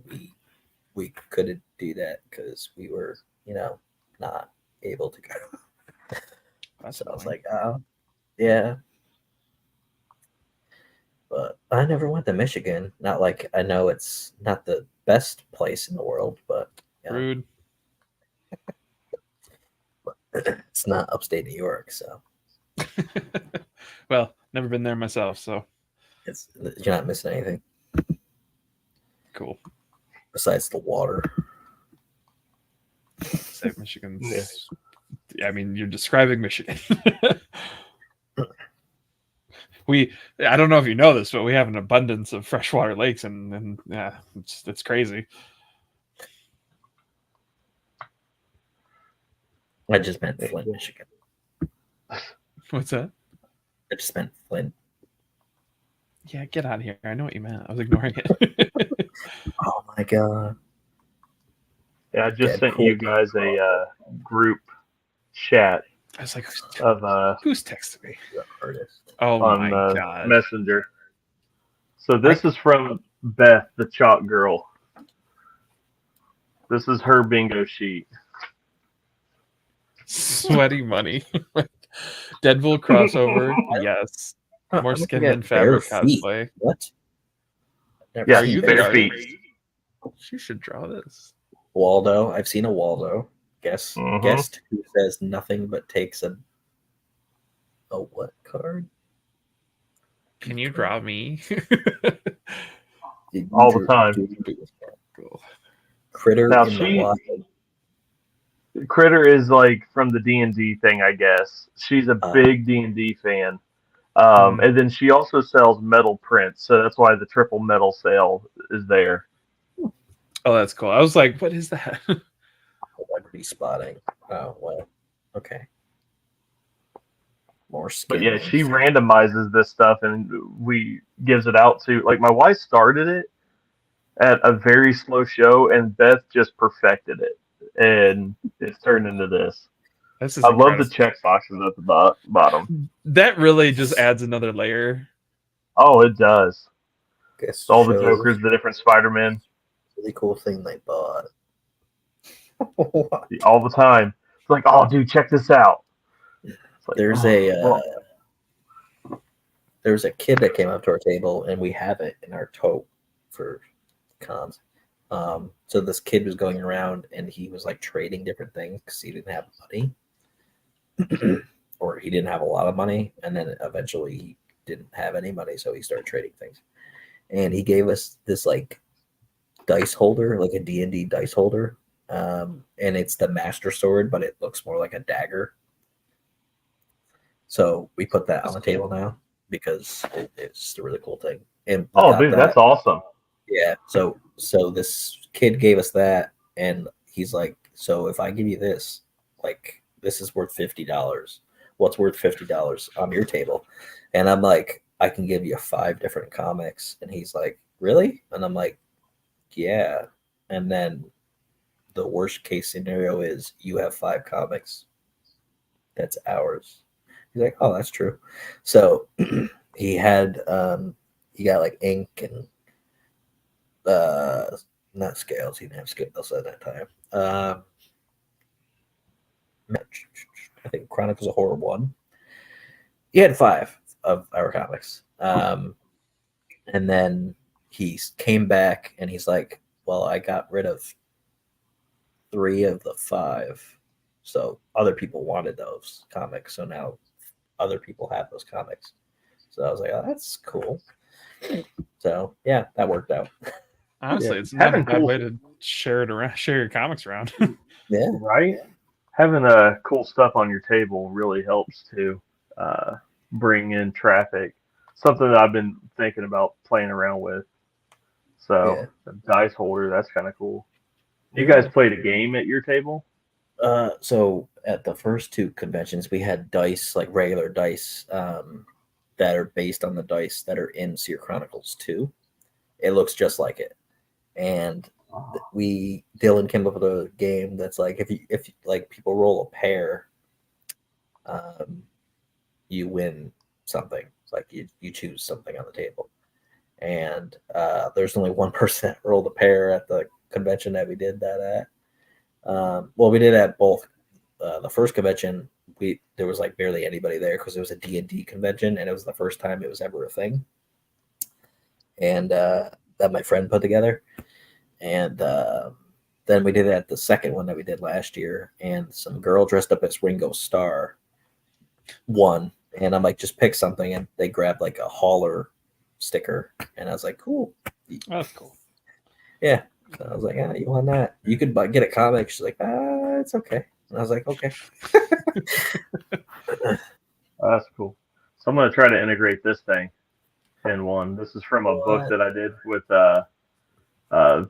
[SPEAKER 1] we couldn't do that because we were, not able to go. So I was like, oh, yeah. But I never went to Michigan. Not like I know it's not the best place in the world, but
[SPEAKER 2] rude.
[SPEAKER 1] It's not upstate New York, so.
[SPEAKER 2] Well, never been there myself, so.
[SPEAKER 1] You're not missing anything.
[SPEAKER 2] Cool.
[SPEAKER 1] Besides the water.
[SPEAKER 2] Save Michigan's. Yeah. I mean, you're describing Michigan. I don't know if you know this, but we have an abundance of freshwater lakes, and yeah, it's crazy.
[SPEAKER 1] I just meant Flint, Michigan.
[SPEAKER 2] What's that?
[SPEAKER 1] I just meant Flint.
[SPEAKER 2] Yeah, get out of here. I know what you meant. I was ignoring it.
[SPEAKER 1] Oh my god.
[SPEAKER 3] Yeah, I just sent you guys a group chat.
[SPEAKER 2] I was like,
[SPEAKER 3] who's
[SPEAKER 2] texting me?
[SPEAKER 3] Oh my god. Messenger. So this is from Beth, the chalk girl. This is her bingo sheet.
[SPEAKER 2] Sweaty money. Deadpool crossover. Yes. More skin than fabric cosplay.
[SPEAKER 1] What?
[SPEAKER 3] Yeah, you bare feet.
[SPEAKER 2] She should draw this.
[SPEAKER 1] Waldo. I've seen a Waldo. Guest who says nothing but takes a what card?
[SPEAKER 2] Can you draw me?
[SPEAKER 3] All the time.
[SPEAKER 1] Critter.
[SPEAKER 3] Now Critter is like from the D&D thing, I guess. She's a big D&D fan. And then she also sells metal prints, so that's why the triple metal sale is there.
[SPEAKER 2] Oh, that's cool. I was like, what is that?
[SPEAKER 1] Celebrity spotting. Oh, well, okay. More skin.
[SPEAKER 3] But yeah, she randomizes this stuff and gives it out to, like, my wife started it, at a very slow show, and Beth just perfected it, and it's turned into this. I love the check boxes at the bottom.
[SPEAKER 2] That really just adds another layer.
[SPEAKER 3] Oh, it does. All the Jokers, the different Spider-Men.
[SPEAKER 1] Really cool thing they bought.
[SPEAKER 3] All the time. It's like, oh, dude, check this out.
[SPEAKER 1] Like, there's a kid that came up to our table, and we have it in our tote for cons. So this kid was going around, and he was like trading different things because he didn't have money, or he didn't have a lot of money, and then eventually he didn't have any money, so he started trading things. And he gave us this like dice holder, like a D&D dice holder, and it's the Master Sword, but it looks more like a dagger. So we put that on the table now because it's just a really cool thing. And
[SPEAKER 3] dude, that's awesome.
[SPEAKER 1] Yeah. So this kid gave us that, and he's like, so if I give you this, like, this is worth $50. What's worth $50 on your table? And I'm like, I can give you 5 different comics. And he's like, really? And I'm like, yeah. And then the worst case scenario is you have 5 comics. That's ours. He's like, oh, that's true. So he had, he got like ink and not scales. He didn't have scales at that time. I think Chronicles of Horror 1. He had 5 of our comics. And then he came back and he's like, well, I got rid of 3 of the 5. So other people wanted those comics. So now other people have those comics. So I was like, oh, that's cool. So yeah, that worked out.
[SPEAKER 2] Honestly, it's not a bad way to share it around, share your comics around.
[SPEAKER 3] Yeah, right. Having cool stuff on your table really helps to bring in traffic. Something that I've been thinking about playing around with. So the dice holder, that's kind of cool. You guys played a game at your table?
[SPEAKER 1] So at the first 2 conventions, we had dice, like regular dice, that are based on the dice that are in Seer Chronicles 2. It looks just like it. And Dylan came up with a game that's like, if like people roll a pair, you win something. It's like you choose something on the table. And there's only one person that rolled a pair at the convention that we did that at. Well, we did at both. The first convention, there was like barely anybody there because it was a D&D convention, and it was the first time it was ever a thing. And that my friend put together. And then we did it at the second one that we did last year, and some girl dressed up as Ringo Starr won. And I'm like, just pick something, and they grabbed like a hauler sticker, and I was like, cool.
[SPEAKER 2] That's cool.
[SPEAKER 1] Yeah. So I was like, you want that? You could get a comic. She's like, it's okay. And I was like, okay.
[SPEAKER 3] That's cool. So I'm going to try to integrate this thing in one. This is from a book that I did with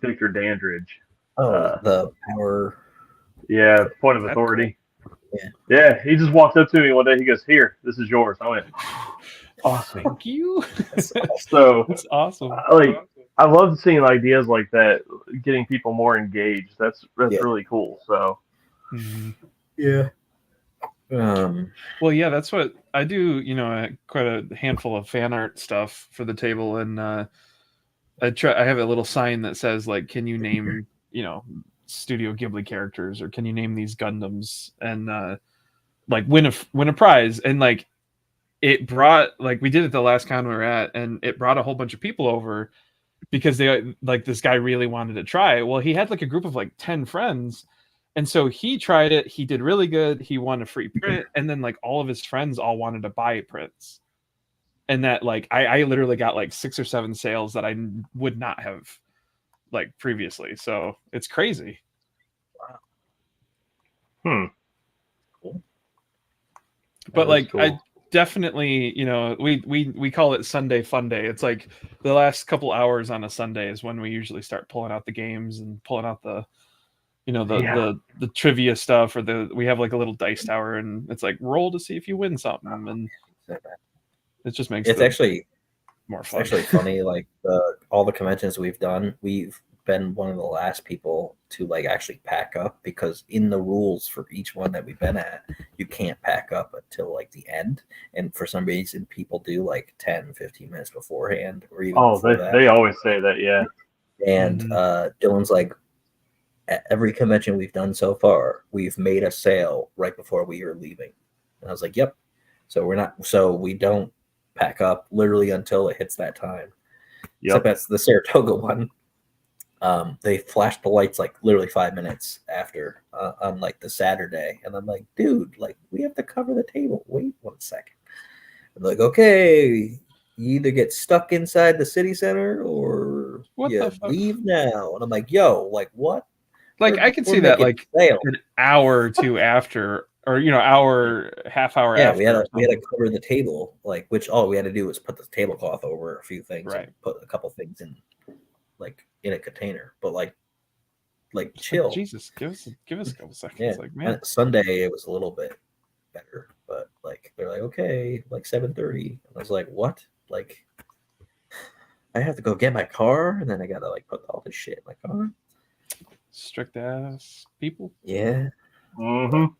[SPEAKER 3] Victor Dandridge.
[SPEAKER 1] The power.
[SPEAKER 3] Yeah, point of authority. Cool. Yeah, he just walked up to me one day. He goes, here, this is yours. I went, awesome.
[SPEAKER 2] Thank you.
[SPEAKER 3] So
[SPEAKER 2] it's awesome.
[SPEAKER 3] I love seeing ideas like that, getting people more engaged. That's really cool. So,
[SPEAKER 1] yeah.
[SPEAKER 2] Well, yeah, that's what I do. Quite a handful of fan art stuff for the table, and I have a little sign that says like, "Can you name Studio Ghibli characters, or can you name these Gundams?" And like win a prize, and like it brought we did it the last con we were at, and it brought a whole bunch of people over. Because they this guy really wanted to try it. Well, he had like a group of like 10 friends. And so he tried it. He did really good. He won a free print. And then like all of his friends all wanted to buy prints. And that like, I literally got like 6 or 7 sales that I would not have like previously. So it's crazy.
[SPEAKER 3] Wow.
[SPEAKER 2] Cool. But like, cool. I definitely, we call it Sunday Fun Day. It's like the last couple hours on a Sunday is when we usually start pulling out the games and pulling out the the trivia stuff, or we have like a little dice tower, and it's like roll to see if you win something, and it just makes
[SPEAKER 1] it's actually
[SPEAKER 2] more fun.
[SPEAKER 1] It's actually funny. Like all the conventions we've done, we've been one of the last people to like actually pack up, because in the rules for each one that we've been at, you can't pack up until like the end. And for some reason, people do like 10, 15 minutes beforehand, or even before that.
[SPEAKER 3] They always say that, yeah.
[SPEAKER 1] And Dylan's like, at every convention we've done so far, we've made a sale right before we were leaving. And I was like, yep. So we don't pack up literally until it hits that time. Yep. Except that's the Saratoga one. They flashed the lights like literally 5 minutes after on like the Saturday. And I'm like, dude, like we have to cover the table. Wait 1 second. I'm like, okay, you either get stuck inside the city center or you leave now. And I'm like, yo, like what?
[SPEAKER 2] Like I can see that like an hour or two after, or half hour after.
[SPEAKER 1] Yeah, we had to cover the table, like which all we had to do was put the tablecloth over a few things,
[SPEAKER 2] right?
[SPEAKER 1] And put a couple things in, like in a container, but like chill.
[SPEAKER 2] Jesus, give us a couple seconds.
[SPEAKER 1] Yeah,
[SPEAKER 2] like man,
[SPEAKER 1] Sunday it was a little bit better, but like they're like okay, like 7:30. And I was like, what? Like I have to go get my car, and then I gotta like put all this shit in my car.
[SPEAKER 2] Strict ass people.
[SPEAKER 1] Yeah.
[SPEAKER 3] Mm-hmm.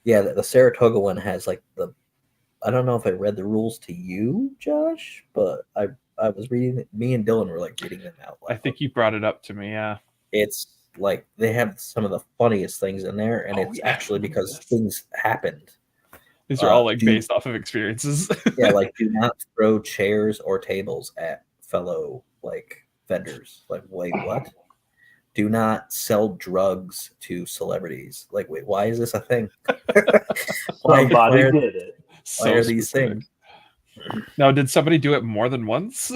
[SPEAKER 1] Yeah, the Saratoga one has like I don't know if I read the rules to you, Josh, but I was reading it. Me and Dylan were like reading them out loud.
[SPEAKER 2] I think you brought it up to me, yeah.
[SPEAKER 1] It's like they have some of the funniest things in there, and it's actually because things happened.
[SPEAKER 2] These are all like based off of experiences.
[SPEAKER 1] Yeah, like do not throw chairs or tables at fellow like vendors. Like, wait, what? Do not sell drugs to celebrities. Like, wait, why is this a thing?
[SPEAKER 3] Somebody did it.
[SPEAKER 1] Why are these things?
[SPEAKER 2] Now, did somebody do it more than once?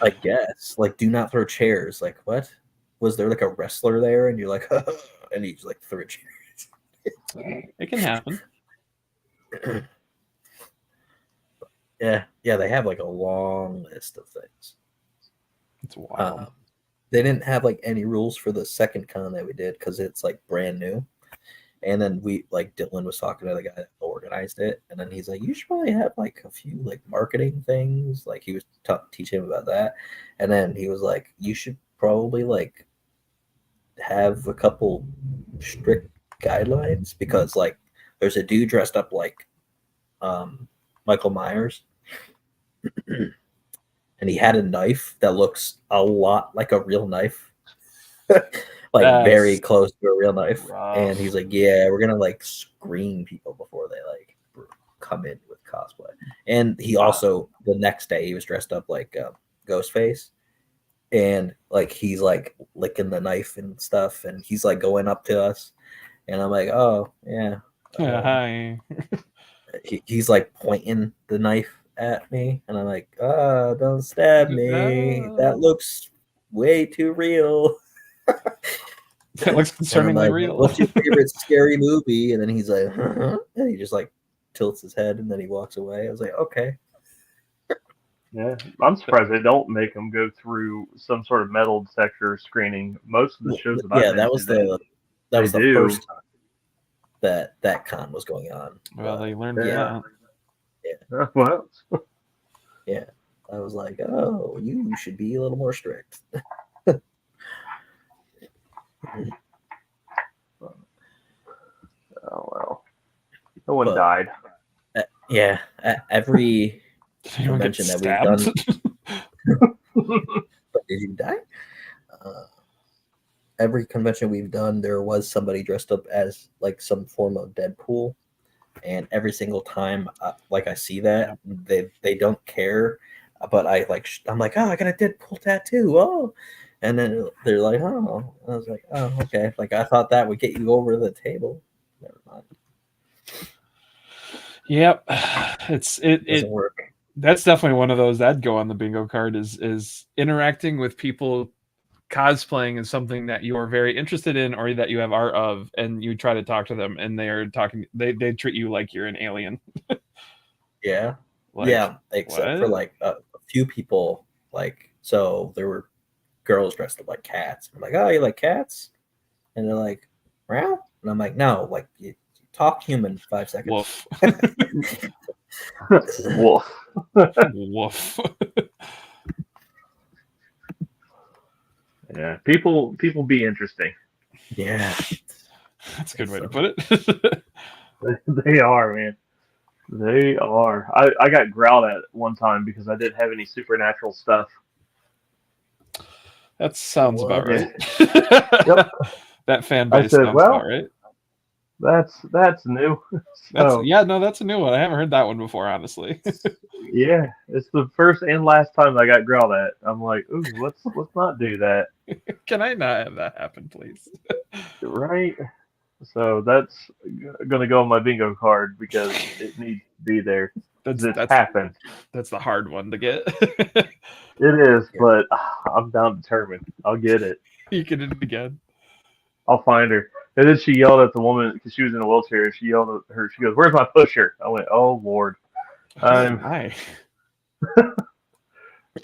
[SPEAKER 1] I guess. Like, do not throw chairs. Like, what? Was there like a wrestler there? And you're like, and he just like threw chairs.
[SPEAKER 2] It can happen.
[SPEAKER 1] Yeah, they have like a long list of things.
[SPEAKER 2] It's wild.
[SPEAKER 1] They didn't have like any rules for the second con that we did because it's like brand new. And then we like Dylan was talking to the guy that organized it, and then he's like, "You should probably have like a few like marketing things." Like he was teaching him about that, and then he was like, "You should probably like have a couple strict guidelines because like there's a dude dressed up like Michael Myers." And he had a knife that looks a lot like a real knife, like very close to a real knife. Rough. And he's like, yeah, we're going to like screen people before they like come in with cosplay. And he also, the next day he was dressed up like Ghostface, and like, he's like licking the knife and stuff. And he's like going up to us. And I'm like, oh yeah.
[SPEAKER 2] Hi.
[SPEAKER 1] He's like pointing the knife at me, and I'm like, oh, don't stab me. That looks way too real.
[SPEAKER 2] That looks concerningly real.
[SPEAKER 1] What's your favorite scary movie? And then he's like, and he just like tilts his head, and then he walks away. I was like, okay.
[SPEAKER 3] Yeah, I'm surprised they don't make them go through some sort of metal detector screening. Most of the shows
[SPEAKER 1] that was the first time that con was going on.
[SPEAKER 2] Well, they learned that.
[SPEAKER 1] Yeah.
[SPEAKER 3] Well,
[SPEAKER 1] yeah. I was like, oh, you should be a little more strict.
[SPEAKER 3] Oh well. No one died.
[SPEAKER 1] Every convention that we've done. But did you die? Every convention we've done, there was somebody dressed up as like some form of Deadpool. And every single time, like I see that, they don't care, but I'm like, oh, I got a Deadpool tattoo, oh, and then they're like, oh, I was like, oh, okay, like I thought that would get you over the table. Never mind.
[SPEAKER 2] Yep, it
[SPEAKER 1] doesn't work.
[SPEAKER 2] That's definitely one of those that'd go on the bingo card. Is interacting with people. Cosplaying is something that you are very interested in or that you have art of, and you try to talk to them and they treat you like you're an alien.
[SPEAKER 1] Yeah. Except for like a few people, like, so there were girls dressed up like cats. I'm like, oh, you like cats? And they're like, meow? And I'm like, no, like you talk human 5 seconds.
[SPEAKER 2] Woof.
[SPEAKER 3] Woof.
[SPEAKER 2] Woof.
[SPEAKER 3] Yeah, people be interesting.
[SPEAKER 1] Yeah,
[SPEAKER 2] that's a good way to put it.
[SPEAKER 3] They are, man. They are. I got growled at one time because I didn't have any supernatural stuff.
[SPEAKER 2] That sounds about right.
[SPEAKER 3] Yep.
[SPEAKER 2] That fan base sounds about right.
[SPEAKER 3] That's new.
[SPEAKER 2] So, that's a new one. I haven't heard that one before, honestly.
[SPEAKER 3] Yeah, it's the first and last time I got growled at. I'm like, ooh, let's not do that.
[SPEAKER 2] Can I not have that happen, please?
[SPEAKER 3] Right. So that's gonna go on my bingo card because it needs to be there. That's happened.
[SPEAKER 2] That's the hard one to get.
[SPEAKER 3] It is, but I'm down determined. I'll get it.
[SPEAKER 2] You get it again.
[SPEAKER 3] I'll find her. And then she yelled at the woman because she was in a wheelchair. She yelled at her. She goes, "Where's my pusher?" I went, "Oh Lord."
[SPEAKER 2] Hi.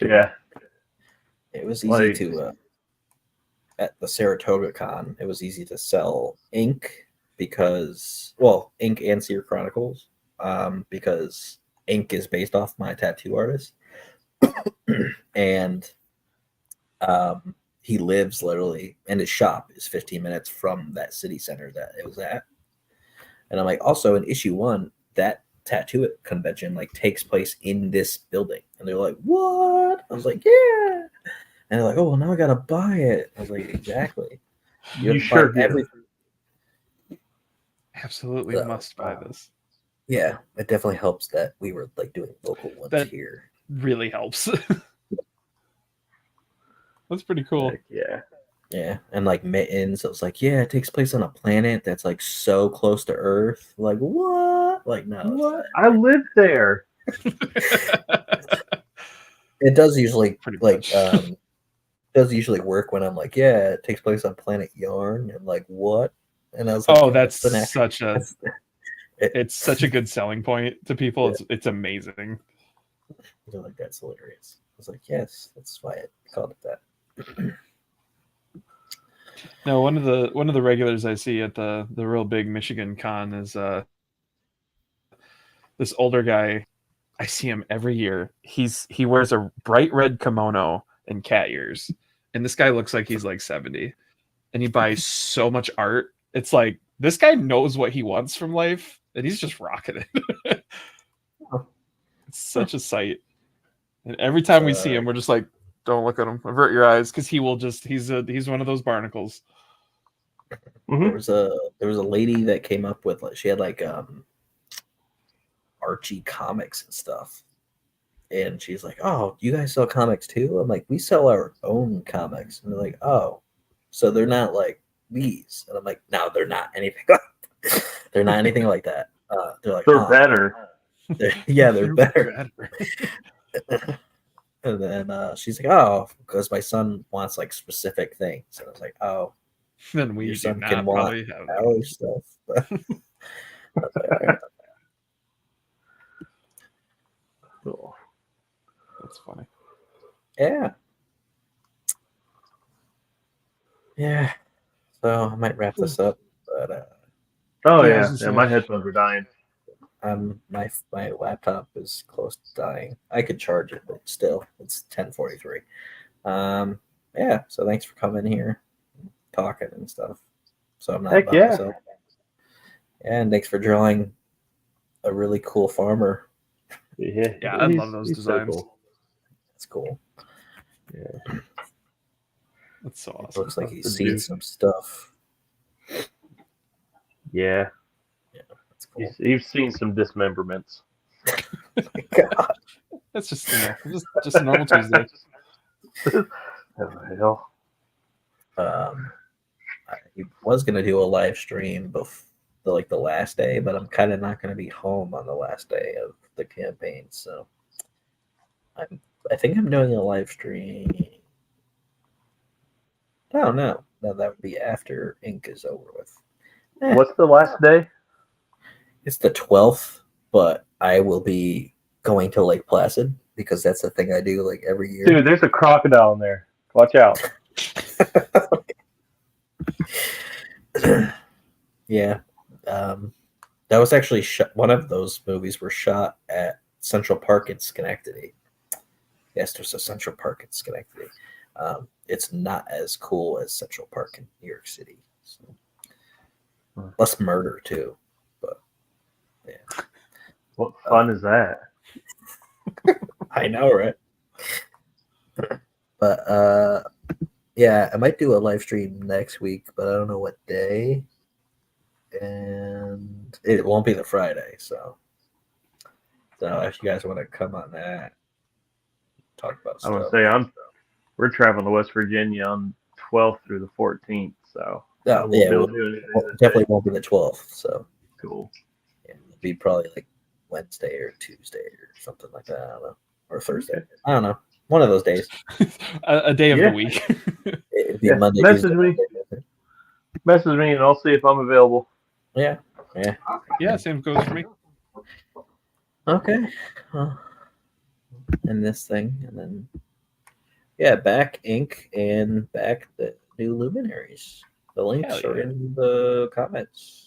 [SPEAKER 3] Yeah.
[SPEAKER 1] It was easy to at the Saratoga Con. It was easy to sell ink because, ink and Seer Chronicles, because ink is based off my tattoo artist, and he lives literally, and his shop is 15 minutes from that city center that it was at. And I'm like, also in issue 1, that tattoo convention like takes place in this building. And they're like, what? I was like, yeah. And they're like, oh, well, now I gotta buy it. I was like, exactly.
[SPEAKER 3] You sure
[SPEAKER 1] everything.
[SPEAKER 2] Absolutely must buy this.
[SPEAKER 1] Yeah, it definitely helps that we were like doing local ones here.
[SPEAKER 2] Really helps. That's pretty cool.
[SPEAKER 3] Yeah.
[SPEAKER 1] Yeah, and like mittens, it was like, yeah, it takes place on a planet that's like so close to Earth. Like, what? Like, no.
[SPEAKER 3] What? I live there.
[SPEAKER 1] It does usually does usually work when I'm like, yeah, it takes place on planet Yarn. And like, what? And I was like,
[SPEAKER 2] that's such a it's such a good selling point to people. Yeah. It's amazing.
[SPEAKER 1] They're like, that's hilarious. I was like, yes, that's why I called it that.
[SPEAKER 2] No, one of the regulars I see at the real big Michigan con is this older guy. I see him every year. He wears a bright red kimono and cat ears, and this guy looks like he's like 70, and he buys so much art. It's like this guy knows what he wants from life, and he's just rocking it. It's such a sight, and every time we see him, we're just like, don't look at him. Avert your eyes, because he will just he's one of those barnacles.
[SPEAKER 1] Mm-hmm. There was a lady that came up with she had like Archie comics and stuff, and she's like, oh, you guys sell comics too? I'm like, we sell our own comics. And they're like, oh, so they're not like these? And I'm like, no, they're not anything they're not anything like that. They're like,
[SPEAKER 3] they're better.
[SPEAKER 1] They're better. And then she's like, oh, because my son wants like specific things. And I was like, oh,
[SPEAKER 2] then
[SPEAKER 1] your son can want our stuff. But I was like, all right.
[SPEAKER 2] Cool. That's funny.
[SPEAKER 1] Yeah. Yeah. So I might wrap this up. But
[SPEAKER 3] my headphones are dying.
[SPEAKER 1] My laptop is close to dying. I could charge it, but still, it's 10:43. Yeah. So thanks for coming here, talking and stuff. So I'm not by myself. And thanks for drawing a really cool farmer.
[SPEAKER 2] Yeah, I love those designs.
[SPEAKER 1] So cool. That's cool.
[SPEAKER 2] Yeah. That's so awesome.
[SPEAKER 1] It looks like he's seen some stuff.
[SPEAKER 3] Yeah.
[SPEAKER 1] Yeah, that's cool.
[SPEAKER 3] He's seen some dismemberments.
[SPEAKER 1] God.
[SPEAKER 2] That's just a normal Tuesday.
[SPEAKER 3] Hell.
[SPEAKER 1] I was gonna do a live stream before the last day, but I'm kind of not gonna be home on the last day of the campaign, so I think I'm doing a live stream. Oh no, that would be after ink is over with.
[SPEAKER 3] What's the last day?
[SPEAKER 1] It's the 12th, but I will be going to Lake Placid because that's the thing I do like every year.
[SPEAKER 3] Dude, there's a crocodile in there. Watch out.
[SPEAKER 1] Yeah. That was actually one of those movies were shot at Central Park in Schenectady. Yes, there's a Central Park in Schenectady. It's not as cool as Central Park in New York City. So. Less murder too, but yeah.
[SPEAKER 3] What fun is that?
[SPEAKER 1] I know, right? But yeah, I might do a live stream next week, but I don't know what day, and it won't be the Friday. So if you guys want to come on that, talk about stuff.
[SPEAKER 3] I would say we're traveling to West Virginia on 12th through the 14th, so I won't be able to do anything.
[SPEAKER 1] Definitely won't be the 12th. So
[SPEAKER 3] cool.
[SPEAKER 1] Yeah, it'll be probably like Wednesday or Tuesday or something like that. I don't know, or Thursday. Okay. I don't know. One of those days.
[SPEAKER 2] a day of the week.
[SPEAKER 1] It'd be Monday.
[SPEAKER 3] Message me. Message me, and I'll see if I'm available.
[SPEAKER 1] Yeah.
[SPEAKER 2] Same goes for me.
[SPEAKER 1] Okay. And this thing, and then back ink and back the new luminaries. The links are in the comments.